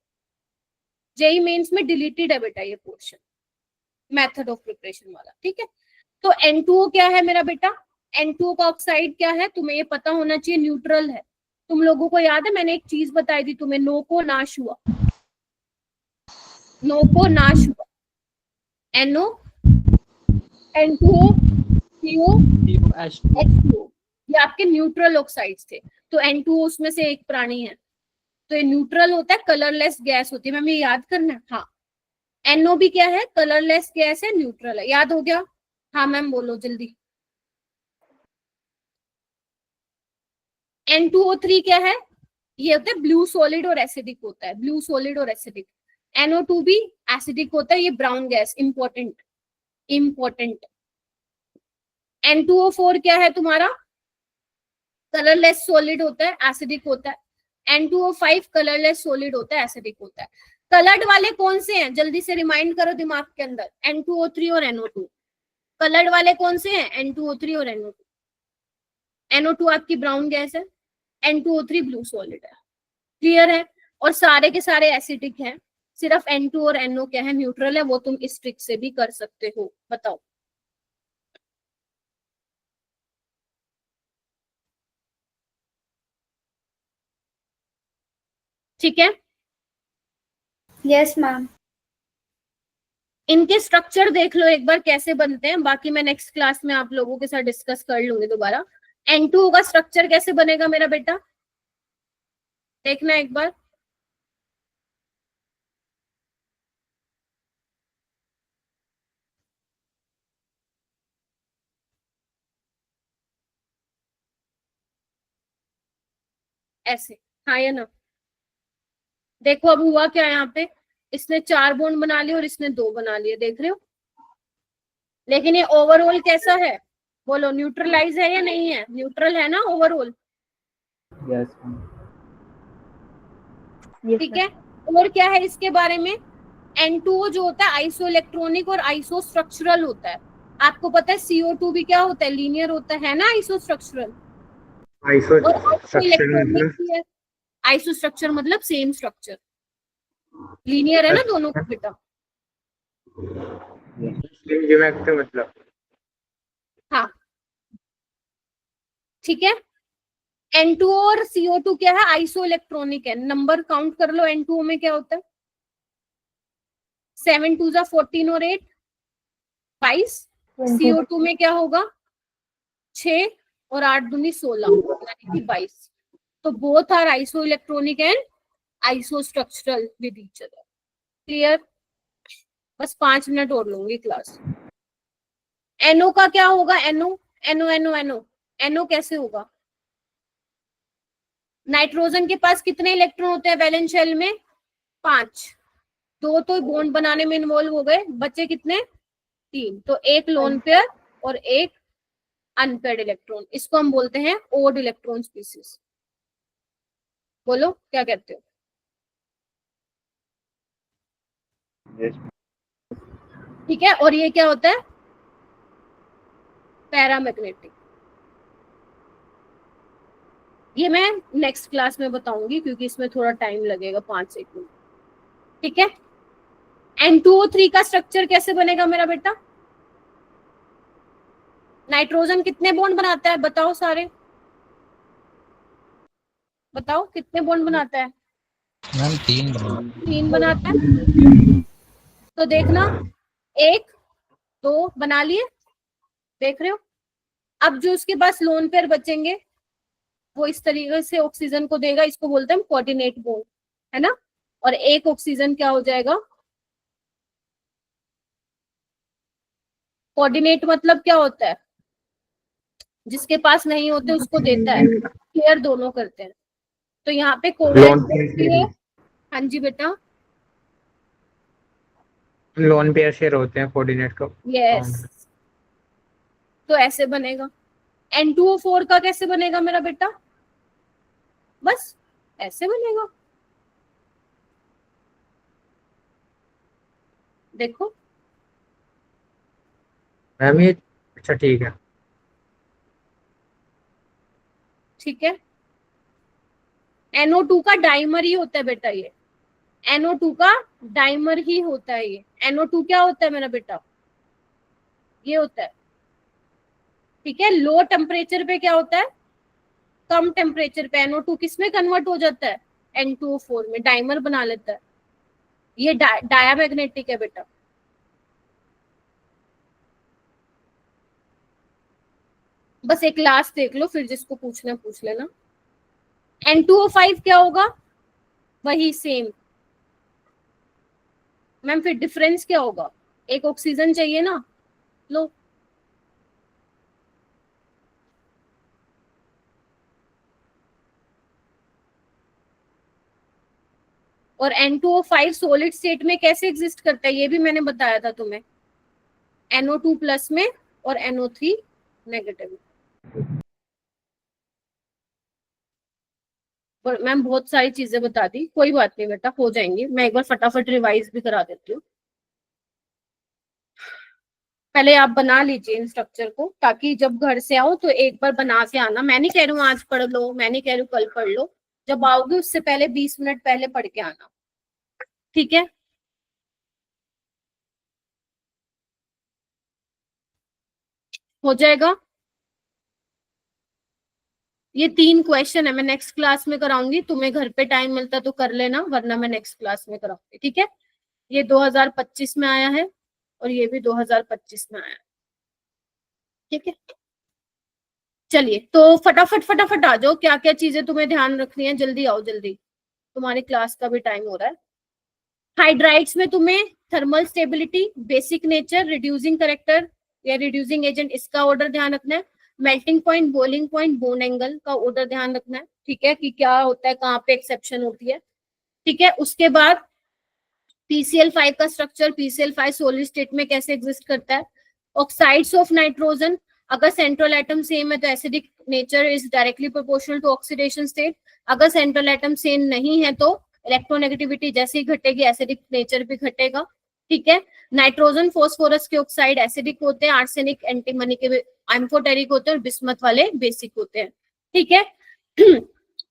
[SPEAKER 1] जेई मेंस में डिलीटेड है बेटा ये पोर्शन, मेथड ऑफ प्रिपरेशन वाला, ठीक है। तो N2O क्या है मेरा बेटा, N2O का ऑक्साइड क्या है, तुम्हें ये पता होना चाहिए, न्यूट्रल है। तुम लोगों को याद है मैंने एक चीज बताई थी तुम्हें, नो को नाश हुआ, नो को नाश हुआ, NO N2O CO H2O, ये आपके न्यूट्रल ऑक्साइड्स थे। तो N2O उसमें से एक प्राणी है, तो ये न्यूट्रल होता है, कलरलेस गैस होती है, मैम ये याद करना है। हाँ, NO भी क्या है, कलरलेस गैस है, न्यूट्रल है, याद हो गया? हाँ मैम बोलो जल्दी। N2O3 क्या है, ये होता है ब्लू सॉलिड और एसिडिक होता है, ब्लू सॉलिड और एसिडिक। NO2 भी एसिडिक होता है, ये ब्राउन गैस, इंपॉर्टेंट। N2O4 क्या है तुम्हारा, कलरलेस सॉलिड होता है, एसिडिक होता है। N2O5 कलरलेस सॉलिड होता है, एसिडिक होता है। कलर्ड वाले कौन से हैं, जल्दी से रिमाइंड करो दिमाग के अंदर, N2O3 और NO2। कलर्ड वाले कौन से हैं, N2O3 और NO2। NO2 आपकी ब्राउन गैस है, N2O3 ब्लू सॉलिड है, क्लियर है? और सारे के सारे एसिडिक हैं, सिर्फ N2 और NO क्या है, न्यूट्रल है। वो तुम इस ट्रिक से भी कर सकते हो। बताओ। ठीक है,
[SPEAKER 3] यस मैम।
[SPEAKER 1] इनके स्ट्रक्चर देख लो एक बार कैसे बनते हैं, बाकी मैं नेक्स्ट क्लास में आप लोगों के साथ डिस्कस कर लूंगी दोबारा। N2 का स्ट्रक्चर कैसे बनेगा मेरा बेटा, देखना एक बार। ऐसे, हाँ या ना? देखो अब हुआ क्या यहाँ पे, इसने 4 बॉन्ड बना लिए और इसने 2 बना लिए, देख रहे हो? लेकिन ये ओवरऑल कैसा है, बोलो, न्यूट्रलाइज है या नहीं है? न्यूट्रल है ना ओवरऑल?
[SPEAKER 2] यस
[SPEAKER 1] ठीक है। और क्या है इसके बारे में, N2O जो होता है आइसो इलेक्ट्रॉनिक और आइसो स्ट्रक्चरल होता है। आपको पता है CO2 भी क्या होता है, लीनियर होता है ना, आइसो स्ट्रक्चरल।
[SPEAKER 9] आइसो
[SPEAKER 1] और आइसो
[SPEAKER 9] स्ट्रक्चर
[SPEAKER 1] इलेक्ट्रॉनिक
[SPEAKER 9] मतलब
[SPEAKER 1] भी है। आइसो स्ट्रक्चर मतलब सेम स्ट्रक्चर, लीनियर है ना दोनों का बेटा।
[SPEAKER 9] स्लिम ज्योमेट्री मतलब।
[SPEAKER 1] हाँ ठीक है। N2O और CO2 क्या है, आइसो इलेक्ट्रॉनिक है। नंबर काउंट कर लो, N2O में क्या होता है, 7 2 जा 14 और 8 22। CO2 में क्या होगा, 6 और 8 दूनी 16 यानी कि 22। तो both are isoelectronic and isostructural with each other. Clear? बस 5 मिनट और लूंगी क्लास। NO का क्या होगा, NO कैसे होगा? नाइट्रोजन के पास कितने इलेक्ट्रॉन होते हैं वैलेंस शेल में, 5। 2 तो बॉन्ड बनाने में इन्वॉल्व हो गए, बचे कितने, 3। तो एक लोन पेयर और एक अनपेयर्ड इलेक्ट्रॉन, इसको हम बोलते हैं ओड इलेक्ट्रॉन स्पीसीज। बोलो क्या कहते हो? ठीक है। और ये क्या होता है, पैरामैग्नेटिक। ये मैं नेक्स्ट क्लास में बताऊंगी क्योंकि इसमें थोड़ा टाइम लगेगा, 5 सेकंड। ठीक है। N2O3 का स्ट्रक्चर कैसे बनेगा मेरा बेटा? नाइट्रोजन कितने बॉन्ड बनाता है, बताओ सारे, बताओ कितने बॉन्ड बनाता है?
[SPEAKER 7] मैम 3
[SPEAKER 1] 3 बनाता है। तो देखना, 1 2 बना लिए, देख रहे हो? अब जो उसके पास लोन पेयर बचेंगे वो इस तरीके से ऑक्सीजन को देगा, इसको बोलते हैं कोऑर्डिनेट बॉन्ड, है ना? और एक ऑक्सीजन क्या हो जाएगा, कोऑर्डिनेट मतलब क्या होता है, जिसके पास नहीं होते उसको देता है, शेयर दोनों करते हैं। तो यहाँ पे कोवैलेंट बॉन्ड भी है। हाँ जी बेटा,
[SPEAKER 9] लोन पेयर शेयर होते हैं कोऑर्डिनेट को।
[SPEAKER 1] यस। तो ऐसे बनेगा। N2O4 का कैसे बनेगा मेरा बेटा, बस ऐसे बनेगा, देखो।
[SPEAKER 9] मैम ये अच्छा ठीक है।
[SPEAKER 1] ठीक है। NO2 का डाइमर ही होता है बेटा, ये NO2 का डाइमर ही होता है। ये NO2 क्या होता है मेरा बेटा, ये होता है। ठीक है। लो टेम्परेचर पे क्या होता है, कम टेम्परेचर पे NO2 किस में कन्वर्ट हो जाता है, N2O4 में, डाइमर बना लेता है। ये डायामैग्नेटिक है बेटा। बस एक लास्ट देख लो, फिर जिसको पूछना पूछ लेना। N2O5 क्या होगा, वही सेम। मैम फिर डिफरेंस क्या होगा, एक ऑक्सीजन चाहिए ना, लो। और N2O5 सॉलिड स्टेट में कैसे एग्जिस्ट करता है, ये भी मैंने बताया था तुम्हें, NO2 प्लस में और NO3 नेगेटिव। और मैम बहुत सारी चीजें बता दी, कोई बात नहीं बेटा, हो जाएंगी। मैं एक बार फटाफट रिवाइज भी करा देती हूँ। पहले आप बना लीजिए इन स्ट्रक्चर को, ताकि जब घर से आओ तो एक बार बना के आना। मैं नहीं कह रही हूँ आज पढ़ लो, मैं नहीं कह रही हूँ कल पढ़ लो, जब आओगे उससे पहले 20 मिनट पहले पढ़ के आना, ठीक है। हो जाएगा। ये 3 क्वेश्चन है, मैं नेक्स्ट क्लास में कराऊंगी, तुम्हें घर पे टाइम मिलता तो कर लेना, वरना मैं नेक्स्ट क्लास में कराऊंगी, ठीक है। ये 2025 में आया है और ये भी 2025 में आया है, ठीक है। चलिए तो फटाफट फटाफट आ जाओ, क्या क्या चीजें तुम्हें ध्यान रखनी है, जल्दी आओ जल्दी, तुम्हारी क्लास का भी टाइम हो रहा है। हाइड्राइड्स में तुम्हें thermal stability, basic nature, reducing character या रिड्यूसिंग एजेंट, इसका ऑर्डर ध्यान रखना है। Melting point, boiling point, bone angle का ऑर्डर ध्यान रखना है, ठीक है, कि क्या होता है, कहाँ पे एक्सेप्शन होती है, ठीक है। उसके बाद PCl5 का स्ट्रक्चर, PCl5 सॉलिड स्टेट में कैसे एग्जिस्ट करता है। ऑक्साइड्स ऑफ नाइट्रोजन, अगर सेंट्रल एटम सेम है तो acidic nature is directly proportional to oxidation state, अगर सेंट्रल एटम सेम नहीं है तो इलेक्ट्रोनेगेटिविटी जैसे ही घटेगी एसिडिक नेचर भी घटेगा, ठीक है। नाइट्रोजन फॉस्फोरस के ऑक्साइड एसिडिक होते हैं, आर्सेनिक एंटीमनी के एम्फोटेरिक होते हैं और बिस्मथ वाले बेसिक होते हैं, ठीक है।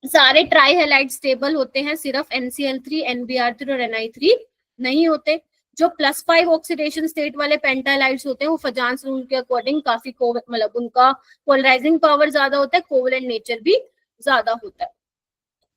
[SPEAKER 1] सारे ट्राई हैलाइड स्टेबल होते हैं, सिर्फ NCl3, NBr3 और Ni3 नहीं होते। जो +5 ऑक्सीडेशन स्टेट वाले पेंटालाइड्स होते हैं वो फजांस रूल के अकॉर्डिंग काफी मतलब उनका पोलराइजिंग पावर ज्यादा होता है, कोवलेंट नेचर भी ज्यादा होता है,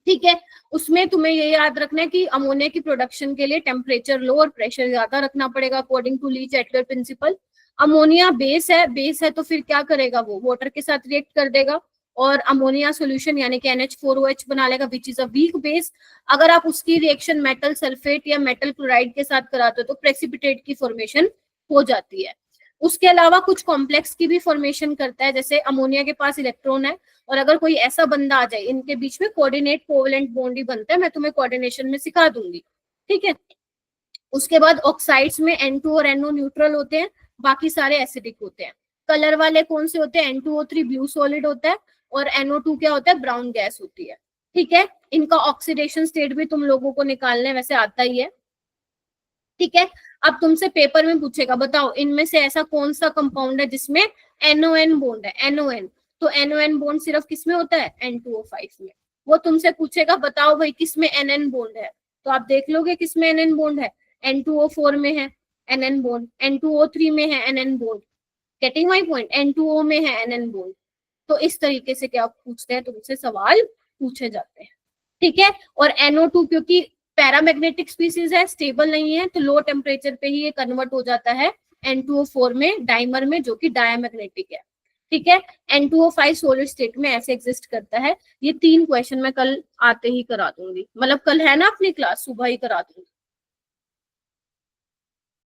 [SPEAKER 1] ठीक है। उसमें तुम्हें ये याद रखना है कि अमोनिया की प्रोडक्शन के लिए टेम्परेचर लो और प्रेशर ज्यादा रखना पड़ेगा according to Le Chatelier principle. Ammonia base है तो फिर क्या करेगा, वो वाटर के साथ रिएक्ट कर देगा और अमोनिया सॉल्यूशन यानी कि NH4OH बना लेगा, which is a weak base. अगर आप उसकी रिएक्शन मेटल सल्फेट या मेटल क्लोराइड के साथ कराते हो तो प्रेसिपिटेट की फॉर्मेशन हो जाती है। उसके अलावा कुछ कॉम्प्लेक्स की भी फॉर्मेशन करता है, जैसे अमोनिया के पास इलेक्ट्रॉन है और अगर कोई ऐसा बंदा आ जाए, इनके बीच में कोऑर्डिनेट कोवलेंट बॉन्ड ही बनता है, मैं तुम्हें कोऑर्डिनेशन में सिखा दूंगी, ठीक है। उसके बाद ऑक्साइड्स में N2 और NO न्यूट्रल होते हैं, बाकी सारे एसिडिक होते हैं। कलर वाले कौन से होते हैं, N2O3 ब्लू सॉलिड होता है और NO2 क्या होता है, ब्राउन गैस होती है, ठीक है। इनका ऑक्सीडेशन स्टेट भी तुम लोगों को निकालने वैसे आता ही है, ठीक है। अब तुमसे पेपर में पूछेगा, बताओ इनमें से ऐसा कौन सा कंपाउंड है जिसमें NON बॉन्ड है, NON, तो NON बॉन्ड सिर्फ किसमें होता है, N2O5 में। वो तुमसे पूछेगा बताओ भाई किसमें NN बॉन्ड है, तो आप देख लोगे किसमें NN बॉन्ड है, N2O4 में है NN बॉन्ड, N2O3 में है NN bond, getting my point, N2O में है NN बॉन्ड। तो इस तरीके से क्या पूछते हैं, तुमसे सवाल पूछे जाते हैं, ठीक है। और NO2 क्योंकि पैरामैग्नेटिक स्पीसीज है, स्टेबल नहीं है, तो लो टेम्परेचर पे ही ये कन्वर्ट हो जाता है N2O4 में, डाइमर में, जो कि डायमैग्नेटिक है, ठीक है। N2O5 सॉलिड स्टेट में ऐसे एग्जिस्ट करता है। ये 3 क्वेश्चन मैं कल आते ही करा दूंगी, मतलब कल है ना अपनी क्लास, सुबह ही करा दूंगी,